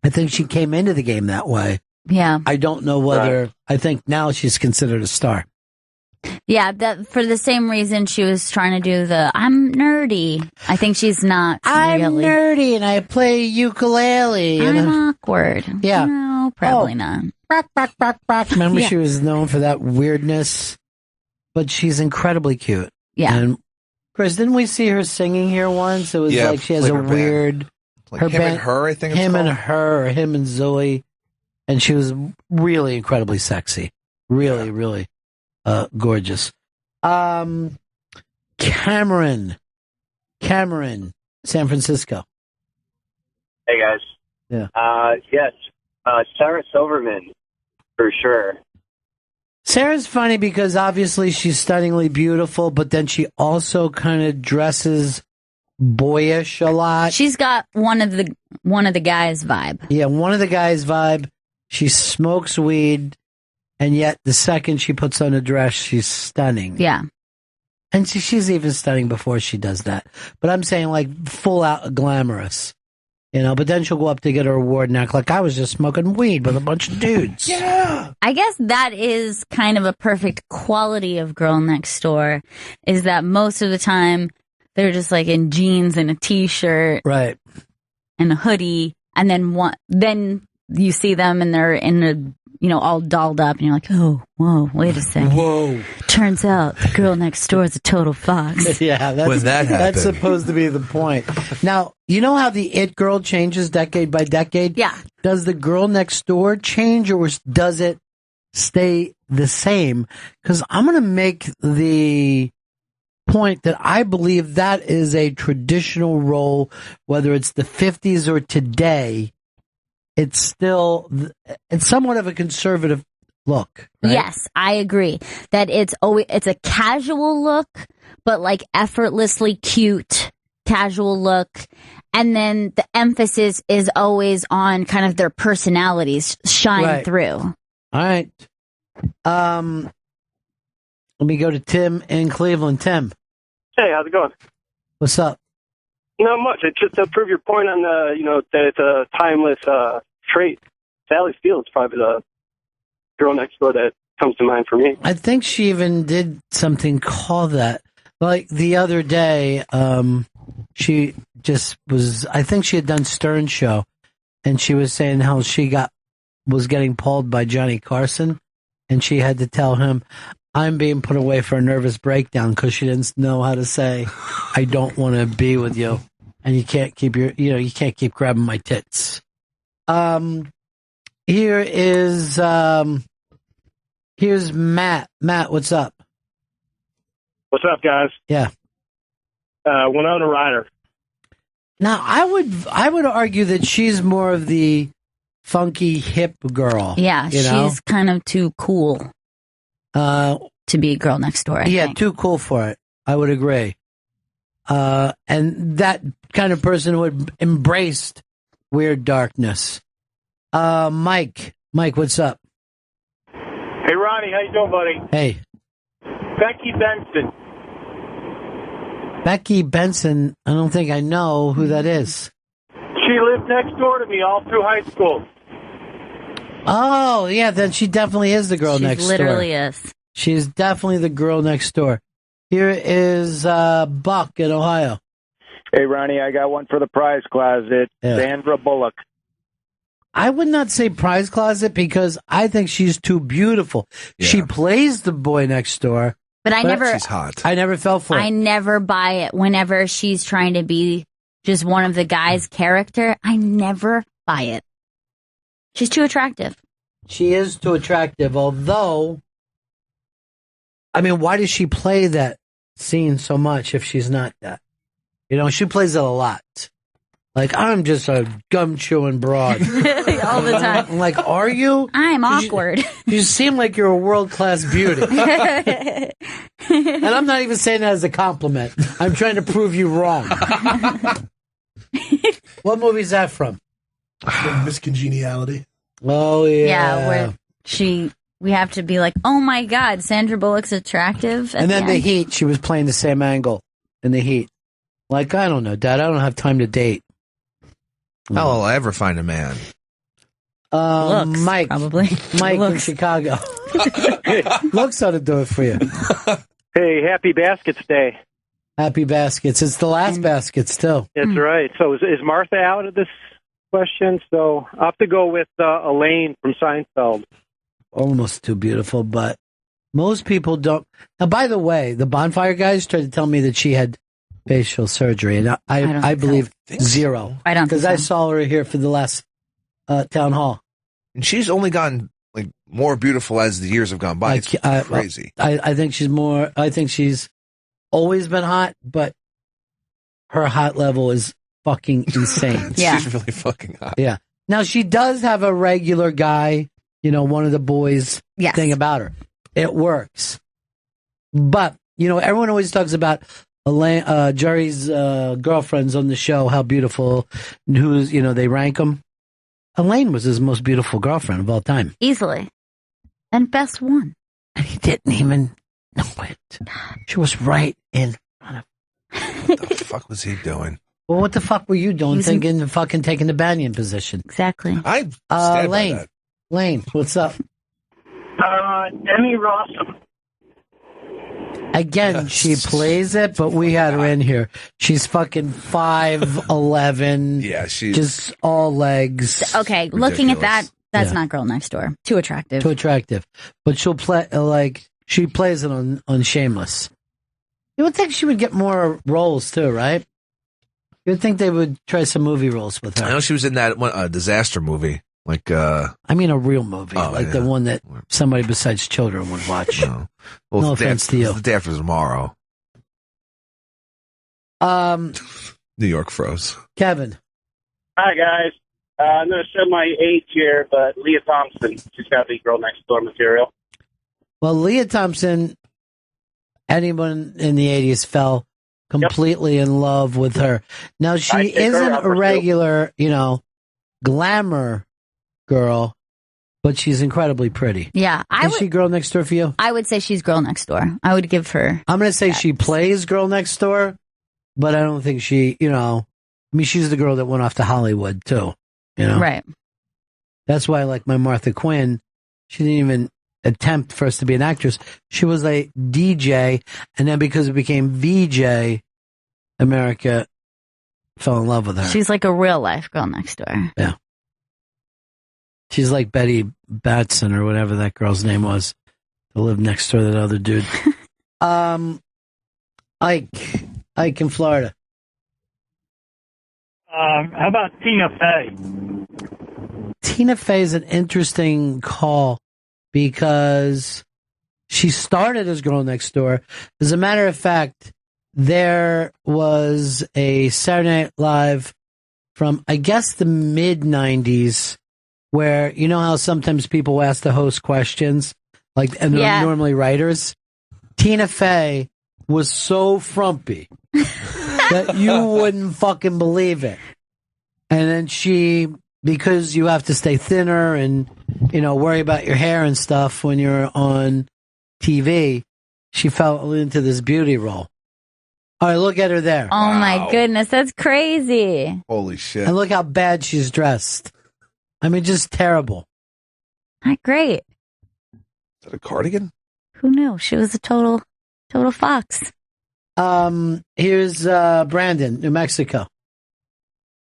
I think she came into the game that way. Yeah. I don't know whether, I think now she's considered a star. Yeah, that for the same reason she was trying to do the I'm nerdy. I think she's not I'm really. nerdy and I play ukulele. I'm awkward. Yeah. No, probably not. Rock, rock, rock, rock. Remember, Yeah. she was known for that weirdness, but she's incredibly cute. Yeah. And Chris, didn't we see her singing here once? It was like she has like a her band. weird. Like Him and Her, I think it's Him and called. Her, or Him and Zoe. And she was really incredibly sexy. Really, really gorgeous. Cameron, San Francisco. Hey guys. Yeah. Yes. Sarah Silverman, for sure. Sarah's funny because obviously she's stunningly beautiful, but then she also kind of dresses boyish a lot. She's got one of the guys' vibe. Yeah, one of the guys' vibe. She smokes weed, and yet the second she puts on a dress, she's stunning. Yeah. And she's even stunning before she does that. But I'm saying like full out glamorous. You know, but then she'll go up to get her award and act like I was just smoking weed with a bunch of dudes. Yeah. I guess that is kind of a perfect quality of Girl Next Door, is that most of the time they're just like in jeans and a t-shirt. Right. And a hoodie. And then you see them and they're in a, all dolled up and you're like, oh, whoa, wait a second. Whoa. Turns out the girl next door is a total fox. Yeah, that's supposed to be the point. Now, you know how the it girl changes decade by decade? Yeah. Does the girl next door change or does it stay the same? Because I'm going to make the point that I believe that is a traditional role, whether it's the 50s or today. It's somewhat of a conservative look. Right? Yes, I agree that it's a casual look, but like effortlessly cute casual look. And then the emphasis is always on kind of their personalities shine through. All right. Let me go to Tim in Cleveland. Tim. Hey, how's it going? What's up? Not much. It's just to prove your point on that it's a timeless trait. Sally Field's probably the girl next door that comes to mind for me. I think she even did something called that. Like the other day, she just was, I think she had done Stern's show, and she was saying how she was getting pulled by Johnny Carson, and she had to tell him, I'm being put away for a nervous breakdown because she didn't know how to say, I don't want to be with you. And you can't keep you can't keep grabbing my tits. Here's Matt. Matt, what's up? What's up, guys? Yeah. Winona Ryder. Now, I would argue that she's more of the funky hip girl. Yeah, she's kind of too cool to be a girl next door. I think. Too cool for it. I would agree. And that kind of person who had embraced weird darkness. Mike, what's up? Hey, Ronnie, how you doing, buddy? Hey. Becky Benson. Becky Benson, I don't think I know who that is. She lived next door to me all through high school. Oh, yeah, then she definitely is the girl She next door. literally is. She's definitely the girl next door. Here is Buck in Ohio. Hey, Ronnie, I got one for the prize closet. Yeah. Sandra Bullock. I would not say prize closet because I think she's too beautiful. Yeah. She plays the boy next door. But I never, She's hot. I never fell for I it. never buy it whenever she's trying to be just one of the guy's character. I never buy it. She's too attractive. She is too attractive, although, I mean, why does she play that scene so much if she's not that? You know, she plays it a lot. Like, I'm just a gum-chewing broad. All the time. I'm like, are you? I'm awkward. You seem like you're a world-class beauty. And I'm not even saying that as a compliment. I'm trying to prove you wrong. What movie is that from? Miss Congeniality. Oh, yeah. Yeah, where we have to be like, oh my God, Sandra Bullock's attractive. at And then the The end. Heat, she was playing the same angle in The Heat. Like, I don't know, Dad. I don't have time to date. How will I ever find a man? Looks, Mike. probably. Mike in Looks. Chicago. Looks ought to do it for you. Hey, happy Baskets Day. Happy baskets. It's the last baskets, too. That's right. So is Martha out of this question? So I'll have to go with Elaine from Seinfeld. Almost too beautiful, but most people don't. Now, by the way, the Bonfire guys tried to tell me that she had facial surgery, and I believe zero. I don't Because think I so. saw her here for the last town hall. And she's only gotten like more beautiful as the years have gone by. It's crazy. I think she's more. I think she's always been hot, but her hot level is fucking insane. She's really fucking hot. Yeah. Now she does have a regular guy, you know, one of the boys Yes. thing about her. It works. But, you know, everyone always talks about Elaine, Jerry's girlfriends on the show, how beautiful, and who's, you know, they rank them. Elaine was his most beautiful girlfriend of all time. Easily. And best one. And he didn't even know it. She was right in front of What the fuck was he doing? Well, what the fuck were you doing thinking of fucking taking the banyan position? Exactly. I stand by Lane. that. Lane, what's up? Demi Rossum. Again, she plays it, but we had her in here. She's fucking 5'11". Yeah, she's just all legs. Okay, looking at that, that's Yeah. not Girl Next Door. Too attractive. Too attractive. But she'll play, she plays it on Shameless. You would think she would get more roles too, right? You would think they would try some movie roles with her. I know she was in that one, disaster movie. Like, I mean, a real movie, Oh, like yeah. the one that somebody besides children would watch. Well, No it's the day offense to you. It's the day after tomorrow. New York froze. Kevin. Hi, guys. I'm going to show my age here, but Leah Thompson, she's got to be Girl Next Door material. Well, Leah Thompson, anyone in the 80s fell completely in love with her. Now, I'd she take her isn't out a for two. regular, you know, glamour girl, but she's incredibly pretty. Yeah. Is she Girl Next Door for you? I would say she's Girl Next Door. I would give her. I'm going to say she plays Girl Next Door, but I don't think she, you know, I mean, she's the girl that went off to Hollywood, too. You know? Right. That's why I like my Martha Quinn. She didn't even attempt first to be an actress. She was a DJ, and then because it became VJ, America fell in love with her. She's like a real life Girl Next Door. Yeah. She's like Betty Batson or whatever that girl's name was that lived next door to that other dude. Ike in Florida. How about Tina Fey? Tina Fey is an interesting call because she started as Girl Next Door. As a matter of fact, there was a Saturday Night Live from, I guess, the mid-90s where, you know how sometimes people ask the host questions, like, and they're Yeah. normally writers? Tina Fey was so frumpy that you wouldn't fucking believe it. And then she, because you have to stay thinner and, you know, worry about your hair and stuff when you're on TV, she fell into this beauty role. All right, look at her there. Oh my goodness, that's crazy. Holy shit. And look how bad she's dressed. I mean, just terrible. Not great. Is that a cardigan? Who knew? She was a total fox. Here's Brandon, New Mexico.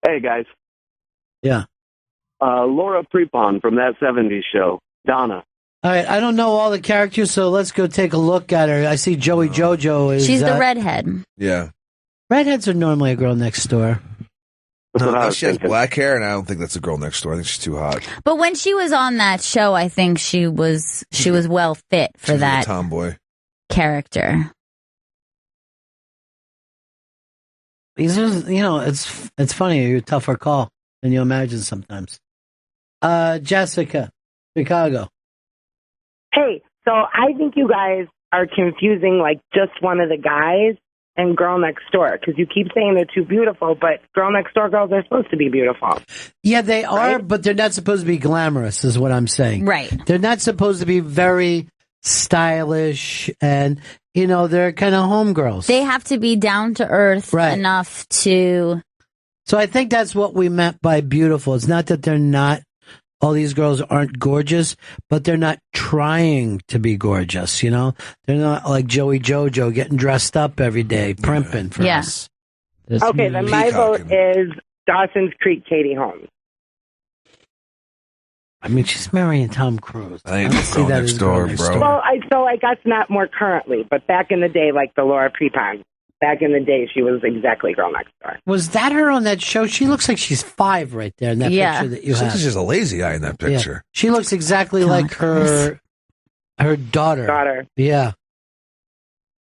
Hey, guys. Yeah. Laura Prepon from That 70s Show. Donna. All right, I don't know all the characters, so let's go take a look at her. I see Joey Jojo is... She's the redhead. Yeah. Redheads are normally a girl next door. No, she has black hair, and I don't think that's a girl next door. I think she's too hot. But when she was on that show, I think she was well fit for She's that a tomboy character. These are, it's funny. You're a tougher call than you imagine sometimes. Jessica, Chicago. Hey, so I think you guys are confusing like just one of the guys and Girl Next Door, because you keep saying they're too beautiful, but Girl Next Door girls are supposed to be beautiful. Yeah, they are, but they're not supposed to be glamorous, is what I'm saying. Right. They're not supposed to be very stylish, and, they're kind of homegirls. They have to be down to earth enough to... So I think that's what we meant by beautiful. It's not that they're not, all these girls aren't gorgeous, but they're not trying to be gorgeous, They're not like Joey Jojo getting dressed up every day, primping for us. Okay, then my vote is Dawson's Creek Katie Holmes. I mean, she's marrying Tom Cruise. I ain't Girl Next Door, bro. Well, I guess not more currently, but back in the day, like the Laura Prepon. Back in the day, she was exactly Girl Next Door. Was that her on that show? She looks like she's 5 right there in that picture that you She have. looks just a lazy eye in that picture. Yeah. She looks exactly like her daughter. Yeah.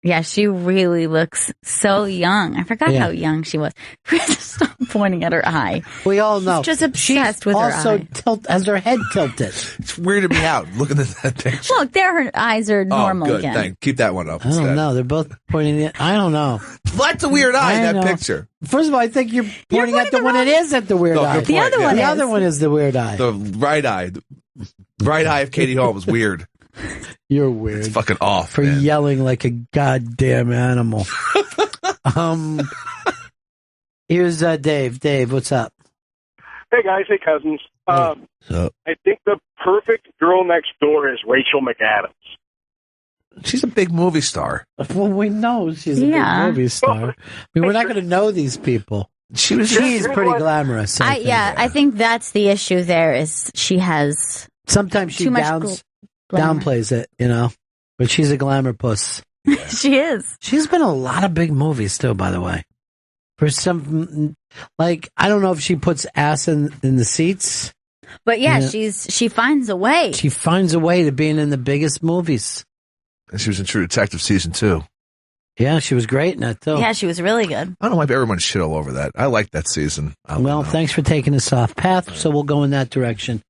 Yeah, she really looks so young. I forgot how young she was. Stop pointing at her eye. We all know. She's just obsessed with her also eye. has her head tilted. It's weirded me out looking at that picture. Look, there her eyes are normal good. again. Thank. Keep that one up. I don't know. They're both pointing at... I don't know. That's a weird eye in I that know. picture. First of all, I think you're pointing at the one that is at the weird eye. good point, yeah. The other one is the weird eye. The right eye. The right eye of Katie Holmes was weird. You're weird. It's fucking off, for man. yelling like a goddamn animal. Here's Dave. Dave, what's up? Hey guys, hey cousins. I think the perfect girl next door is Rachel McAdams. She's a big movie star. Well, we know she's a big movie star. I mean, we're not going to know these people. She's pretty glamorous. I think that's the issue there is she has sometimes she too much downplays it, but she's a glamour puss. She is. She's been in a lot of big movies too, by the way. For some, I don't know if she puts ass in the seats. But she finds a way. She finds a way to being in the biggest movies. And she was in True Detective season 2. Yeah, she was great in that too. Yeah, she was really good. I don't know why everyone shit all over that. I liked that season. Well, thanks for taking us off path, so we'll go in that direction.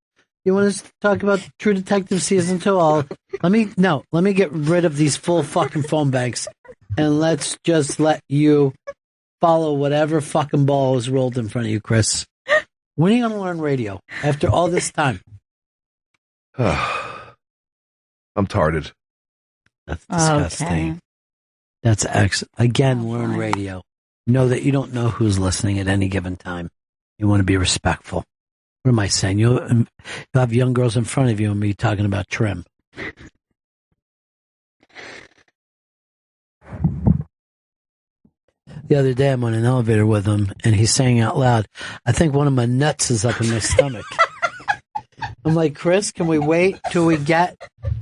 You want us to talk about True Detective season 2? Let me get rid of these full fucking phone banks, and let's just let you follow whatever fucking ball is rolled in front of you, Chris. When are you going to learn radio after all this time? I'm tarded. That's disgusting. Okay. That's excellent. Again, learn radio. Know that you don't know who's listening at any given time. You want to be respectful. What am I saying? You'll have young girls in front of you and me talking about trim. The other day, I'm on an elevator with him, and he's saying out loud, I think one of my nuts is up in my stomach. I'm like, Chris, can we wait till we get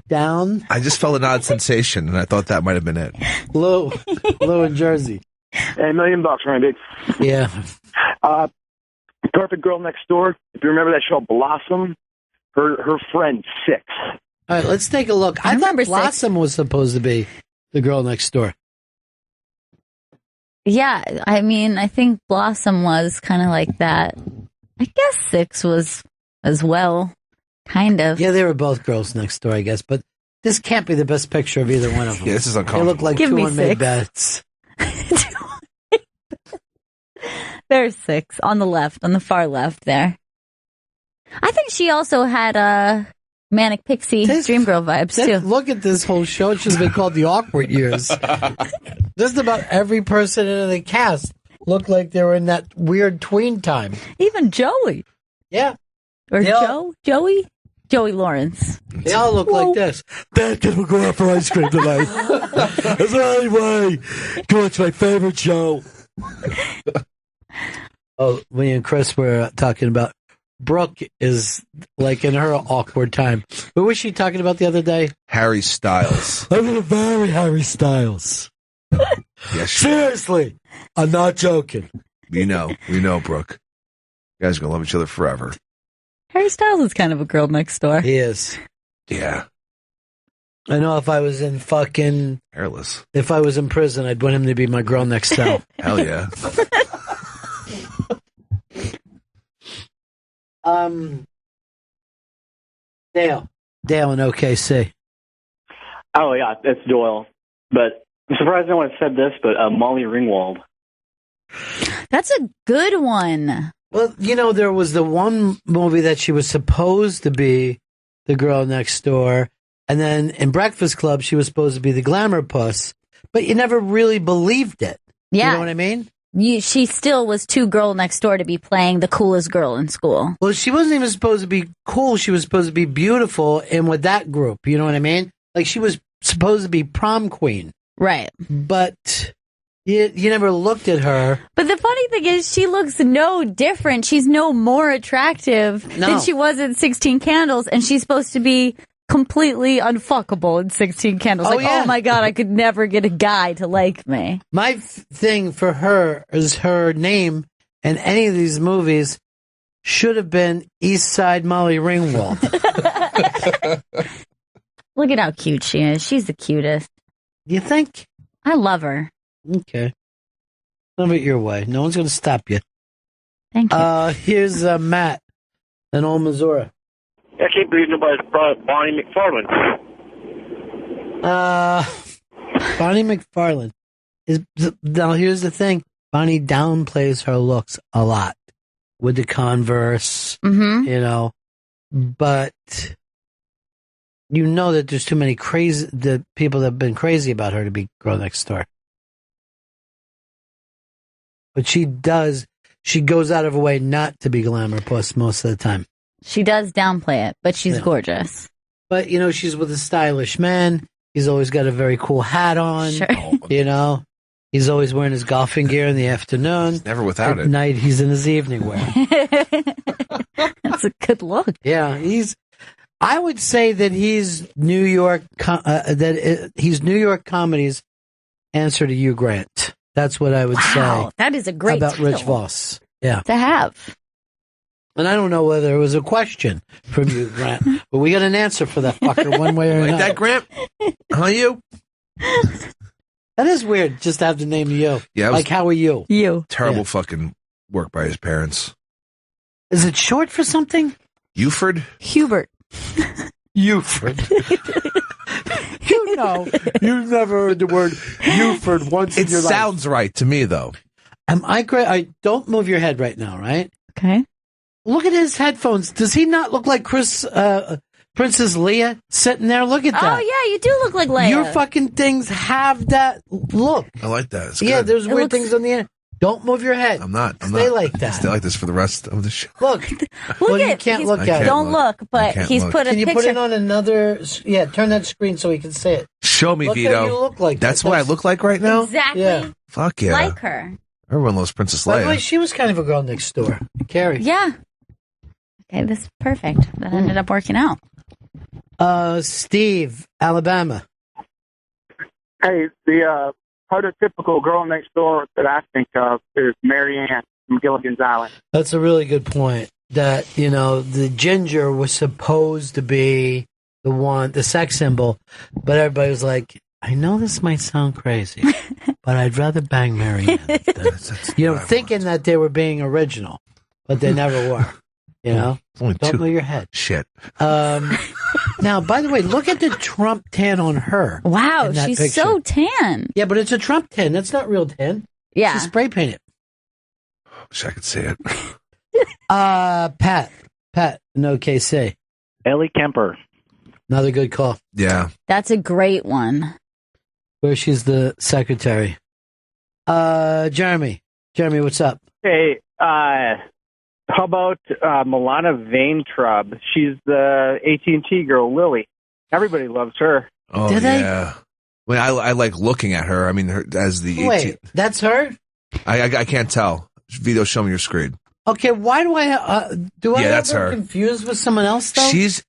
down? I just felt an odd sensation, and I thought that might have been it. Lou in Jersey. Hey, $1 million, Randy. Yeah. Perfect Girl Next Door. If you remember that show Blossom, her friend Six. All right, let's take a look. I thought Blossom was supposed to be the girl next door. Yeah, I mean, I think Blossom was kind of like that. I guess Six was as well, kind of. Yeah, they were both girls next door, I guess, but this can't be the best picture of either one of them. Yeah, this is uncomfortable. They look like two unmade beds. There's Six on the left, on the far left there. I think she also had Manic Pixie Dream Girl vibes, too. Look at this whole show. It's just been called The Awkward Years. Just about every person in the cast looked like they were in that weird tween time. Even Joey. Yeah. Or Joey? Joey Lawrence. They all look like this. Dad, can we go out for ice cream tonight? That's the only way. Go, it's my favorite show. Oh, me and Chris were talking about Brooke is like in her awkward time. Who was she talking about the other day? Harry Styles. I'm gonna marry Harry Styles. Yes, seriously, I'm not joking. We know, Brooke. You guys are gonna love each other forever. Harry Styles is kind of a girl next door. He is. Yeah. I know if I was in fucking hairless, if I was in prison, I'd want him to be my girl next door. Hell yeah. Dale in OKC. Oh yeah, it's Doyle. But I'm surprised no one said this, but Molly Ringwald. That's a good one. Well, you know, there was the one movie that she was supposed to be the girl next door, and then in Breakfast Club she was supposed to be the glamour puss, but you never really believed it. Yeah. You know what I mean? She still was too girl next door to be playing the coolest girl in school. Well, she wasn't even supposed to be cool. She was supposed to be beautiful and with that group. You know what I mean? Like she was supposed to be prom queen. Right. But you never looked at her. But the funny thing is she looks no different. She's no more attractive than she was in 16 Candles, and she's supposed to be completely unfuckable in 16 Candles. Oh my God, I could never get a guy to like me. My thing for her is her name in any of these movies should have been East Side Molly Ringwald. Look at how cute she is. She's the cutest. You think? I love her. Okay. Love it your way. No one's going to stop you. Thank you. Here's Matt in Old Missouri. I can't believe nobody's brought up Bonnie McFarlane. Bonnie McFarlane is now. Here's the thing: Bonnie downplays her looks a lot with the Converse, you know. But you know that there's too many the people that have been crazy about her to be girl next door. But she does. She goes out of her way not to be glamour puss most of the time. She does downplay it, but she's gorgeous. But, you know, she's with a stylish man. He's always got a very cool hat on. Sure. You know, he's always wearing his golfing gear in the afternoon. He's never without At it. night, he's in his evening wear. That's a good look. Yeah, I would say that he's New York, he's New York comedy's answer to Hugh Grant. That's what I would say. That is a great about title Rich Voss. Yeah. to have. And I don't know whether it was a question from you, Grant, but we got an answer for that fucker one way or Like another. that, Grant? How are you? That is weird, just to have the name you. Yeah, like, how are you? You. Terrible fucking work by his parents. Is it short for something? Uford? Hubert. Uford. You know, you've never heard the word Uford once in It your life. sounds right to me, though. Am I great? Don't move your head right now, right? Okay. Look at his headphones. Does he not look like Princess Leia sitting there? Look at that. Oh, yeah, you do look like Leia. Your fucking things have that look. I like that. It's Yeah, good. there's weird things on the end. Don't move your head. I'm not. Stay like that. Stay like this for the rest of the show. Look. Well, you can't he's- look at it. Don't look, but he's put a Can you picture. put it on another? Yeah, turn that screen so we can see it. Show me, Look Vito. how you look like That's that. what I look like right now? Exactly Yeah. Fuck yeah. like her. Everyone loves Princess By the way, Leia. she was kind of a girl next door. Carrie. Yeah. Okay, this is perfect. That ended up working out. Steve, Alabama. Hey, the prototypical girl next door that I think of is Mary Ann from Gilligan's Island. That's a really good point. That, you know, the ginger was supposed to be the sex symbol, but everybody was like, I know this might sound crazy, but I'd rather bang Mary Ann. You know, thinking that they were being original, but they never were. You know? Only Don't move your head. Shit. Now, by the way, look at the Trump tan on her. Wow, in that she's picture. so tan. Yeah, but it's a Trump tan. That's not real tan. Yeah. She's spray painted. Wish I could see it. Pat, no KC. Ellie Kemper. Another good call. Yeah. That's a great one. Where she's the secretary. Jeremy, what's up? Hey, How about Milana Vaintrub? She's the AT&T girl, Lily. Everybody loves her. Oh, yeah. I mean, I like looking at her. I mean, her as the... Wait, that's her? I can't tell. Vito, show me your screen. Okay, why do I have that's her her. confused with someone else, though? She's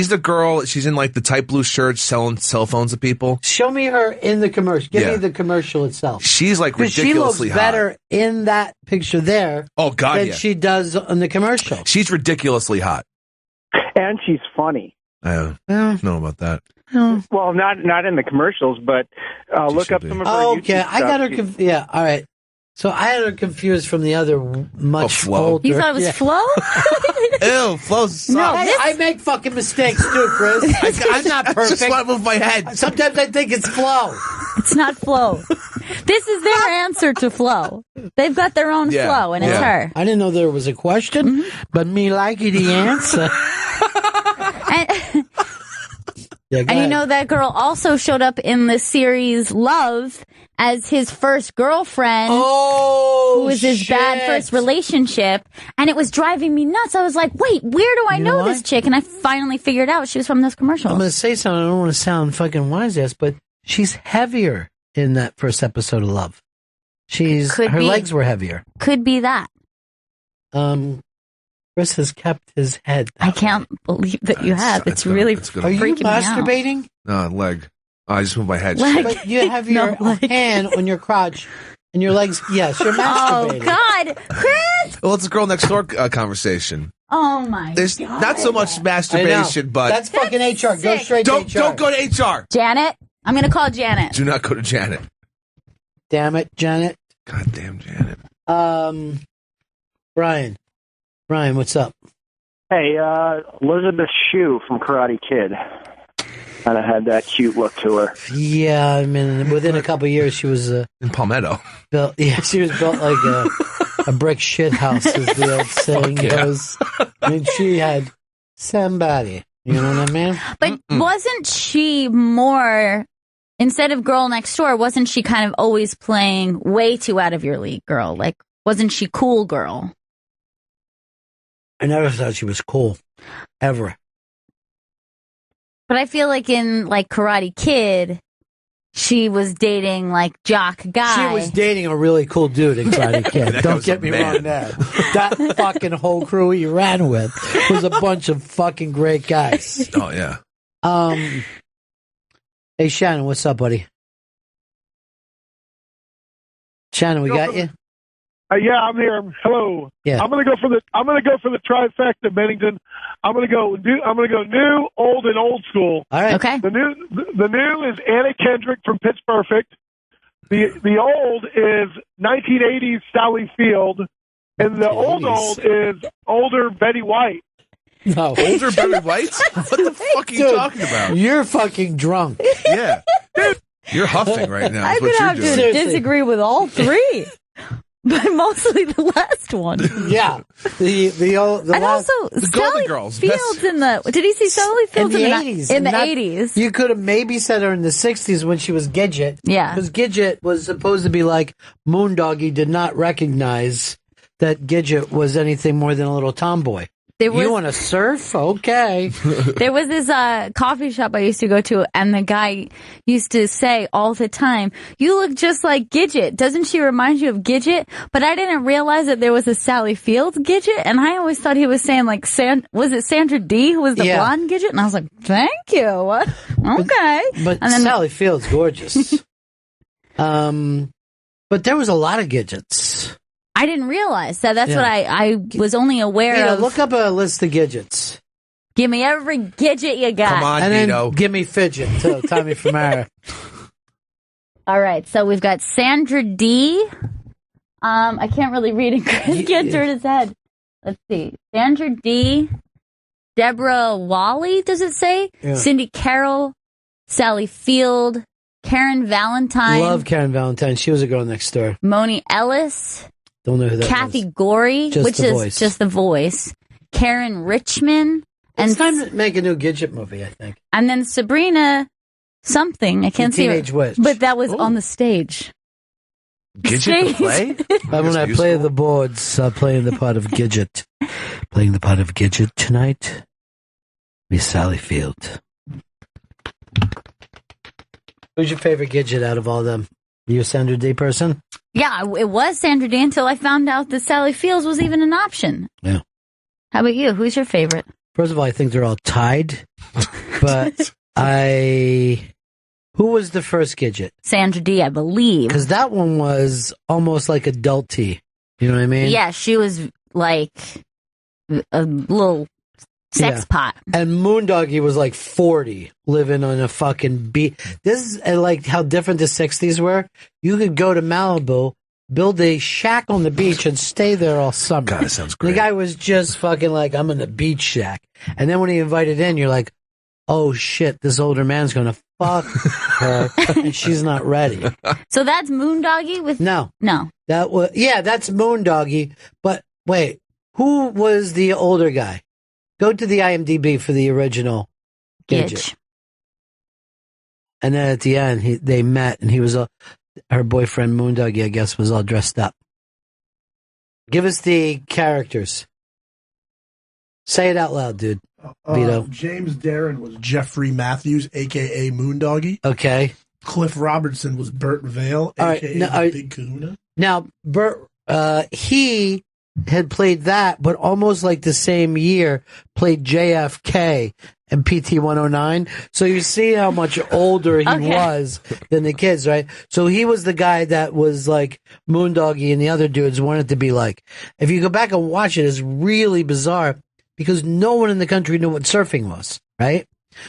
the girl. She's in like the tight blue shirt selling cell phones to people. Show me her in the commercial. Give me the commercial itself. She's like ridiculously she looks better in that picture there than she does in the commercial. She's ridiculously hot. And she's funny. I don't know about that. Well, not in the commercials, but look up some of her YouTube stuff. I got her. All right. So I had her confused from the other much older. You thought it was Flo? Ew, Flo sucks. No, I make fucking mistakes too, Chris. I'm not perfect. I just want to move my head. Sometimes I think it's Flo. It's not Flo. This is their answer to Flo. They've got their own Flo, and it's her. I didn't know there was a question, but me like the answer. And you know that girl also showed up in the series Love as his first girlfriend, who was his bad first relationship, and it was driving me nuts. I was like, wait, where do I know this chick? And I finally figured out she was from this commercial. I'm going to say something. I don't want to sound fucking wise-ass, but she's heavier in that first episode of Love. Her legs were heavier. Could be that. Chris has kept his head. I can't believe that you have. It's really Are you freaking me out. masturbating? No, leg. Oh, I just moved my head. But you have your hand on your crotch and your legs. Yes, you're masturbating. Oh, God. Chris! Well, it's a girl next door conversation. Oh, my There's God. not so much masturbation, but... That's fucking HR. Go straight to HR. Don't go to HR. Janet? I'm going to call Janet. Do not go to Janet. Damn it, Janet. Goddamn Janet. Brian, what's up? Hey, Elizabeth Shue from Karate Kid. Kind of had that cute look to her. Yeah, I mean, within a couple of years, she was in Palmetto. She was built like a brick shit house, as the old saying goes. I mean, she had somebody. You know what I mean? But wasn't she more, instead of Girl Next Door, wasn't she kind of always playing way too out of your league girl? Like, wasn't she cool girl? I never thought she was cool, ever. But I feel like in like Karate Kid, she was dating like jock guy. She was dating a really cool dude in Karate Kid. Don't get me wrong there. That fucking whole crew he ran with was a bunch of fucking great guys. Oh, yeah. Hey, Shannon, what's up, buddy? Shannon, we got you? Yeah, I'm here. Hello. Yeah. I'm gonna go for the trifecta, Bennington. I'm gonna go new, old, and old school. All right. Okay. The new is Anna Kendrick from Pitch Perfect. The old is 1980s Sally Field, and the old is older Betty White. No, older Betty White. What the fuck are you talking about? You're fucking drunk. Yeah, you're huffing right now. I'm gonna have to disagree with all three. But mostly the last one. Yeah. The and last, also, Sally Girls. Fields in the... Did he see Sally Fields in the 80s? In the 80s. You could have maybe said her in the 60s when she was Gidget. Yeah. Because Gidget was supposed to be like Moondoggy did not recognize that Gidget was anything more than a little tomboy. You want to surf? Okay. There was this coffee shop I used to go to, and the guy used to say all the time, "You look just like Gidget. Doesn't she remind you of Gidget?" But I didn't realize that there was a Sally Fields Gidget, and I always thought he was saying like, was it Sandra Dee who was the blonde Gidget? And I was like, thank you. Okay. But and then Sally Fields, gorgeous. But there was a lot of Gidgets. I didn't realize that. That's what I was only aware of. Look up a list of Gidgets. Give me every Gidget you got. Come on, and Vito. Then give me Fidget, too. Tommy Famara. All right, so we've got Sandra Dee. I can't really read it. Chris can't turn his head. Let's see. Sandra Dee. Deborah Wally, does it say? Yeah. Cindy Carroll. Sally Field. Karen Valentine. Love Karen Valentine. She was a girl next door. Moni Ellis. Don't know who that Kathy was. Gorey, Just which the is voice. just the voice. Karen Richmond. It's time to make a new Gidget movie, I think. And then Sabrina something. I can't see her. Teenage Witch. But that was on the stage. Gidget to play? When I play the boards, playing the part of Gidget. Playing the part of Gidget tonight, be Sally Field. Who's your favorite Gidget out of all of them? You a Sandra Dee person? Yeah, it was Sandra Dee until I found out that Sally Fields was even an option. Yeah. How about you? Who's your favorite? First of all, I think they're all tied. But who was the first Gidget? Sandra Dee, I believe. Because that one was almost like adulty. You know what I mean? Yeah, she was like a little sex pot. And Moondoggie was like 40, living on a fucking beach. This is like how different the 60s were. You could go to Malibu, build a shack on the beach, and stay there all summer. God, that sounds great. The guy was just fucking like, I'm in the beach shack. And then when he invited in, you're like, oh shit, this older man's going to fuck her, and she's not ready. So that's Moondoggie with... No. No. That's Moondoggie. But wait, who was the older guy? Go to the IMDb for the original Gidget. And then at the end, they met, and he was her boyfriend Moondoggie, I guess, was all dressed up. Give us the characters. Say it out loud, dude. Vito. James Darren was Jeffrey Matthews, a.k.a. Moondoggie. Okay. Cliff Robertson was Burt Vale, a.k.a. Big Kahuna. Now, Burt, he had played that, but almost like the same year, played JFK and PT 109. So you see how much older he was than the kids, right? So he was the guy that was like Moondoggie, and the other dudes wanted to be like. If you go back and watch it, it's really bizarre because no one in the country knew what surfing was, right?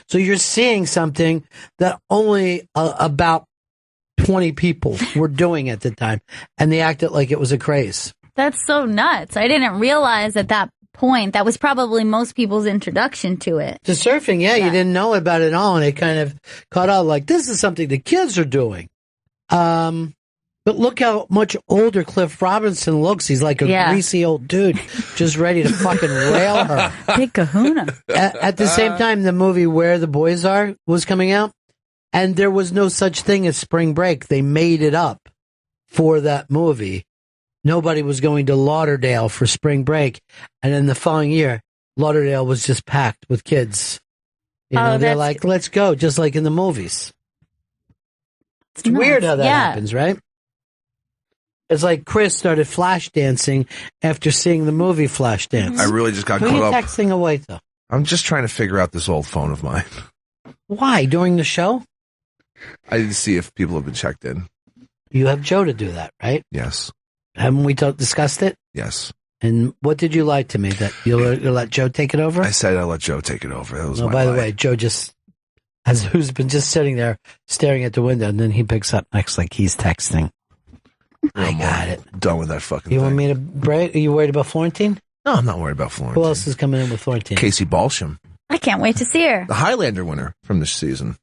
So you're seeing something that only about 20 people were doing at the time, and they acted like it was a craze. That's so nuts. I didn't realize at that point that was probably most people's introduction to it. To surfing, yeah, you didn't know about it all, and it kind of caught out like, this is something the kids are doing. But look how much older Cliff Robinson looks. He's like a greasy old dude, just ready to fucking rail her. Big kahuna. At the same time, the movie Where the Boys Are was coming out, and there was no such thing as spring break. They made it up for that movie. Nobody was going to Lauderdale for spring break. And then the following year, Lauderdale was just packed with kids. You know, they're like, let's go, just like in the movies. It's weird how that happens, right? It's like Chris started flash dancing after seeing the movie Flashdance. I really just got Who caught are you up. texting away, though? I'm just trying to figure out this old phone of mine. Why? During the show? I didn't see if people have been checked in. You have Joe to do that, right? Yes. Haven't we discussed it? Yes. And what did you lie to me? That you'll let Joe take it over? I said I'll let Joe take it over. That was No, my by the lie. way, Joe who's been just sitting there staring at the window, and then he picks up next like he's texting. I got it. Done with that fucking You thing. want me to break? Are you worried about Florentine? No, I'm not worried about Florentine. Who else is coming in with Florentine? Casey Balsham, I can't wait to see her. the Highlander winner from this season.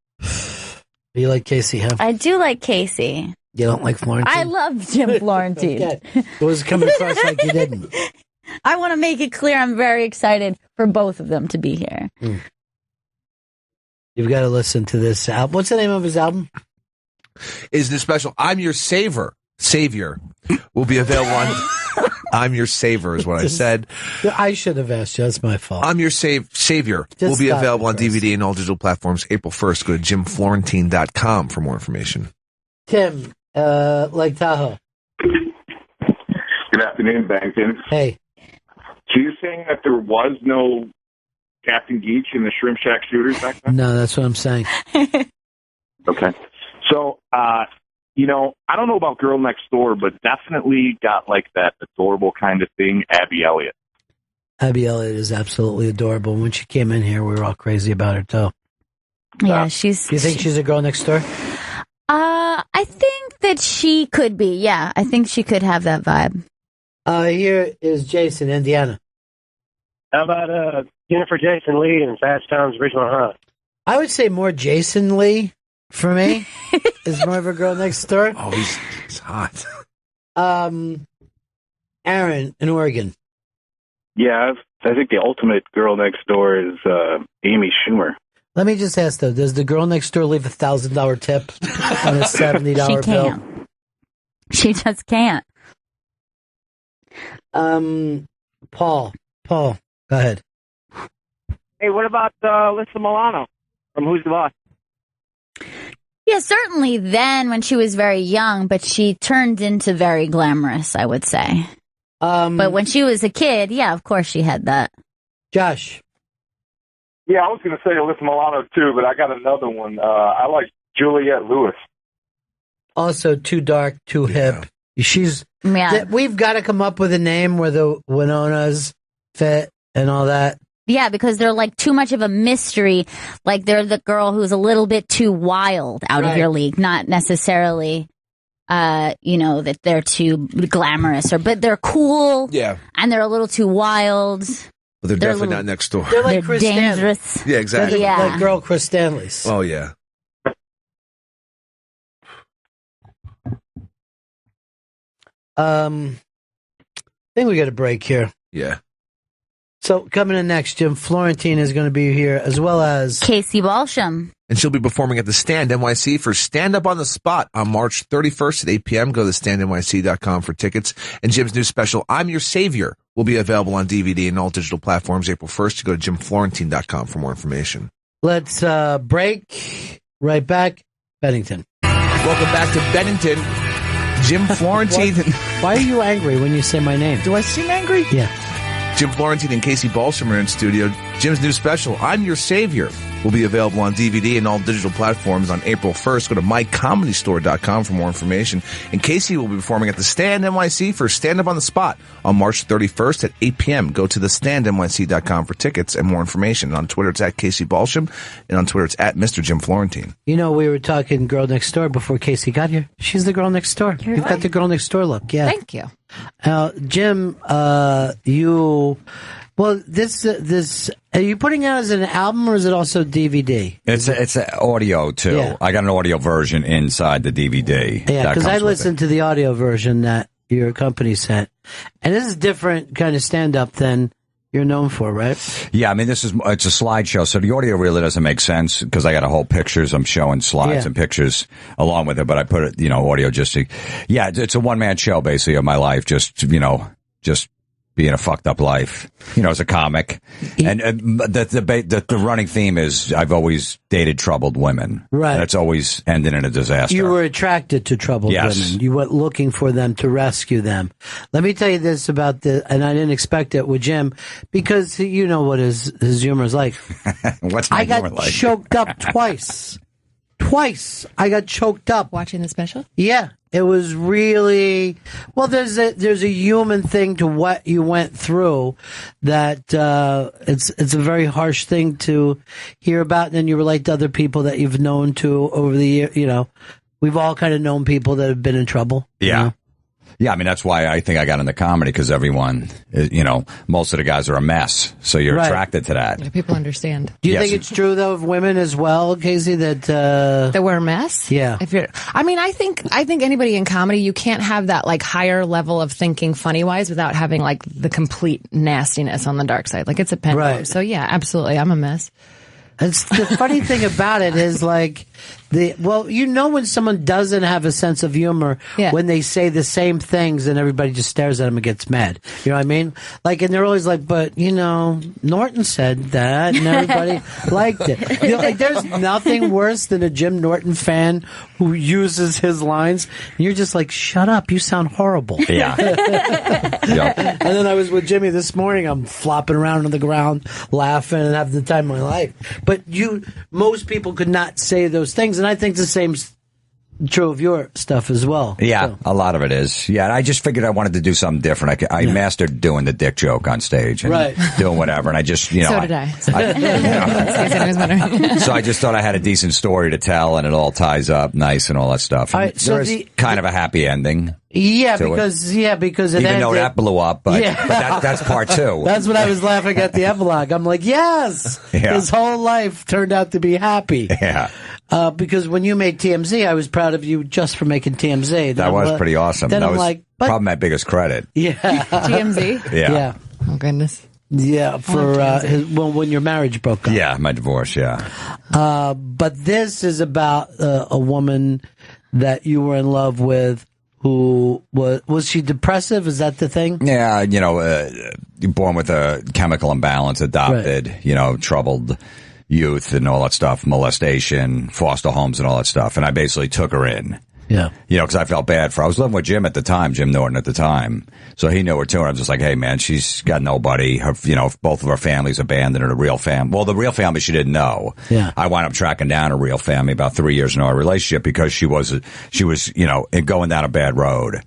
You like Casey, huh? I do like Casey. You don't like Florentine? I love Jim Florentine. Okay. It was coming across like you didn't. I want to make it clear I'm very excited for both of them to be here. You've got to listen to this album. What's the name of his album? Is this special? I'm Your Savior will be available on... I'm Your Savior is what I said. I should have asked you. That's my fault. I'm Your Savior will be available on DVD and all digital platforms April 1st. Go to jimflorentine.com for more information. Tim, Lake Tahoe. Good afternoon, Bennington. Hey. So you're saying that there was no Captain Geach in the Shrimp Shack Shooters back then? No, that's what I'm saying. Okay. So, I don't know about Girl Next Door, but definitely got like that adorable kind of thing, Abby Elliott. Abby Elliott is absolutely adorable. When she came in here, we were all crazy about her, too. Yeah, You think she's a girl next door? I think that she could be. Yeah, I think she could have that vibe. Here is Jason, Indiana. How about Jennifer Jason Leigh in Fast Times at Ridgemont High? I would say more Jason Lee for me. Is more of a girl next door. Oh, he's hot. Aaron in Oregon. Yeah, I think the ultimate girl next door is Amy Schumer. Let me just ask though: does the girl next door leave $1,000 tip on a $70 bill? She just can't. Paul, go ahead. Hey, what about Alyssa Milano from Who's the Boss? Yeah, certainly then when she was very young, but she turned into very glamorous, I would say. But when she was a kid, yeah, of course she had that. Josh. Yeah, I was going to say Alyssa Milano too, but I got another one. I like Juliette Lewis. Also too dark, too hip. We've got to come up with a name where the Winonas fit and all that. Yeah, because they're like too much of a mystery. Like they're the girl who's a little bit too wild out of your league, not necessarily, that they're too glamorous but they're cool. Yeah. And they're a little too wild. But they're definitely not next door. They're like Chris dangerous. Stanley. Yeah, exactly. They're like girl Chris Stanley's. Oh, yeah. I think we got a break here. Yeah. So coming in next, Jim Florentine is going to be here, as well as Casey Balsham. And she'll be performing at the Stand NYC for Stand Up on the Spot on March 31st at 8 p.m. Go to standnyc.com for tickets. And Jim's new special, I'm Your Savior, will be available on DVD and all digital platforms April 1st. Go to jimflorentine.com for more information. Let's break. Right back. Bennington. Welcome back to Bennington. Jim Florentine. Why are you angry when you say my name? Do I seem angry? Yeah. Jim Florentine and Casey Balsham are in studio. Jim's new special, I'm Your Savior, will be available on DVD and all digital platforms on April 1st. Go to mycomedystore.com for more information. And Casey will be performing at the Stand NYC for Stand Up on the Spot on March 31st at 8 p.m. Go to thestandnyc.com for tickets and more information. On Twitter, it's at Casey Balsham, and on Twitter, it's at Mr. Jim Florentine. You know, we were talking Girl Next Door before Casey got here. She's the Girl Next Door. You've got the Girl Next Door look. Yeah. Thank you. Jim, this are you putting out as an album or is it also DVD? It's audio too. Yeah. I got an audio version inside the DVD. Yeah, because I listened to the audio version that your company sent, and this is different kind of stand up than you're known for, right? Yeah, I mean, it's a slideshow, so the audio really doesn't make sense because I got a whole pictures. I'm showing slides and pictures along with it, but I put it, audio just to, it's a one-man show basically of my life, just being a fucked up life, as a comic. And the running theme is I've always dated troubled women. Right. And it's always ended in a disaster. You were attracted to troubled women. You went looking for them to rescue them. Let me tell you this about and I didn't expect it with Jim, because you know what his humor is like. What's my humor like? I got choked up twice. Twice I got choked up. Watching the special? Yeah. It was really, well, there's a human thing to what you went through that, it's a very harsh thing to hear about. And then you relate to other people that you've known to over the year. We've all kind of known people that have been in trouble. Yeah. Yeah, I mean, that's why I think I got into comedy, because everyone, most of the guys are a mess. So you're attracted to that. Yeah, people understand. Do you think it's true, though, of women as well, Casey, that we're a mess? Yeah. I think anybody in comedy, you can't have that like higher level of thinking funny wise without having like the complete nastiness on the dark side. Like it's a pendulum. Right. So yeah, absolutely. I'm a mess. It's the funny thing about it is like when someone doesn't have a sense of humor when they say the same things and everybody just stares at them and gets mad. You know what I mean? Like, and they're always like, but Norton said that and everybody liked it. There's nothing worse than a Jim Norton fan who uses his lines and you're just like, shut up, you sound horrible. Yeah. Yep. And then I was with Jimmy this morning, I'm flopping around on the ground laughing and having the time of my life. But most people could not say those things, and I think the same's true of your stuff as well. Yeah, a lot of it is. Yeah, and I just figured I wanted to do something different. I mastered doing the dick joke on stage and doing whatever, and I just, So did I. So I just thought I had a decent story to tell, and it all ties up nice and all that stuff. There's kind of a happy ending. Yeah, because it even though that blew up, but that's part two. That's what I was laughing at the epilogue. I'm like, yes, his whole life turned out to be happy. Yeah. Because when you made TMZ, I was proud of you just for making TMZ. That was pretty awesome. Then that I'm was like, probably my biggest credit. Yeah. TMZ? Yeah. Oh, goodness. Yeah, for when your marriage broke up. Yeah, my divorce, But this is about a woman that you were in love with who was she depressive? Is that the thing? Yeah, born with a chemical imbalance, adopted, troubled youth and all that stuff, molestation, foster homes and all that stuff. And I basically took her in. Yeah. Because I felt bad I was living with Jim at the time, Jim Norton at the time. So he knew her too. And I'm just like, hey, man, she's got nobody. Her, both of her families abandoned her, the real family. Well, the real family she didn't know. Yeah. I wound up tracking down a real family about 3 years into our relationship because she was, going down a bad road.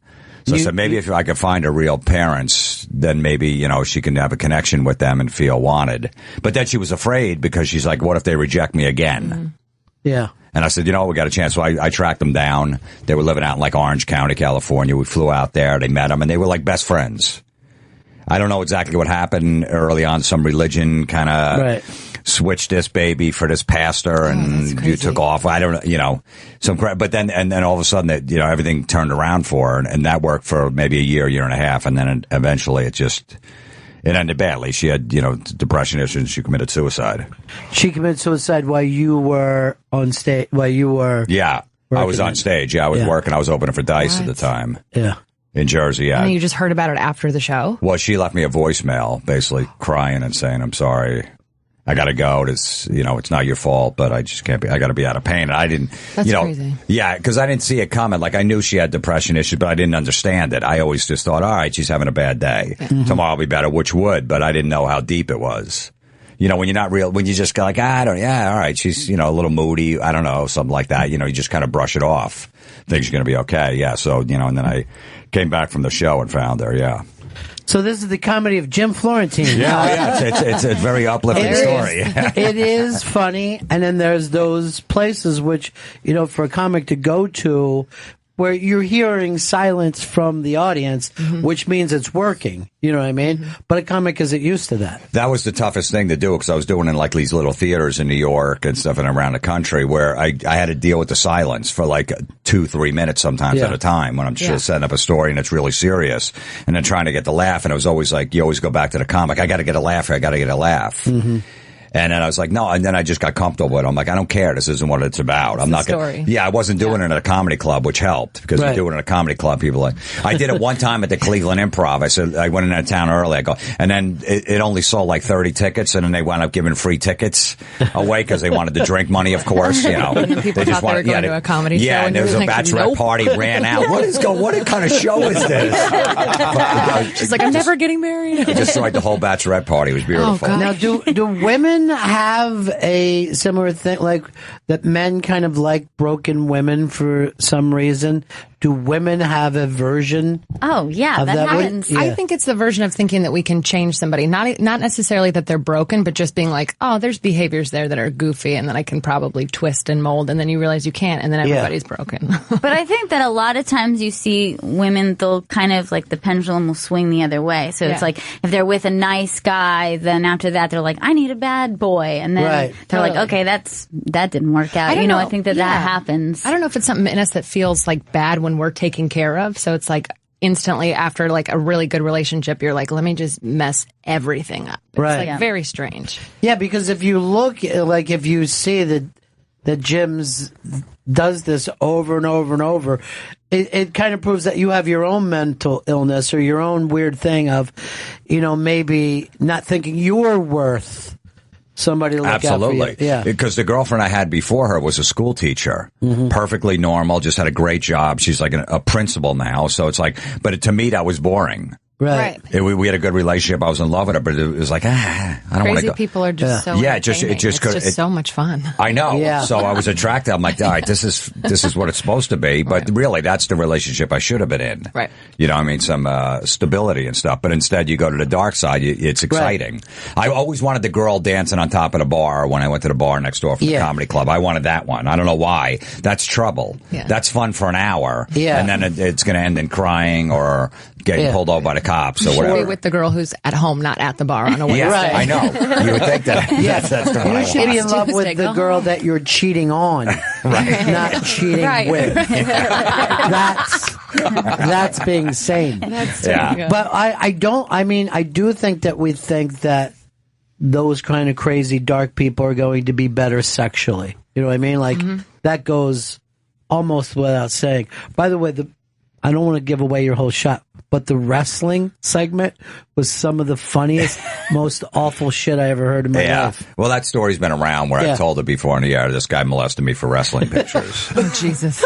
So I said, maybe if I could find her real parents, then maybe, she can have a connection with them and feel wanted. But then she was afraid because she's like, what if they reject me again? Mm-hmm. Yeah. And I said, we got a chance. So I tracked them down. They were living out in like Orange County, California. We flew out there. They met them and they were like best friends. I don't know exactly what happened early on. Some religion kind of switched this baby for this pastor and you took off. I don't know, but then all of a sudden that, everything turned around for her and that worked for maybe a year and a half. And then eventually it ended badly. She had, depression issues and she committed suicide. She committed suicide while you were on stage, Yeah. I was on stage. Yeah, I was working. I was opening for Dice at the time. Yeah. In Jersey, yeah. And you just heard about it after the show? Well, she left me a voicemail basically crying and saying, I'm sorry. I got to go. It's not your fault, but I just can't be, I got to be out of pain. And I didn't, That's crazy. Yeah, because I didn't see it coming. Like I knew she had depression issues, but I didn't understand it. I always just thought, all right, she's having a bad day. Mm-hmm. Tomorrow will be better, which would, but I didn't know how deep it was. When you're not real, when you just go like, all right, she's, a little moody. I don't know, something like that. You just kind of brush it off. Things are going to be okay. Yeah. So, and then I came back from the show and found her. Yeah. So this is the comedy of Jim Florentine. Yeah, it's a very uplifting story. It is funny, and then there's those places which, for a comic to go to where you're hearing silence from the audience, which means it's working. You know what I mean? But a comic isn't used to that. That was the toughest thing to do because I was doing in like these little theaters in New York and stuff and around the country where I had to deal with the silence for like 2-3 minutes sometimes at a time when I'm just setting up a story and it's really serious and then trying to get the laugh. And it was always like, you always go back to the comic. I got to get a laugh here. I got to get a laugh. Mm-hmm. And then I was like, no. And then I just got comfortable with it. I'm like, I don't care. This isn't what it's about. I'm not going to. Yeah, I wasn't doing it at a comedy club, which helped because you do it in a comedy club. People like, I did it one time at the Cleveland Improv. I said, I went into town early. I go, and then it only sold like 30 tickets. And then they wound up giving free tickets away because they wanted the drink money, of course. And then people thought they were going to a comedy show. Yeah, and there was a bachelorette party ran out. What kind of show is this? She's like, I'm never getting married. It destroyed the whole bachelorette party. It was beautiful. Now, do women have a similar thing, like that men kind of like broken women for some reason? Do women have a version? Oh, yeah, that happens. Yeah. I think it's the version of thinking that we can change somebody. Not necessarily that they're broken, but just being like, oh, there's behaviors there that are goofy and that I can probably twist and mold. And then you realize you can't, and then everybody's broken. But I think that a lot of times you see women, they'll kind of like the pendulum will swing the other way. So it's like if they're with a nice guy, then after that they're like, I need a bad boy. And then they're like, okay, that didn't work out. I think that happens. I don't know if it's something in us that feels like bad when we're taken care of. So it's like instantly after like a really good relationship, you're like, let me just mess everything up. It's like very strange. Yeah, because if you look, like if you see that Jim's does this over and over and over, it kind of proves that you have your own mental illness or your own weird thing of, maybe not thinking you're worth somebody to look Absolutely. out for you. Yeah. Because the girlfriend I had before her was a school teacher. Mm-hmm. Perfectly normal, just had a great job. She's like a principal now. So it's like, but to me, that was boring. Right. We had a good relationship. I was in love with her, but it was like, I don't want to go. Crazy people are just so it just so much fun. I know. Yeah. So I was attracted. I'm like, all right, this is what it's supposed to be. But really, that's the relationship I should have been in. Right. Some stability and stuff. But instead, you go to the dark side. It's exciting. Right. I always wanted the girl dancing on top of the bar when I went to the bar next door from the comedy club. I wanted that one. I don't know why. That's trouble. Yeah. That's fun for an hour. Yeah. And then it's going to end in crying or getting pulled over by the cops or whatever. You should be with the girl who's at home, not at the bar on a Wednesday. Yeah, I know. You would think that. Yes, that's the one. You should be in love with the girl that you're cheating on, not cheating with. That's being sane. But I do think that we think that those kind of crazy dark people are going to be better sexually. You know what I mean? Like that goes almost without saying. By the way, I don't want to give away your whole shot, but the wrestling segment was some of the funniest, most awful shit I ever heard in my life. Well, that story's been around where I've told it before in the air. This guy molested me for wrestling pictures. Oh, Jesus.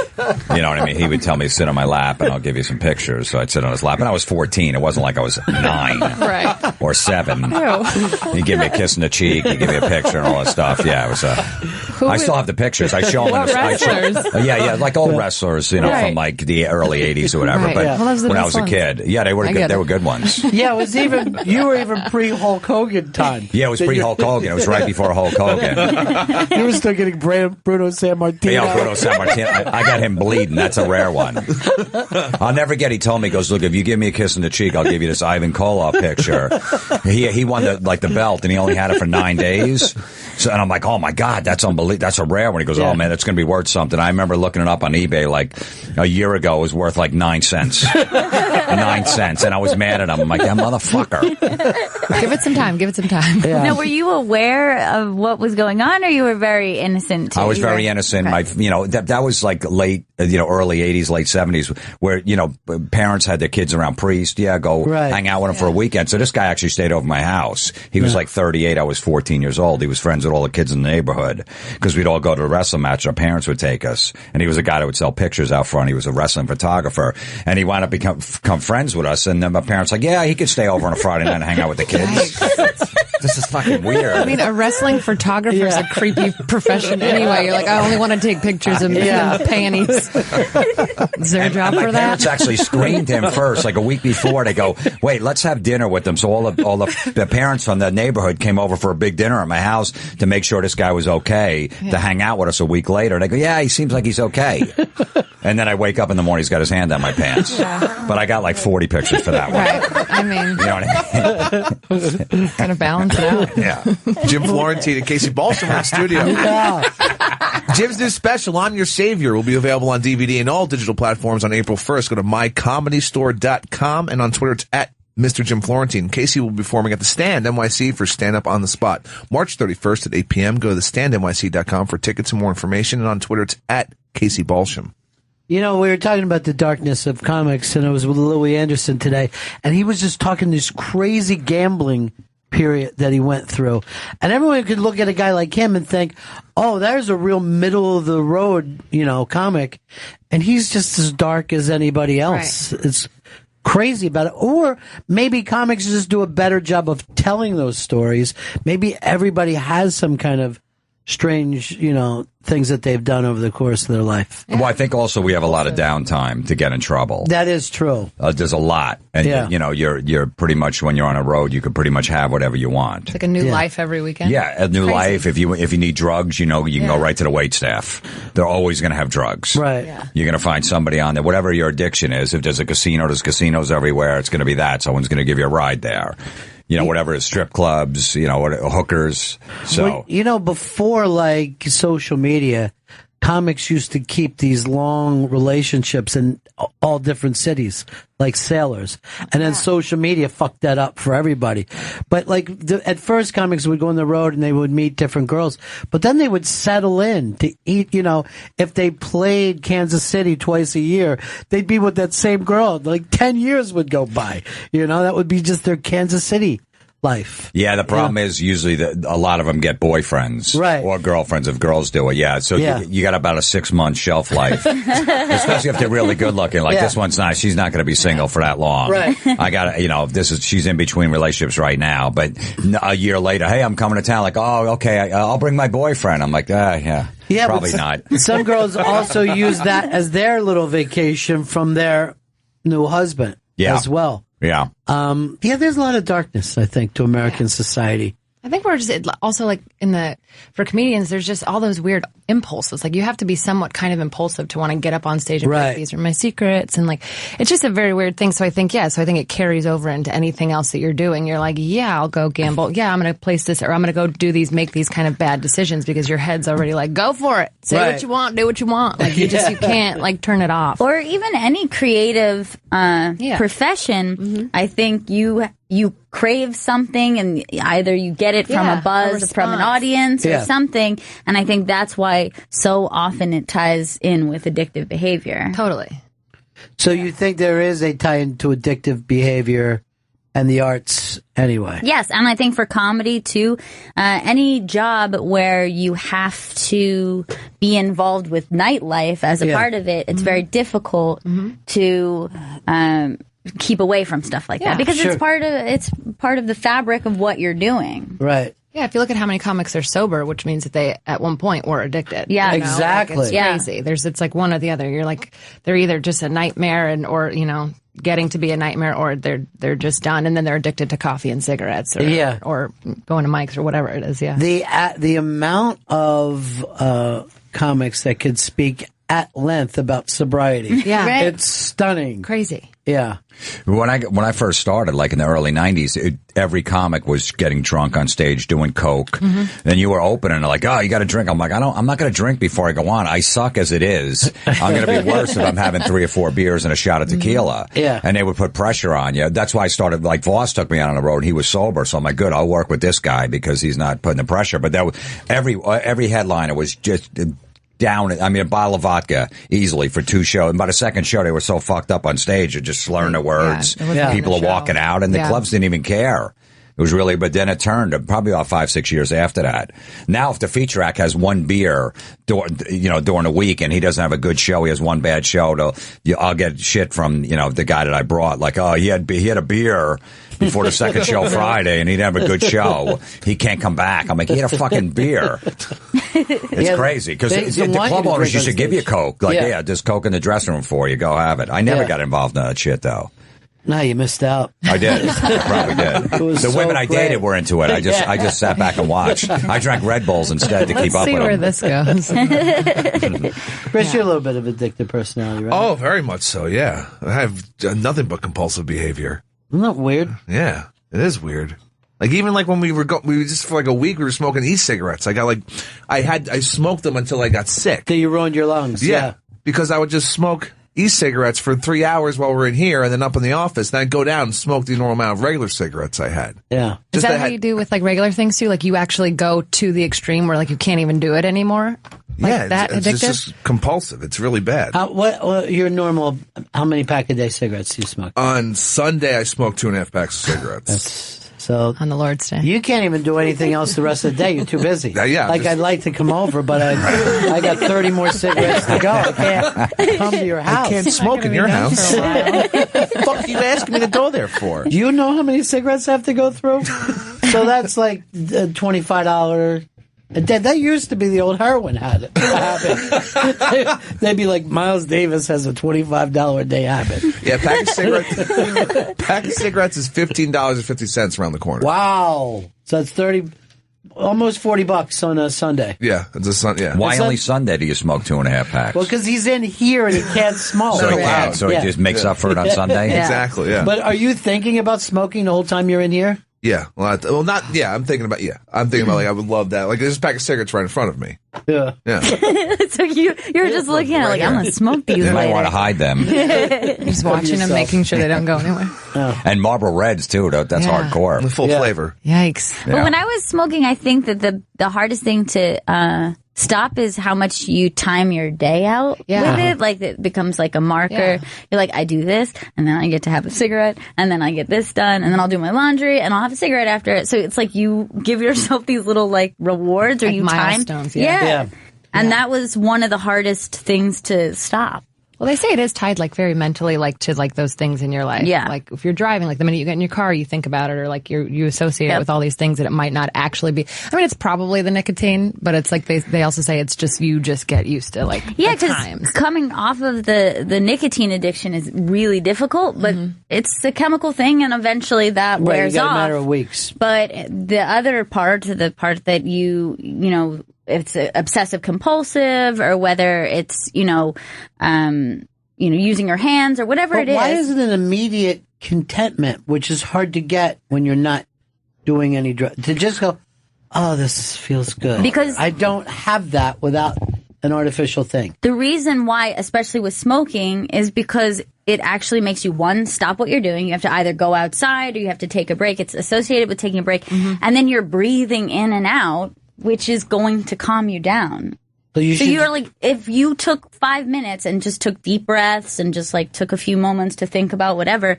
You know what I mean? He would tell me to sit on my lap and I'll give you some pictures. So I'd sit on his lap. And I was 14. It wasn't like I was 9 or 7. He'd give me a kiss in the cheek. He'd give me a picture and all that stuff. Yeah, it was I still have the pictures. I show them. Like old wrestlers, you know, from like the early 80s or whatever. But when I was a kid, they were good. They were good ones. Yeah, it was you were even pre-Hulk Hogan time. Yeah, it was pre-Hulk Hogan. It was right before Hulk Hogan. You were still getting Bruno Sammartino. Yeah, Bruno Sammartino. I got him bleeding. That's a rare one. I'll never get. He told me, he goes, look, if you give me a kiss in the cheek, I'll give you this Ivan Koloff picture. He won the belt, and he only had it for 9 days. So, and I'm like, oh my God, that's unbelievable. That's a rare one. He goes, oh man, that's going to be worth something. I remember looking it up on eBay like a year ago. It was worth like 9 cents. 9 cents. And I was mad at him. I'm like, that motherfucker. Give it some time. Yeah. Now, were you aware of what was going on, or you were very innocent? I was very innocent. Okay. That was like late, early 80s, late 70s, where, parents had their kids around priests. Go hang out with them for a weekend. So this guy actually stayed over my house. He was like 38. I was 14 years old. He was friends with all the kids in the neighborhood because we'd all go to the wrestling match. Our parents would take us. And he was a guy that would sell pictures out front. He was a wrestling photographer. And he wound up become friends with us. And then my parents like, yeah, he could stay over on a Friday night and hang out with the kids. This is fucking weird. I mean, a wrestling photographer is a creepy profession anyway. You're like, I only want to take pictures of panties. Is there a job for that? My parents actually screened him first, like a week before. They go, wait, let's have dinner with them. So all the parents from the neighborhood came over for a big dinner at my house to make sure this guy was okay to hang out with us a week later. And they go, yeah, he seems like he's okay. And then I wake up in the morning, he's got his hand on my pants. But I got like 40 pictures for that one. Right. I mean, you know what I mean? Kind of balance it out. Yeah. Jim Florentine and Casey Balsam are in studio. Jim's new special, I'm Your Savior, will be available on DVD and all digital platforms on April 1st. Go to mycomedystore.com and on Twitter it's at Mr. Jim Florentine. Casey will be performing at the Stand NYC for Stand Up on the Spot. March 31st at 8 p.m. Go to thestandnyc.com for tickets and more information. And on Twitter it's at Casey Balsam. We were talking about the darkness of comics, and I was with Louis Anderson today, and he was just talking this crazy gambling period that he went through. And everyone could look at a guy like him and think, oh, there's a real middle of the road, comic. And he's just as dark as anybody else. Right. It's crazy about it. Or maybe comics just do a better job of telling those stories. Maybe everybody has some kind of strange, things that they've done over the course of their life. Well, I think also we have a lot of downtime to get in trouble. That is true. There's a lot. And, you're pretty much, when you're on a road, you can pretty much have whatever you want. It's like a new life every weekend. Yeah, a new life. If you need drugs, you can go right to the wait staff. They're always going to have drugs. Right. Yeah. You're going to find somebody on there, whatever your addiction is. If there's a casino, there's casinos everywhere. It's going to be that. Someone's going to give you a ride there. Whatever is strip clubs, hookers. So, before like social media, comics used to keep these long relationships in all different cities, like sailors. And then social media fucked that up for everybody. But at first comics would go on the road and they would meet different girls, but then they would settle in to eat, if they played Kansas City twice a year, they'd be with that same girl. Like 10 years would go by, that would be just their Kansas City life. Yeah, the problem is usually a lot of them get boyfriends or girlfriends if girls do it. Yeah, so you got about a 6-month shelf life, especially if they're really good looking. Like this one's not. She's not going to be single for that long. Right. I got she's in between relationships right now, but a year later, hey, I'm coming to town. Like, oh, okay, I'll bring my boyfriend. I'm like, yeah, probably not. Some girls also use that as their little vacation from their new husband as well. Yeah. There's a lot of darkness, I think, to American society. I think we're just also like for comedians, there's just all those weird impulses. Like you have to be somewhat kind of impulsive to want to get up on stage and be like, these are my secrets. And like, it's just a very weird thing. So I think, it carries over into anything else that you're doing. You're like, I'll go gamble. Yeah, I'm going to place this, or I'm going to go make these kind of bad decisions because your head's already like, go for it. Say what you want, do what you want. Like you can't like turn it off. Or even any creative, profession. Mm-hmm. I think you crave something and either you get it from a buzz from an audience or something. And I think that's why so often it ties in with addictive behavior. Totally. So you think there is a tie into addictive behavior and the arts anyway? Yes, and I think for comedy too, any job where you have to be involved with nightlife as a part of it, it's very difficult to keep away from stuff like that because it's part of the fabric of what you're doing. Right. Yeah, if you look at how many comics are sober, which means that they at one point were addicted. Yeah, you know? Exactly. Like, it's crazy. It's like one or the other. You're like, they're either just a nightmare or getting to be a nightmare, or they're just done, and then they're addicted to coffee and cigarettes, or going to mics or whatever it is. Yeah. The amount of comics that could speak at length about sobriety. Yeah. Right. It's stunning. Crazy. Yeah. When I first started, like in the early 90s, every comic was getting drunk on stage doing coke. Then you were open and like, oh, you got to drink. I'm like, I'm not going to drink before I go on. I suck as it is. I'm going to be worse if I'm having 3 or 4 beers and a shot of tequila. Yeah. And they would put pressure on you. That's why I started, like Voss took me out on the road and he was sober. So I'm like, good, I'll work with this guy because he's not putting the pressure. But that was, every headliner was just down, a bottle of vodka easily for 2 shows. And by the second show, they were so fucked up on stage, they're just slurring the words. People are walking out, and the clubs didn't even care. It was really, but then it turned probably about 5-6 years after that. Now, if the feature act has 1 beer, during a week, and he doesn't have a good show, he has 1 bad show, I'll get shit from, the guy that I brought. Like, oh, he had a beer before the second show Friday, and he didn't have a good show. He can't come back. I'm like, he had a fucking beer. It's crazy because the club owners used to give you coke. Like, there's coke in the dressing room for you. Go have it. I never got involved in that shit though. No, you missed out. I did. I probably did. The women I dated were into it. I just sat back and watched. I drank Red Bulls instead to keep up with them. Let's see where this goes. Chris, you're a little bit of addictive personality, right? Oh, very much so. Yeah, I have nothing but compulsive behavior. Isn't that weird? Yeah, it is weird. Like even like when we were just for like a week we were smoking e-cigarettes. I smoked them until I got sick. Till you ruined your lungs. Yeah, because I would just smoke e-cigarettes for 3 hours while we're in here, and then up in the office. Then I'd go down and smoke the normal amount of regular cigarettes I had. Yeah, is that how you do with like regular things too? Like you actually go to the extreme where like you can't even do it anymore. Like it's just compulsive. It's really bad. What your normal? How many pack a day cigarettes do you smoke? On Sunday, I smoke 2.5 packs of cigarettes. So on the Lord's Day, you can't even do anything else the rest of the day. You're too busy. I'd like to come over, but I got 30 more cigarettes to go. I can't come to your house. I can't smoke in your house. Fuck you asking me to go there for? Do you know how many cigarettes I have to go through? So that's like $25. That used to be the old heroin habit. They'd be like, Miles Davis has a $25 a day habit. Yeah, pack of cigarettes is $15.50 around the corner. Wow. So that's almost $40 on a Sunday. Yeah, it's a Sunday. Yeah. Why only Sunday do you smoke 2.5 packs? Well, because he's in here and he can't smoke. So he just makes up for it on Sunday? Yeah. Exactly, yeah. But are you thinking about smoking the whole time you're in here? Yeah. I'm thinking about like I would love that. Like there's a pack of cigarettes right in front of me. Yeah. Yeah. So you're just looking at it like, I'm going to smoke these later. You might want to hide them. Just watching them, making sure they don't go anywhere. And Marlboro Reds too. That's hardcore. The full flavor. Yikes. Yeah. But when I was smoking, I think that the hardest thing to stop is how much you time your day out with it. Like it becomes like a marker. Yeah. You're like, I do this, and then I get to have a cigarette, and then I get this done, and then I'll do my laundry, and I'll have a cigarette after it. So it's like you give yourself these little like rewards, or like you milestones. time. Yeah. And that was one of the hardest things to stop. Well, they say it is tied like very mentally like to like those things in your life. Yeah. Like if you're driving, like the minute you get in your car, you think about it, or like you associate it with all these things that it might not actually be. I mean, it's probably the nicotine, but it's like they also say it's just you just get used to like because coming off of the nicotine addiction is really difficult, but it's a chemical thing, and eventually that wears off. A matter of weeks. But the other part, the part that you know. It's obsessive compulsive, or whether it's using your hands or whatever it is. Why is it an immediate contentment, which is hard to get when you're not doing any drugs? To just go, oh, this feels good. Because I don't have that without an artificial thing. The reason why, especially with smoking, is because it actually makes you, one, stop what you're doing. You have to either go outside or you have to take a break. It's associated with taking a break. And then you're breathing in and out, which is going to calm you down. So you're like, if you took 5 minutes and just took deep breaths and just like took a few moments to think about whatever,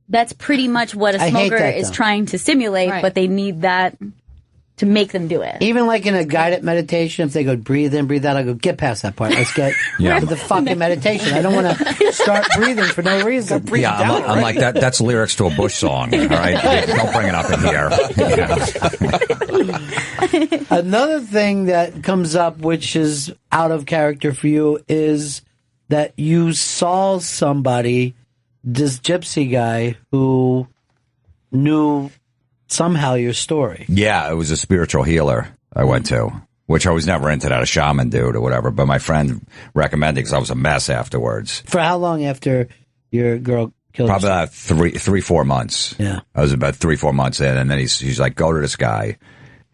that's pretty much what a smoker is trying to simulate, but they need that to make them do it. Even like in a guided meditation, if they go breathe in, breathe out, I go, get past that part. Let's get to the fucking meditation. I don't want to start breathing for no reason. I'm like that. That's lyrics to a Bush song. All right, don't bring it up in here. Another thing that comes up, which is out of character for you, is that you saw somebody, this gypsy guy, who knew somehow your story. Yeah, it was a spiritual healer I went to, which I was never into that, a shaman dude or whatever, but my friend recommended because I was a mess afterwards. For how long after your girl killed Probably herself? about 3-4 months. Yeah. I was about 3-4 months in, and then he's like, go to this guy.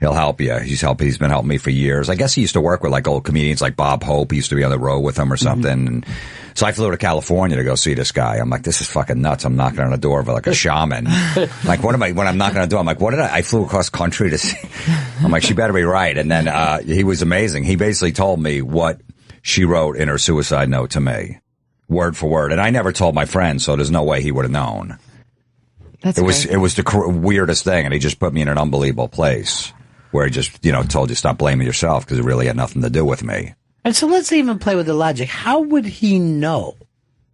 He'll help you. He's been helping me for years. I guess he used to work with like old comedians like Bob Hope. He used to be on the road with him or something. And so I flew to California to go see this guy. I'm like, this is fucking nuts. I'm knocking on the door of like a shaman. Like, when I'm knocking on the door, I'm like, I flew across country to see. I'm like, she better be right. And then, he was amazing. He basically told me what she wrote in her suicide note to me, word for word. And I never told my friends, so there's no way he would have known. It was the weirdest thing. And he just put me in an unbelievable place where he just, told you stop blaming yourself because it really had nothing to do with me. And so let's even play with the logic. How would he know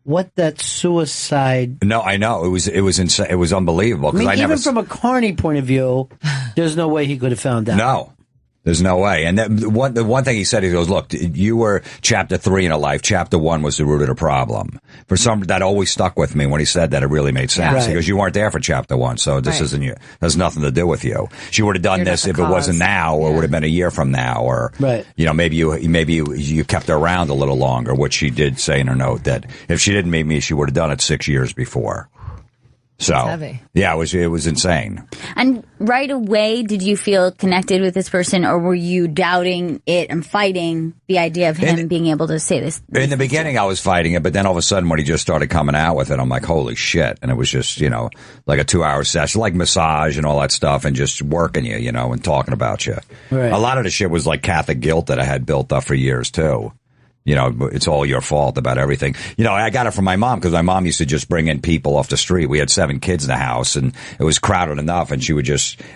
what that suicide? No, I know it was insane. It was unbelievable. I mean, even from a Carney point of view, there's no way he could have found out. No. There's no way. And the one thing he said, he goes, look, you were chapter 3 in a life. Chapter 1 was the root of the problem. That always stuck with me when he said that. It really made sense. Yeah, right. He goes, you weren't there for chapter 1, so this isn't you. Has nothing to do with you. She would have done this if it wasn't now, or would have been a year from now, or maybe you kept her around a little longer, which she did say in her note that if she didn't meet me, she would have done it 6 years before. So, yeah, it was insane. And right away, did you feel connected with this person, or were you doubting it and fighting the idea of him being able to say this? In the beginning, I was fighting it, but then all of a sudden, when he just started coming out with it, I'm like, holy shit. And it was just, like a 2-hour session, like massage and all that stuff, and just working you, and talking about you. Right. A lot of the shit was like Catholic guilt that I had built up for years, too. It's all your fault about everything. I got it from my mom because my mom used to just bring in people off the street. We had 7 kids in the house and it was crowded enough, and she would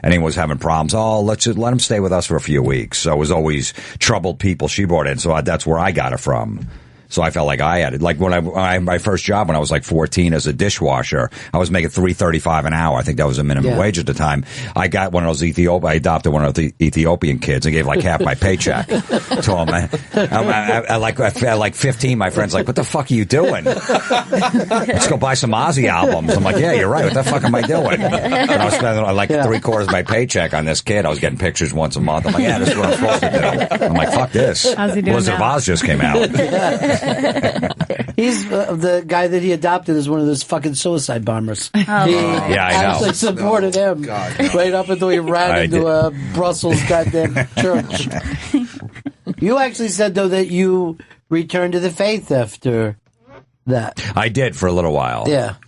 anyone was having problems. Oh, let them stay with us for a few weeks. So it was always troubled people she brought in. So that's where I got it from. So I felt like I had it. Like when my first job when I was like 14 as a dishwasher, I was making $3.35 an hour. I think that was a minimum wage at the time. I got one of those I adopted one of the Ethiopian kids and gave like half my paycheck to him. At like 15, my friend's like, what the fuck are you doing? Let's go buy some Ozzy albums. I'm like, yeah, you're right. What the fuck am I doing? And I was spending like 3/4 of my paycheck on this kid. I was getting pictures once a month. I'm like, yeah, this is what I'm supposed to do. I'm like, fuck this. How's he doing Wizard of Oz just came out. He's the guy that he adopted is one of those fucking suicide bombers. Yeah, I know. Actually supported him right up until he ran into a Brussels goddamn church. You actually said though that you returned to the faith after that. I did for a little while.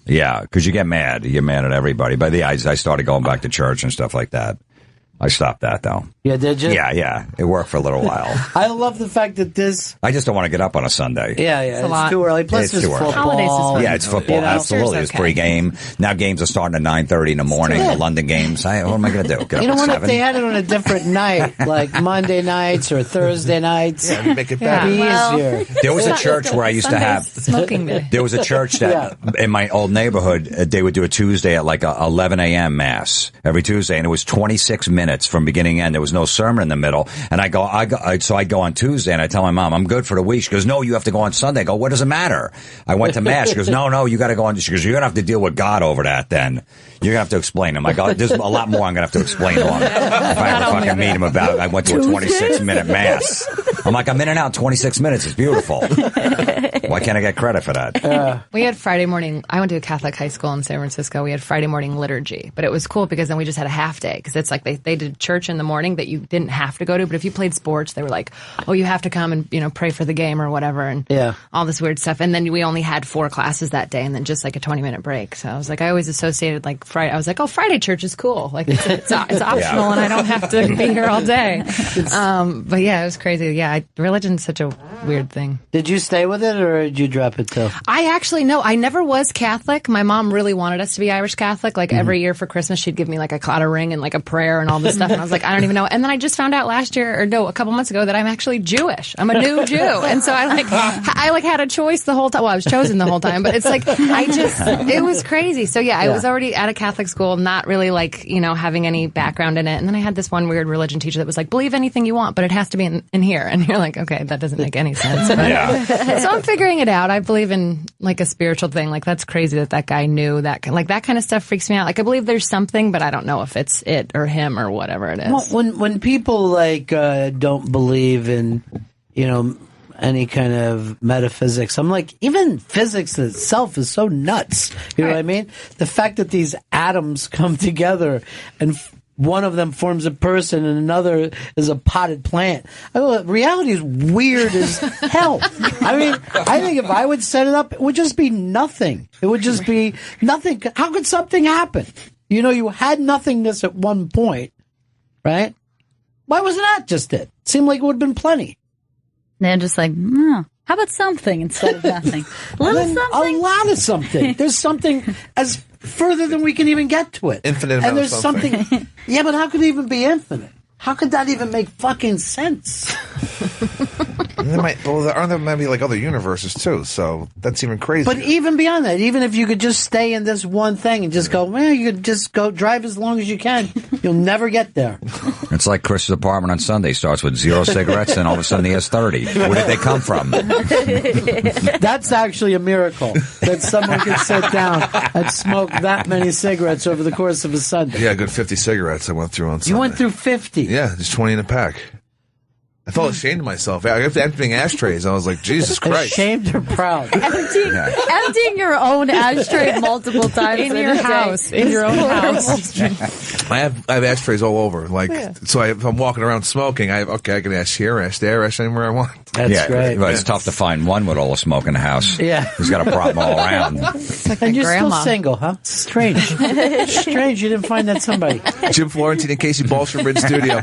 Yeah, because you get mad. You get mad at everybody. But I started going back to church and stuff like that. I stopped that, though. Yeah, did you? Yeah. It worked for a little while. I love the fact that I just don't want to get up on a Sunday. Yeah. It's too early. Plus, it's football. Holidays is yeah, it's football. Absolutely. It's pre-game. Now games are starting at 9:30 in the morning. The London games. What am I going to do? Get up at 7? If they had it on a different night, like Monday nights or Thursday nights, make it better. It'd be easier. There was a church where I used to have smoking day. There was a church that in my old neighborhood, they would do a Tuesday at like 11 a.m. mass every Tuesday, and it was 26 minutes from beginning to end. There was no sermon in the middle. And so I'd go on Tuesday and I tell my mom, I'm good for the week. She goes, no, you have to go on Sunday. I go, what does it matter? I went to mass. She goes, no, you got to go on. She goes, you're going to have to deal with God over that then. You're going to have to explain him. I go, there's a lot more I'm going to have to explain to him. If I have to fucking meet him about it. I went to a 26-minute mass. I'm like, I'm in and out 26 minutes. It's beautiful. Why can't I get credit for that? We had Friday morning. I went to a Catholic high school in San Francisco. We had Friday morning liturgy, but it was cool because then we just had a half day because it's like they did church in the morning that you didn't have to go to. But if you played sports, they were like, oh, you have to come and, pray for the game or whatever. And all this weird stuff. And then we only had 4 classes that day and then just like a 20-minute break. So I was like, I always associated like Friday. I was like, oh, Friday church is cool. Like it's optional and I don't have to be here all day. But yeah, it was crazy. Yeah. religion's such a weird thing. Did you stay with it or did you drop it too? I actually, no, I never was Catholic. My mom really wanted us to be Irish Catholic. Like every year for Christmas, she'd give me like a cloud ring and like a prayer and all this stuff. And I was like, I don't even know. And then I just found out a couple months ago that I'm actually Jewish. I'm a new Jew. And so I had a choice the whole time. Well, I was chosen the whole time, but it's like, it was crazy. So yeah, I was already at a Catholic school, not really like, having any background in it. And then I had this one weird religion teacher that was like, believe anything you want, but it has to be in here. And you're like, okay, that doesn't make any sense. But, so I'm figuring it out. I believe in like a spiritual thing. Like that's crazy that guy knew that. Like that kind of stuff freaks me out. Like I believe there's something, but I don't know if it's it or him or whatever it is. Well, when people like don't believe in, any kind of metaphysics, I'm like, even physics itself is so nuts. You know what I mean? The fact that these atoms come together and one of them forms a person and another is a potted plant. Reality is weird as hell. I mean, I think if I would set it up, it would just be nothing. It would just be nothing. How could something happen? You had nothingness at one point, right? Why wasn't that just it? Seemed like it would have been plenty. They're just like, how about something instead of nothing? A little something? A lot of something. There's something as further than we can even get to it. Infinite amount and there's of something. Yeah, but how could it even be infinite? How could that even make fucking sense? Aren't there maybe like other universes too? So that's even crazier. But even beyond that, even if you could just stay in this one thing and just go, you could just go drive as long as you can. You'll never get there. It's like Chris's apartment on Sunday starts with 0 cigarettes, and all of a sudden he has 30. Where did they come from? That's actually a miracle that someone could sit down and smoke that many cigarettes over the course of a Sunday. Yeah, a good 50 cigarettes I went through on Sunday. You went through 50? Yeah, just 20 in a pack. I felt ashamed of myself. After emptying ashtrays, I was like, Jesus Christ. Ashamed or proud? Emptying your own ashtray multiple times in your house. In your own house. I have ashtrays all over. So if I'm walking around smoking, I can ash here, ash there, ash anywhere I want. That's great. Well, it's tough to find one with all the smoke in the house. Yeah. Who's got a problem all around. And you're still single, huh? Strange. Strange you didn't find that somebody. Jim Florentine and Casey Balstrom in studio.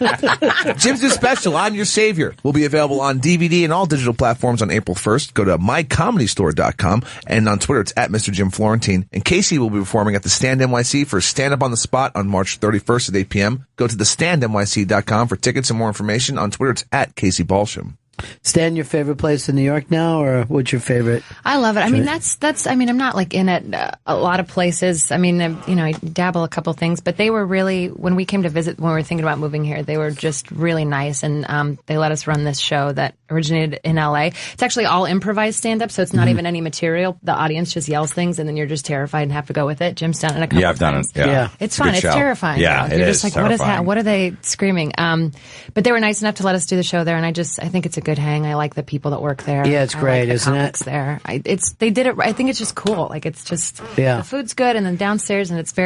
Jim's new special, I'm Your Savior, will be available on DVD and all digital platforms on April 1st. Go to mycomedystore.com, and on Twitter it's at Mr. Jim Florentine. And Casey will be performing at the Stand NYC for Stand Up on the Spot on March 31st at 8 p.m. Go to thestandnyc.com for tickets and more information. On Twitter it's at Casey Balstrom. Stan, your favorite place in New York now, or what's your favorite? I love it. I mean, I'm not like in it a lot of places. I mean, I dabble a couple things, but they were really, when we came to visit, when we were thinking about moving here, they were just really nice. And, they let us run this show that originated in LA. It's actually all improvised stand-up, so it's not even any material. The audience just yells things and then you're just terrified and have to go with it. Jim's done it a couple I've done times. it. Yeah. It's fun. It's terrifying. Yeah, you're just like, terrifying. what is that? What are they screaming? But they were nice enough to let us do the show there, and I think it's a good hang. I like the people that work there. Yeah, it's great, isn't it? There, they did it. I think it's just cool. Like it's just the food's good, and then downstairs, and it's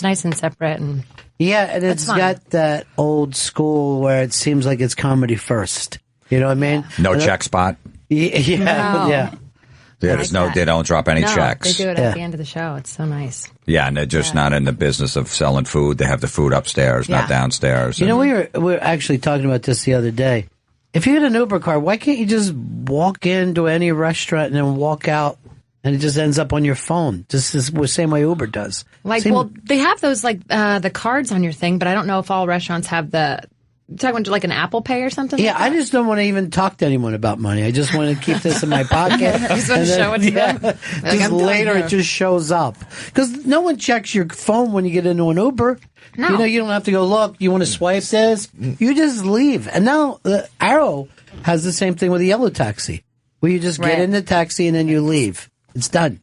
nice and separate, and and it's got that old school where it seems like it's comedy first. You know what I mean? No check spot. Yeah. There's they don't drop any checks. They do it at the end of the show. It's so nice. Yeah, and they're just not in the business of selling food. They have the food upstairs, not downstairs. You know, we were actually talking about this the other day. If you get an Uber car, why can't you just walk into any restaurant and then walk out and it just ends up on your phone? Just the same way Uber does. They have those the cards on your thing, but I don't know if all restaurants have the. You're talking about like an Apple Pay or something? Yeah, I just don't want to even talk to anyone about money. I just want to keep this in my pocket. I just want to show it to them. Just later it just shows up. Because no one checks your phone when you get into an Uber. No. You don't have to go, look, you want to swipe this? You just leave. And now Arrow has the same thing with the yellow taxi, where you just get in the taxi and then you leave. It's done.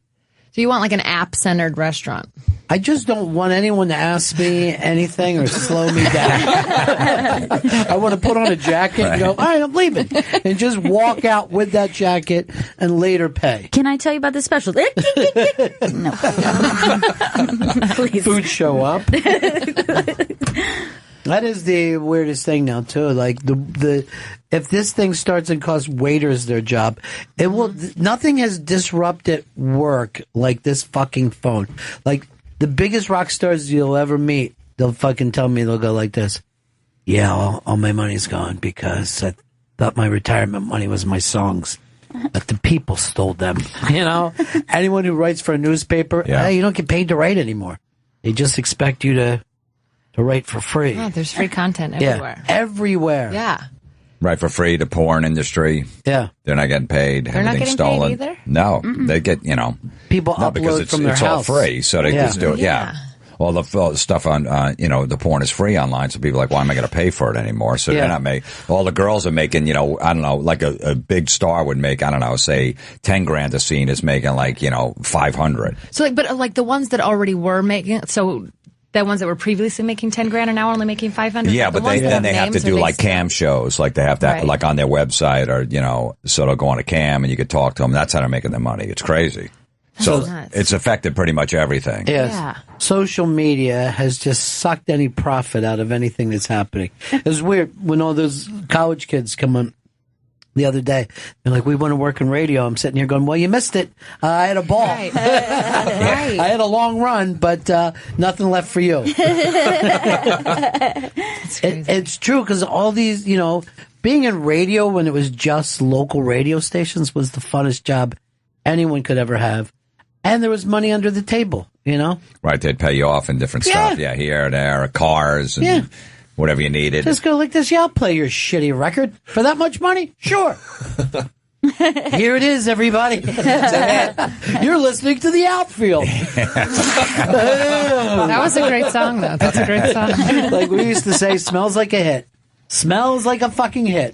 So you want like an app-centered restaurant? I just don't want anyone to ask me anything or slow me down. I want to put on a jacket and go, all right, I'm leaving. And just walk out with that jacket and later pay. Can I tell you about the special? No. Please. Food show up. That is the weirdest thing now, too. Like, if this thing starts and costs waiters their job, it will. Nothing has disrupted work like this fucking phone. Like, the biggest rock stars you'll ever meet, they'll fucking tell me, they'll go like this. Yeah, all my money's gone because thought my retirement money was my songs. But the people stole them. You know, anyone who writes for a newspaper, you don't get paid to write anymore. They just expect you to write for free. Yeah, there's free content everywhere. Yeah, everywhere. Yeah. Right, for free, the porn industry. Yeah. They're not getting paid. They're not getting stolen. paid either? No. They get, people because upload from their it's house. all free, so they just do it. Yeah. All the stuff on, the porn is free online, so people are like, why am I going to pay for it anymore? So they're not making, all the girls are making, I don't know, like a big star would make, I don't know, say $10,000 a scene is making like, 500. So but the ones that already were making, so the ones that were previously making $10,000 are now only making $500. Yeah, but then they have to do like cam shows, like they have to like on their website or, so they'll go on a cam and you could talk to them. That's how they're making their money. It's crazy. So it's affected pretty much everything. Yes. Yeah. Social media has just sucked any profit out of anything that's happening. It's weird when all those college kids come on the other day. They're like, we want to work in radio. I'm sitting here going, well, you missed it. I had a ball. Right. I had a long run, but nothing left for you. It's true because all these, being in radio when it was just local radio stations was the funnest job anyone could ever have. And there was money under the table, Right, they'd pay you off in different stuff. Yeah, here, there, cars, and whatever you needed. Just go like this. Yeah, I'll play your shitty record for that much money. Sure. Here it is, everybody. You're listening to The Outfield. That was a great song, though. That's a great song. Like we used to say, smells like a hit. Smells like a fucking hit.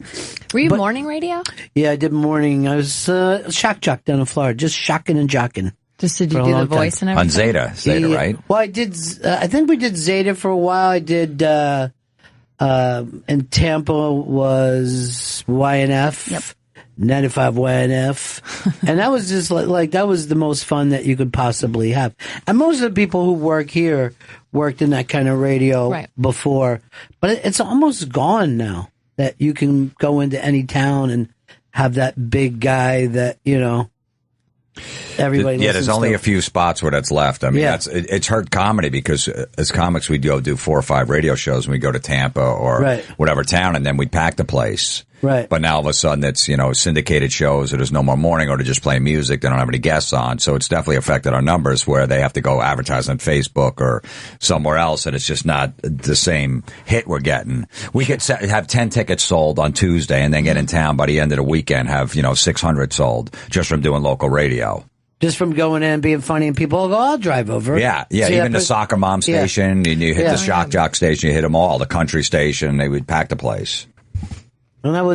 Were you morning radio? Yeah, I did morning. I was shock jock down in Florida, just shocking and jocking. Just did you do the voice and everything? On Zeta, right? Well, I did. I think we did Zeta for a while. I did. In Tampa was YNF. Yep. 95 YNF. And that was just like that was the most fun that you could possibly have. And most of the people who work here worked in that kind of radio before. But it's almost gone now that you can go into any town and have that big guy that, everybody listens there's only to. a few spots where that's left. I mean, it's hurt comedy because as comics, we'd go do 4 or 5 radio shows and we'd go to Tampa or whatever town and then we'd pack the place. Right. But now all of a sudden it's, syndicated shows or there's no more morning or to just play music. They don't have any guests on. So it's definitely affected our numbers where they have to go advertise on Facebook or somewhere else. And it's just not the same hit we're getting. We could have 10 tickets sold on Tuesday and then get in town by the end of the weekend, have, 600 sold just from doing local radio. Just from going in, being funny, and people will go, I'll drive over. Yeah. Even the soccer mom station, and you hit the shock jock station, you hit them all, the country station, they would pack the place. And that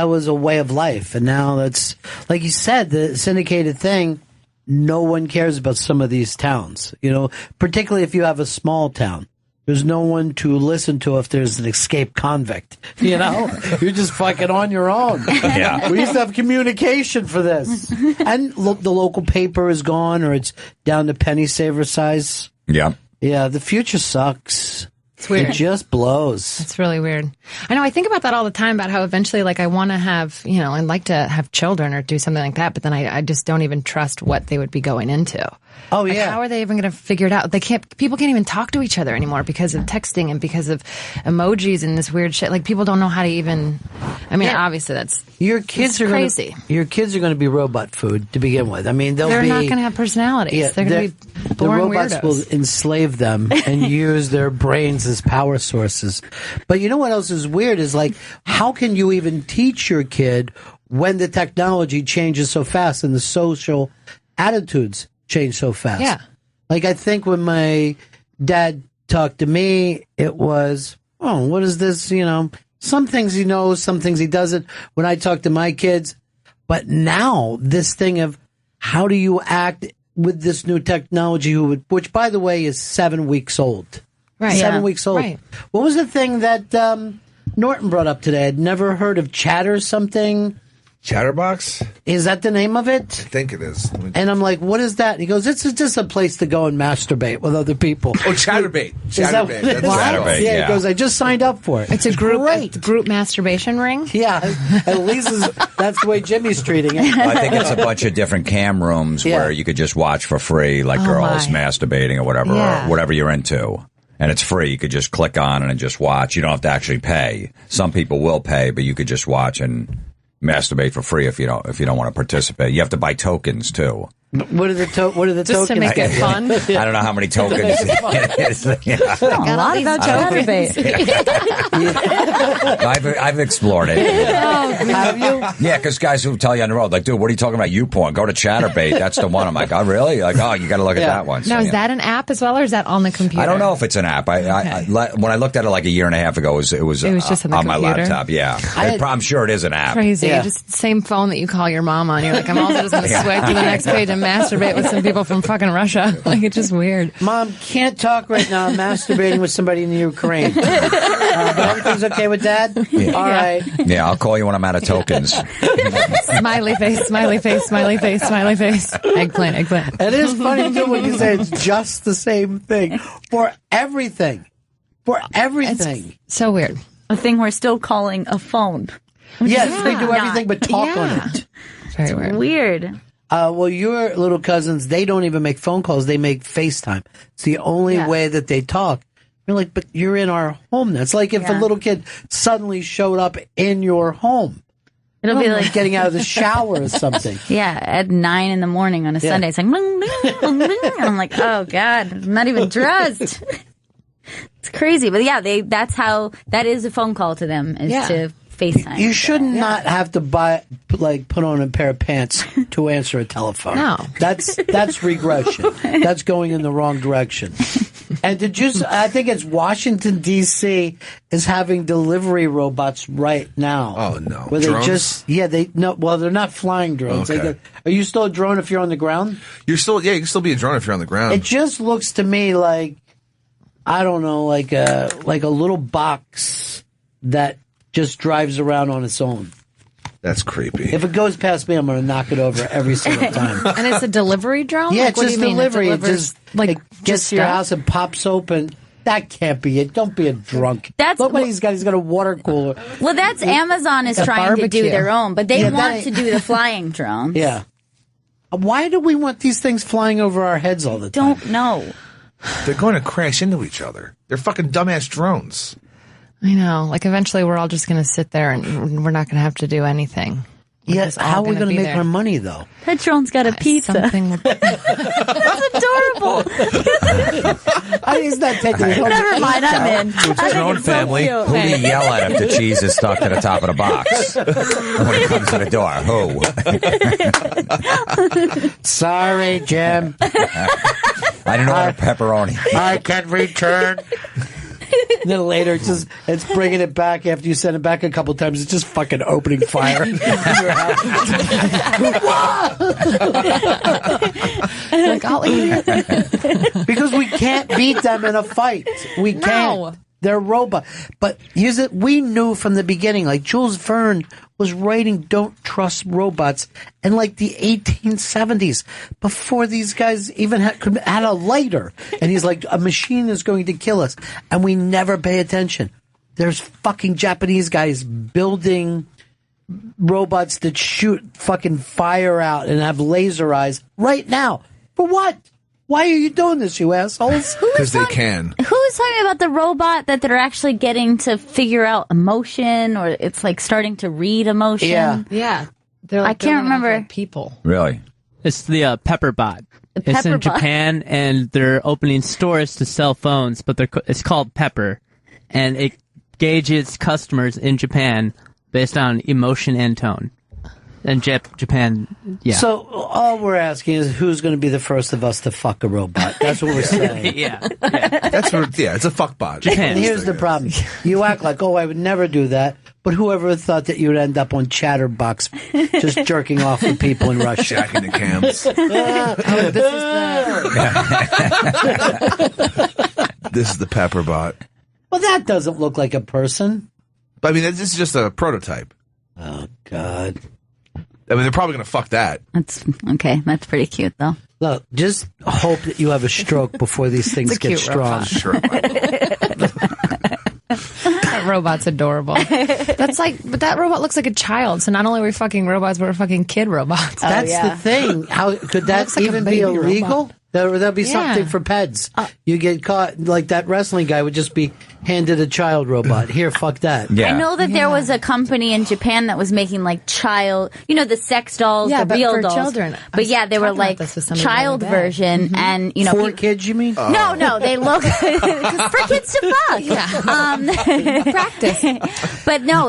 was a way of life. And now that's, like you said, the syndicated thing, no one cares about some of these towns, particularly if you have a small town. There's no one to listen to if there's an escaped convict, You're just fucking on your own. Yeah. We used to have communication for this. And the local paper is gone or it's down to penny saver size. Yeah. Yeah, the future sucks. It's weird. It just blows. It's really weird. I know. I think about that all the time about how eventually, I want to have, I'd like to have children or do something like that, but then I just don't even trust what they would be going into. Oh, yeah. How are they even going to figure it out? People can't even talk to each other anymore because of texting and because of emojis and this weird shit. People don't know how to even, obviously that's your kids are crazy. Your kids are going to be robot food to begin with. I mean, they're not going to have personalities. Yeah, they're going to be boring the robots weirdos. will enslave them and use their brains as power sources. But you know what else is weird is how can you even teach your kid when the technology changes so fast and the social attitudes change so fast? Yeah. I think when my dad talked to me, it was, oh, what is this? Some things he knows, some things he doesn't. When I talk to my kids, but now this thing of how do you act with this new technology, which by the way is 7 weeks old. Right. 7 weeks old. Right. What was the thing that Norton brought up today? I'd never heard of Chatter something. Chatterbox? Is that the name of it? I think it is. And I'm like, what is that? And he goes, it's just a place to go and masturbate with other people. Oh, Chatterbait. Chatterbait. That's Chatterbait, yeah, he goes, I just signed up for it. It's a group masturbation ring? Yeah. At least that's the way Jimmy's treating it. I think it's a bunch of different cam rooms where you could just watch for free, girls masturbating or whatever you're into. And it's free. You could just click on it and just watch. You don't have to actually pay. Some people will pay, but you could just watch and masturbate for free if you don't want to participate. You have to buy tokens too. What are the tokens? Just to make it fun. I don't know how many tokens. A lot about chatterbait. I've explored it. Have you? Yeah, because guys will tell you on the road, like, dude, what are you talking about? YouPorn. Go to Chatterbait. That's the one. I'm like, oh, really? Like, oh, you got to look at that one. Now, is that an app as well, or is that on the computer? I don't know if it's an app. When I looked at it like a year and a half ago, it was just on my laptop. Yeah, I'm sure it is an app. Crazy. Just the same phone that you call your mom on. You're like, I'm also just going to swipe to the next page and masturbate with some people from fucking Russia. Like, it's just weird. Mom, can't talk right now. I'm masturbating with somebody in the Ukraine. But everything's okay with Dad? Yeah. All right. Yeah, I'll call you when I'm out of tokens. Smiley face, smiley face, smiley face, smiley face. Eggplant. It is funny, too, when you say it's just the same thing. For everything. It's so weird. A thing we're still calling a phone. Yes, they do everything but talk on it. Very weird. Weird. Well, your little cousins, they don't even make phone calls. They make FaceTime. It's the only way that they talk. You're like, but you're in our home now. It's like if a little kid suddenly showed up in your home. It'll be like getting out of the shower or something. Yeah, at 9 a.m. on a Sunday. It's like, bling, bling, bling, bling. And I'm like, oh, God, I'm not even dressed. It's crazy. But yeah, that is a phone call to them, is to FaceTime. You should not have to put on a pair of pants to answer a telephone. No. That's regression. That's going in the wrong direction. And I think it's Washington, D.C. is having delivery robots right now. Oh, no. Where Drones? they're not flying drones. Okay. Are you still a drone if you're on the ground? You can still be a drone if you're on the ground. It just looks to me like, I don't know, like a little box that just drives around on its own. That's creepy. If it goes past me, I'm going to knock it over every single time. And it's a delivery drone? Yeah, Like, it's what just do you mean? delivery. It delivers, it gets to your house and pops open. That can't be it. Don't be a drunk. Look what he's got. He's got a water cooler. Well, that's Amazon is trying to do their own, but they want to do the flying drones. Yeah. Why do we want these things flying over our heads all the time? Don't know. They're going to crash into each other. They're fucking dumbass drones. I know. Like, eventually we're all just going to sit there and we're not going to have to do anything. Yes. How are we going to make our money, though? That drone's got a pizza. That's adorable. He's not taking it home. Never mind, I'm in. It's drone family. Who do you yell at if the cheese is stuck to the top of the box? When it comes to the door, who? Sorry, Jim. I didn't order pepperoni. I can return. Then later, it's bringing it back after you send it back a couple of times. It's just fucking opening fire. Like, because we can't beat them in a fight. We can't. No. They're robots. But here's it. We knew from the beginning, like Jules Verne was writing Don't Trust Robots in like the 1870s, before these guys even had a lighter. And he's like, a machine is going to kill us. And we never pay attention. There's fucking Japanese guys building robots that shoot fucking fire out and have laser eyes right now. For what? Why are you doing this, you assholes? Because they can. Who's talking about the robot that they're actually getting to figure out emotion, or it's like starting to read emotion? Yeah. They're like, I can't remember. People. Really? It's the Pepperbot. It's in Pepperbot. Japan, and they're opening stores to sell phones, but it's called Pepper, and it gauges customers in Japan based on emotion and tone. And Japan, yeah. So all we're asking is who's going to be the first of us to fuck a robot. That's what we're saying. Yeah. That's what, it's a fuck bot. And here's the problem. You act like, I would never do that. But whoever thought that you'd end up on Chatterbox just jerking off with people in Russia. Jacking the cams. This is the Pepper bot. Well, that doesn't look like a person. I mean, this is just a prototype. Oh, God. I mean, they're probably going to fuck that. That's okay. That's pretty cute, though. Look, just hope that you have a stroke before these things get strong. Sure. That robot's adorable. But that robot looks like a child. So not only are we fucking robots, but we're fucking kid robots. That's the thing. How could that like even a be baby illegal? robot. There'll be something for pets. You get caught, like that wrestling guy would just be handed a child robot. Here, fuck that. I know that there was a company in Japan that was making like child, the sex dolls, the but real for dolls. children. But yeah, they were like child version, and for kids, you mean? No, they look for kids to fuck. Practice. But no,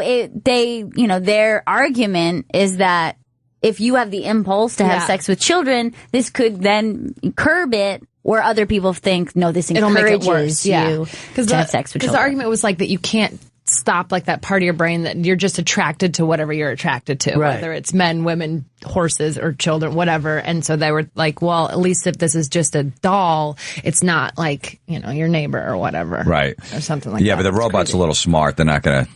their argument is that if you have the impulse to have sex with children, this could then curb it, or other people think, no, this It'll make it encourages worse. you Yeah. to have sex with children. Because the argument was like that you can't stop like that part of your brain that you're just attracted to whatever you're attracted to, Right. whether it's men, women, horses, or children, whatever. And so they were like, well, at least if this is just a doll, it's not like, your neighbor or whatever. Right. Or something like that. Yeah, but the robot's a little smart. They're not going to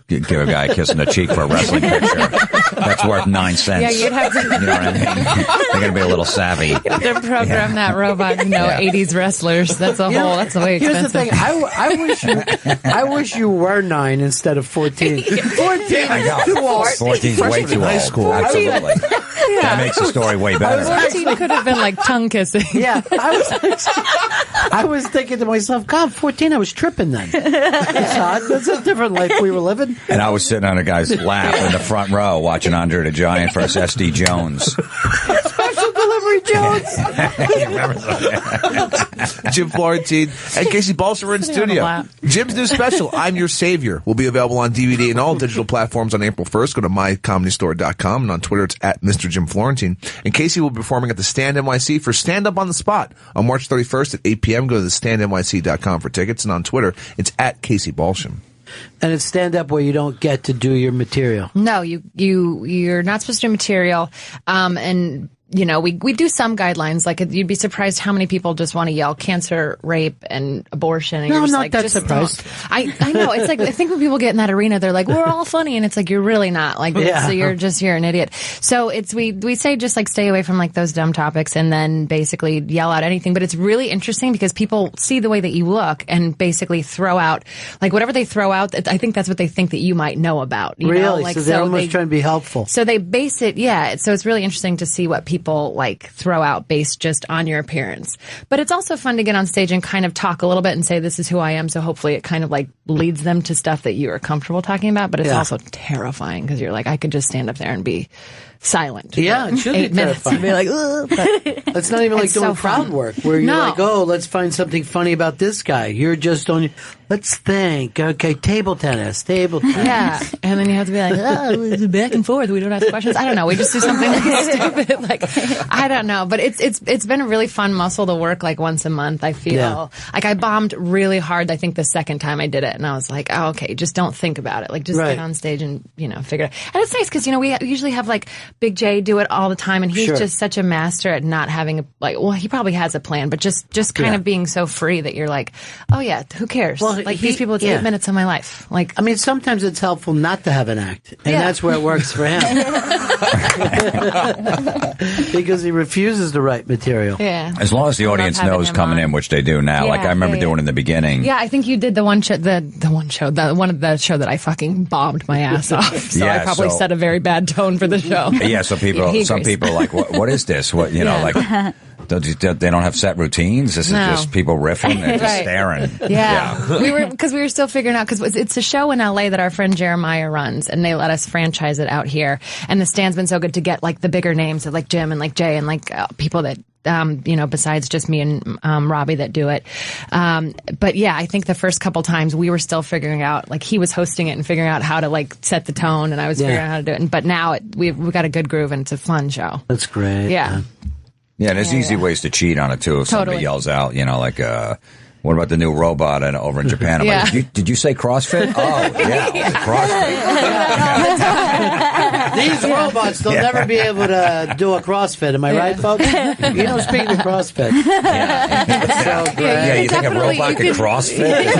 give a guy a kiss on the cheek for a wrestling picture. That's worth 9 cents. Yeah, you'd have to. You know what I mean? They're going to be a little savvy. You'd have to program that robot, 80s wrestlers. That's that's way Here's expensive. the thing. I wish you were 9 instead of 14. 14 I know. is too old. 14's way too old. school. Absolutely. That makes the story way better. 14 could have been like tongue kissing. Yeah, I was thinking to myself, God, 14, I was tripping then. That's odd. That's a different life we were living. And I was sitting on a guy's lap in the front row watching Andre the Giant versus S.D. Jones. Special Delivery Jones. You remember that? Jim Florentine and Casey Balser are in studio. Jim's new special, I'm Your Savior, will be available on DVD and all digital platforms on April 1st. Go to mycomedystore.com, and on Twitter it's at Mr. Jim Florentine. And Casey will be performing at the Stand NYC for Stand Up on the Spot on March 31st at 8 p.m. Go to thestandnyc.com for tickets, and on Twitter it's at Casey Balsham. And it's stand-up where you don't get to do your material. No, you're not supposed to do material. And we do some guidelines. Like you'd be surprised how many people just want to yell cancer, rape, and abortion. And No, you're I'm just not like, that just surprised. don't. I know. It's like I think when people get in that arena, they're like, we're all funny, and it's like you're really not. Like Yeah. so you're an idiot. So it's we say just like stay away from like those dumb topics, and then basically yell out anything. But it's really interesting because people see the way that you look and basically throw out like whatever they throw out. I think that's what they think that you might know about. You know? Really? Like, So they're almost trying to be helpful. So they base it, so it's really interesting to see what people like throw out based just on your appearance. But it's also fun to get on stage and kind of talk a little bit and say, this is who I am. So hopefully it kind of like leads them to stuff that you are comfortable talking about. But it's also terrifying because you're like, I could just stand up there and be silent. Yeah, it should 8 be minutes terrifying. and be like, ugh. But it's not even like it's doing so crowd fun. work where you're No. like, oh, let's find something funny about this guy. You're just on, let's think. Okay, table tennis. Yeah. And then you have to be like, oh, it's back and forth. We don't ask questions. I don't know. We just do something like stupid. Like, I don't know. But it's been a really fun muscle to work like once a month. I feel like I bombed really hard. I think the second time I did it, and I was like, oh, okay, just don't think about it. Like, just get on stage and, figure it out. And it's nice because, we usually have like Big J do it all the time, and he's just such a master at not having he probably has a plan, but just kind of being so free that you're like, oh yeah, who cares? Well, like these people, it's 8 minutes of my life. Like, I mean, sometimes it's helpful not to have an act, and that's where it works for him. Because he refuses to write material. Yeah. As long as the audience knows coming in, which they do now. Like I remember doing in the beginning. Yeah, I think you did the one show the show that I fucking bombed my ass off. So I probably set a very bad tone for the show. Yeah, so some people are like, what is this? What like they don't have set routines. This is just people riffing and just staring. Yeah. we were still figuring out because it's a show in LA that our friend Jeremiah runs, and they let us franchise it out here. And the Stand's been so good to get like the bigger names of like Jim and like Jay and like people that besides just me and Robbie that do it. But yeah, I think the first couple times we were still figuring out, like he was hosting it and figuring out how to like set the tone, and I was figuring out how to do it. But now we've got a good groove, and it's a fun show. That's great. Yeah. Yeah, there's easy ways to cheat on it too. If somebody yells out, like, what about the new robot over in Japan? I'm like, did you say CrossFit? Oh, yeah, it was CrossFit. These robots, they'll never be able to do a CrossFit. Am I right, folks? Speaking of CrossFit. So great. Yeah, you think a robot could CrossFit?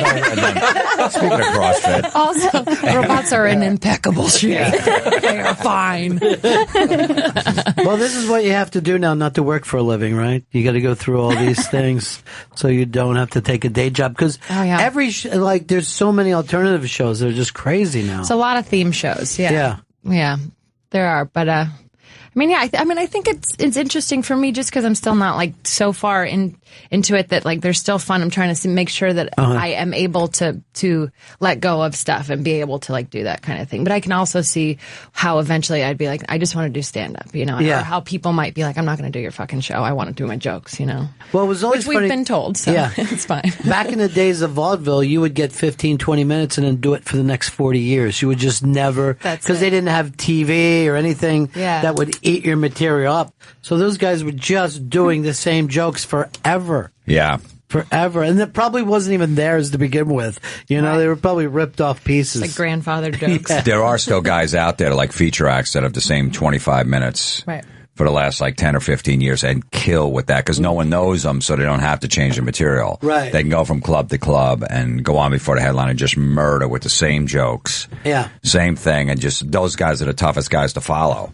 Speaking of CrossFit. Also, robots are in impeccable shape. They are fine. Well, this is what you have to do now not to work for a living, right? You got to go through all these things so you don't have to take a day job. Because there's so many alternative shows that are just crazy now. It's a lot of theme shows. Yeah. There are. But, I mean, yeah, I think it's interesting for me just because I'm still not like so far into it that like there's still fun. I'm trying to make sure that I am able to let go of stuff and be able to like do that kind of thing. But I can also see how eventually I'd be like, I just want to do stand up, you know, or how people might be like, I'm not going to do your fucking show. I want to do my jokes, you know. Well, it was always Which funny. we've been told, so it's fine. Back in the days of vaudeville, you would get 15, 20 minutes and then do it for the next 40 years. You would just never, because they didn't have TV or anything that would eat your material up. So those guys were just doing the same jokes forever. Yeah. Forever. And it probably wasn't even theirs to begin with. You know, they were probably ripped off pieces. Like grandfather jokes. There are still guys out there like feature acts that have the same 25 minutes. Right. For the last like 10 or 15 years and kill with that because no one knows them, so they don't have to change the material. Right. They can go from club to club and go on before the headline and just murder with the same jokes. Yeah. Same thing, and just those guys are the toughest guys to follow.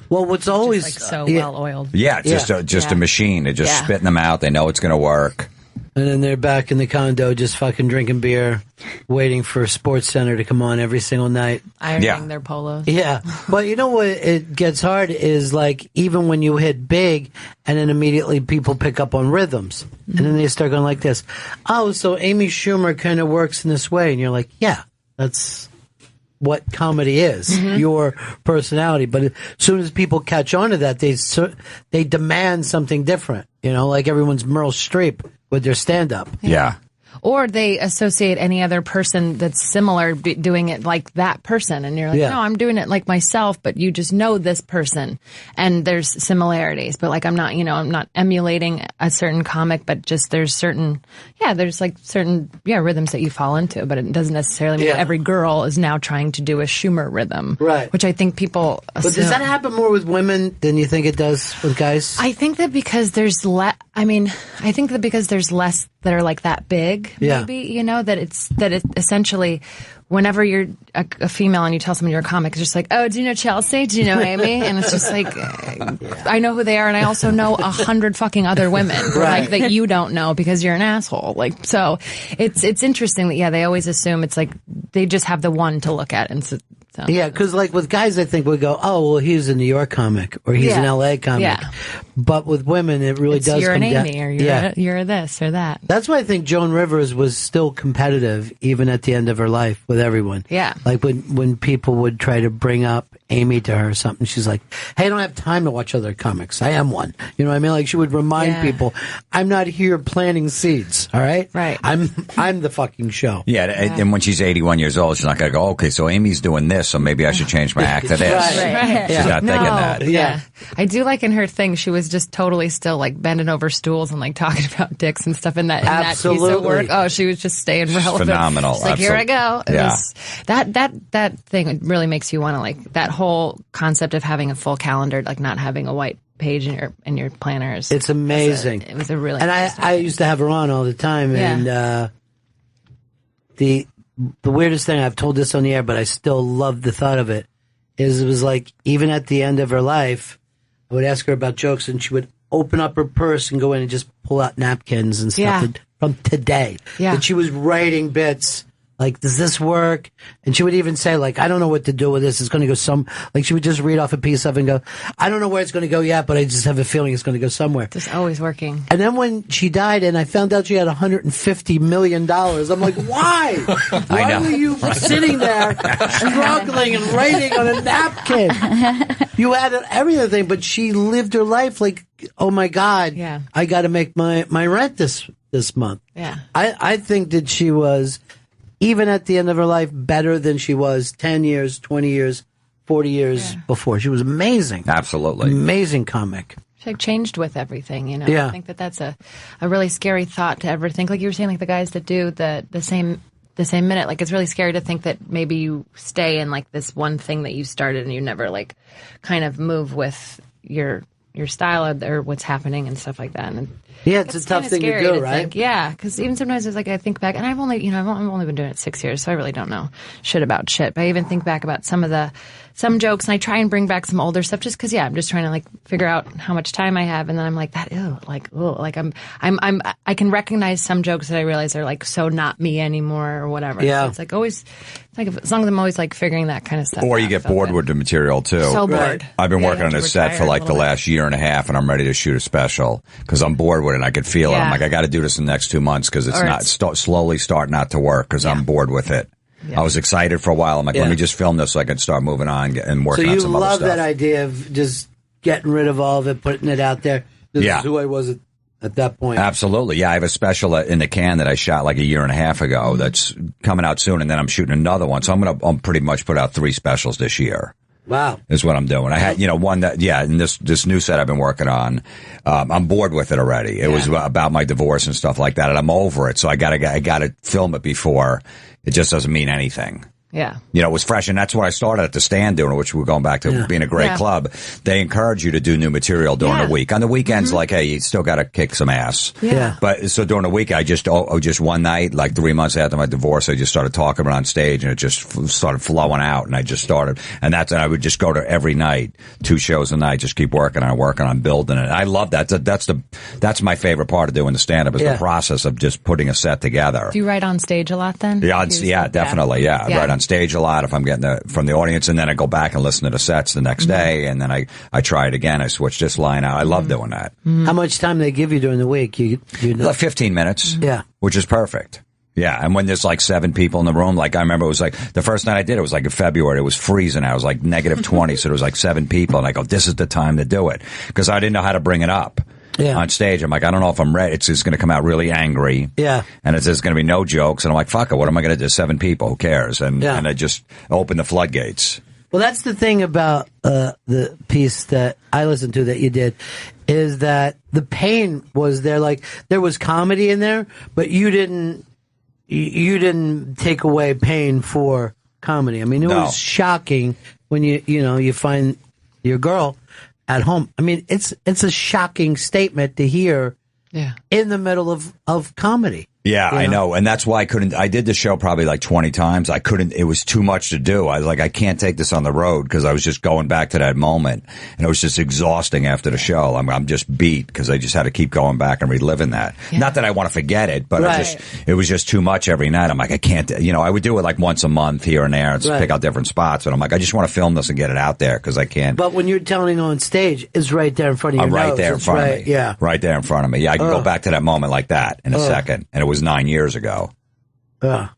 Well, what's always just like so well oiled. Yeah, just a machine. They're just spitting them out. They know it's going to work. And then they're back in the condo just fucking drinking beer, waiting for Sports Center to come on every single night. Ironing their polos. Yeah. But you know what it gets hard is like even when you hit big and then immediately people pick up on rhythms. And then they start going like this. Oh, so Amy Schumer kind of works in this way. And you're like, yeah, that's what comedy is, your personality. But as soon as people catch on to that, they demand something different. You know, like everyone's Meryl Streep with their stand-up. Yeah. Or they associate any other person that's similar doing it like that person. And you're like, no, I'm doing it like myself, but you just know this person. And there's similarities. But like I'm not emulating a certain comic, but just there's certain rhythms that you fall into. But it doesn't necessarily mean every girl is now trying to do a Schumer rhythm. Right. Which I think people assume. But does that happen more with women than you think it does with guys? I think that because there's less that are like that big, maybe, you know, that it essentially, whenever you're a female and you tell someone you're a comic, it's just like, oh, do you know Chelsea? Do you know Amy? And it's just like, I know who they are, and I also know 100 fucking other women, like that you don't know because you're an asshole. Like, so it's interesting that they always assume it's like they just have the one to look at, and so. Yeah, because like with guys, I think we go, oh, well, he's a New York comic or he's an LA comic. Yeah. But with women, it really does you're come an down. Amy, or you're this or that. That's why I think Joan Rivers was still competitive even at the end of her life with everyone. Yeah. Like when people would try to bring up Amy to her or something, she's like, hey, I don't have time to watch other comics. I am one. You know what I mean? Like she would remind people, I'm not here planting seeds. All right? Right. I'm the fucking show. Yeah. And when she's 81 years old, she's not going to go, okay, so Amy's doing this, so maybe I should change my act to this. Right. She's not thinking that. Yeah. I do like in her thing, she was just totally still like bending over stools and like talking about dicks and stuff in that piece of work. Oh, she was just staying relevant. Phenomenal. She's like, here I go. Yeah. That thing really makes you want to like that whole concept of having a full calendar, like not having a white page in your planners. It's amazing. It was a really and I used to have her on all the time, and the weirdest thing, I've told this on the air, but I still love the thought of it, is it was like even at the end of her life, I would ask her about jokes, and she would open up her purse and go in and just pull out napkins and stuff from today. Yeah. That she was writing bits. Like, does this work? And she would even say, like, I don't know what to do with this. It's going to go like, she would just read off a piece of it and go, I don't know where it's going to go yet, but I just have a feeling it's going to go somewhere. Just always working. And then when she died and I found out she had $150 million, I'm like, why? Why were you sitting there struggling and writing on a napkin? You had everything, but she lived her life like, oh my God, I got to make my rent this month. Yeah. I think that she was, even at the end of her life, better than she was 10 years, 20 years, 40 years before. She was amazing. Absolutely. Amazing comic. She like changed with everything, you know. Yeah. I think that's a really scary thought to ever think. Like you were saying, like the guys that do the same minute, like it's really scary to think that maybe you stay in like this one thing that you started and you never like kind of move with your style or what's happening and stuff like that. And Yeah, it's a tough thing to do, right? Think. Yeah, because even sometimes it's like I think back, and I've only been doing it 6 years, so I really don't know shit about shit. But I even think back about some jokes, and I try and bring back some older stuff, just because I'm just trying to like figure out how much time I have, and then I'm like I can recognize some jokes that I realize are like so not me anymore or whatever. Yeah, so it's like always. As long as I'm always like figuring that kind of stuff Or you get bored with the material too. So bored. I've been working on a set for like the last year and a half, and I'm ready to shoot a special because I'm bored with it. And I could feel it. I'm like, I got to do this in the next 2 months because it's slowly starting not to work because I'm bored with it. Yeah. I was excited for a while. I'm like, let me just film this so I can start moving on and working on some other stuff. So you love that idea of just getting rid of all of it, putting it out there. This is who I was at that point. Absolutely. Yeah, I have a special in the can that I shot like a year and a half ago that's coming out soon, and then I'm shooting another one. So I'm pretty much put out 3 specials this year. Wow. Is what I'm doing. I had, one that, and this new set I've been working on, I'm bored with it already. It was about my divorce and stuff like that, and I'm over it. So I gotta film it before it just doesn't mean anything. Yeah. It was fresh, and that's what I started at the Stand doing, which we're going back to being a great club. They encourage you to do new material during the week. On the weekends, like, hey, you still got to kick some ass. Yeah. But so during the week, I just one night, like 3 months after my divorce, I just started talking about it on stage, and it just started flowing out, and I just started, and I would just go to every night, 2 shows a night, just keep working on building it. I love that. That's my favorite part of doing the stand-up is the process of just putting a set together. Do you write on stage a lot then? Yeah, definitely. Yeah. I write on stage a lot if I'm getting from the audience, and then I go back and listen to the sets the next day, and then I try it again. I switch this line out. I love doing that. How much time do they give you during the week? Like 15 minutes. Yeah. Which is perfect. Yeah, and when there's like 7 people in the room, like I remember it was like the first night I did it was like in February. It was freezing. I was like negative 20, so there was like 7 people, and I go, this is the time to do it because I didn't know how to bring it up. On stage, I'm like, I don't know if I'm ready. It's just going to come out really angry. Yeah. And it's just going to be no jokes. And I'm like, fuck it. What am I going to do? 7 people. Who cares? And I just open the floodgates. Well, that's the thing about the piece that I listened to that you did is that the pain was there. Like there was comedy in there, but you didn't take away pain for comedy. I mean, it was shocking when you find your girl at home. I mean, it's a shocking statement to hear in the middle of comedy. Yeah, I know. And that's why I did the show probably like 20 times. It was too much to do. I was like, I can't take this on the road because I was just going back to that moment, and it was just exhausting after the show. I'm just beat because I just had to keep going back and reliving that. Yeah. Not that I want to forget it, but it was just too much every night. I'm like, I can't, I would do it like once a month here and there and pick out different spots. But I'm like, I just want to film this and get it out there because I can't. But when you're telling on stage, it's right there in front of you. Right there in front of me. Yeah. Right there in front of me. Yeah, I can go back to that moment like that in a second. And it was 9 years ago. Yeah.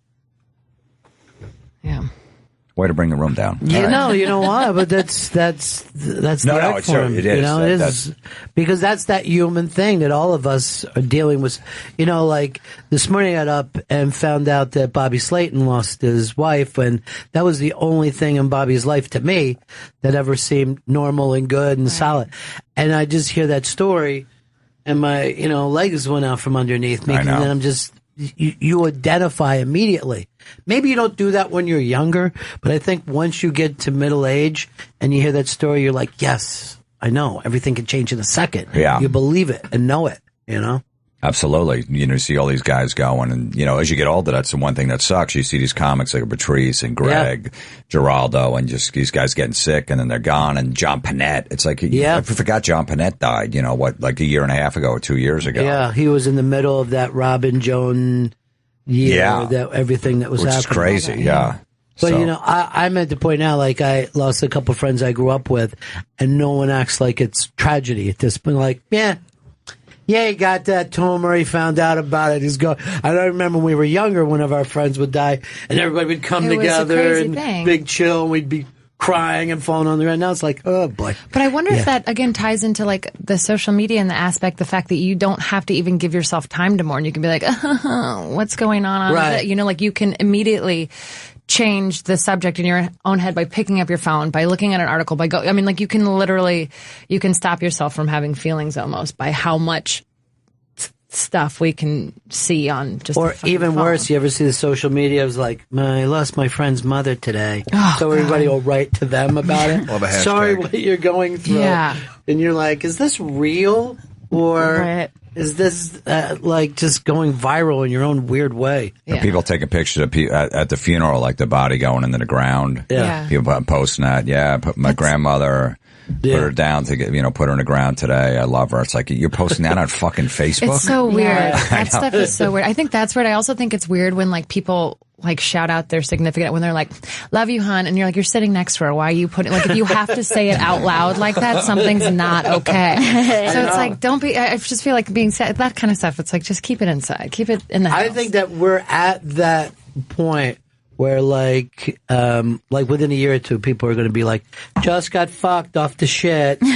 Way to bring the room down. You know why? But that's the art form. It is. It is because that's that human thing that all of us are dealing with. Like this morning I got up and found out that Bobby Slayton lost his wife, and that was the only thing in Bobby's life to me that ever seemed normal and good and solid. And I just hear that story, and my legs went out from underneath me, and then I'm just. You identify immediately. Maybe you don't do that when you're younger, but I think once you get to middle age and you hear that story, you're like, yes, I know. Everything can change in a second. Yeah. You believe it and know it, Absolutely. You see all these guys going, and, as you get older, that's the one thing that sucks. You see these comics like Patrice and Greg, Geraldo, and just these guys getting sick, and then they're gone. And John Panette. It's like, I forgot John Panette died, like a year and a half ago or 2 years ago. Yeah, he was in the middle of that Robin Joan year, that everything that was happening. Which is crazy, yeah. But, I meant to point out, like, I lost a couple of friends I grew up with, and no one acts like it's tragedy at this point. Like, yeah, he got that tumor. He found out about it. I don't remember when we were younger, one of our friends would die, and everybody would come together and big chill, and we'd be crying and falling on the ground. Now it's like, oh boy. But I wonder if that again ties into like the social media and the fact that you don't have to even give yourself time to mourn. You can be like, what's going on? Right. Like you can immediately change the subject in your own head by picking up your phone, by looking at an article, you can stop yourself from having feelings almost by how much stuff we can see on just or even phone. Worse, you ever see the social media? It was like, I lost my friend's mother today. So everybody will write to them about it. Sorry what you're going through. Yeah. And you're like, is this real? Or is this like just going viral in your own weird way? Yeah. People taking pictures of at the funeral, like the body going into the ground. Yeah. People posting that. Yeah, put my grandmother. Put her down to get, put her in the ground today. I love her. It's like you're posting that on fucking Facebook. It's so weird. That stuff is so weird. I think that's weird. I also think it's weird when like people like shout out their significant when they're like, "Love you, hun," and you're like, you're sitting next to her. Why are you putting like if you have to say it out loud like that, something's not okay. So it's like don't be. I just feel like being said that kind of stuff. It's like just keep it inside. Keep it in the house. I think that we're at that point where like within a year or two, people are going to be like, just got fucked off the shit. There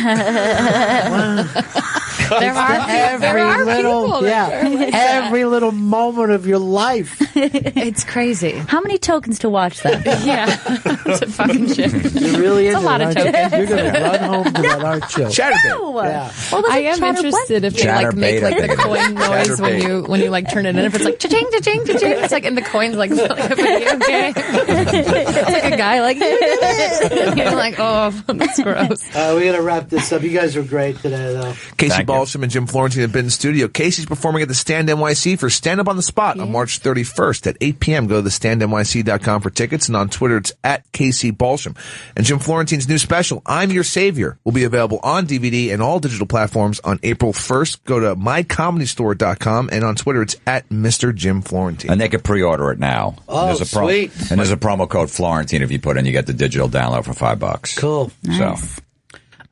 are people. Every little moment of your life. It's crazy. How many tokens to watch that? Yeah, it's a fucking shit. You're really into a lot of tokens. You're going to run home to that art show. Chatterbait. Yeah. I am interested if they like make like the coin noise when you like turn it in. If it's like cha-ching, cha-ching, cha-ching, it's like and the coins like a video game. It's like a guy like and you're like, oh, that's gross. We got to wrap this up. You guys were great today, though. Casey Balsham and Jim Florentine have been in studio. Casey's performing at the Stand NYC for Stand Up on the Spot on March 31st at 8 p.m. Go to thestandnyc.com for tickets, and on Twitter it's at Casey Balsham. And Jim Florentine's new special, I'm Your Savior, will be available on DVD and all digital platforms on April 1st. Go to mycomedystore.com, and on Twitter it's at Mr. Jim Florentine. And they can pre-order it now. Oh, sweet. And there's a promo code Florentine if you put in, you get the digital download for $5. Cool. So.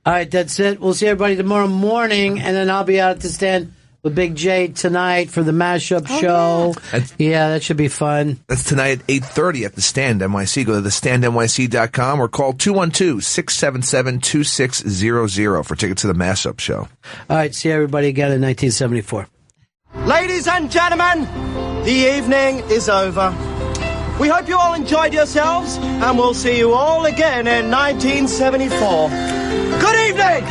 All right, that's it. We'll see everybody tomorrow morning, and then I'll be out at the Stand with Big J tonight for the mashup show. Yeah, that should be fun. That's tonight at 8:30 at the Stand NYC. Go to thestandnyc.com or call 212-677-2600 for tickets to the mashup show. All right, see everybody again in 1974. Ladies and gentlemen, the evening is over. We hope you all enjoyed yourselves, and we'll see you all again in 1974. Good evening!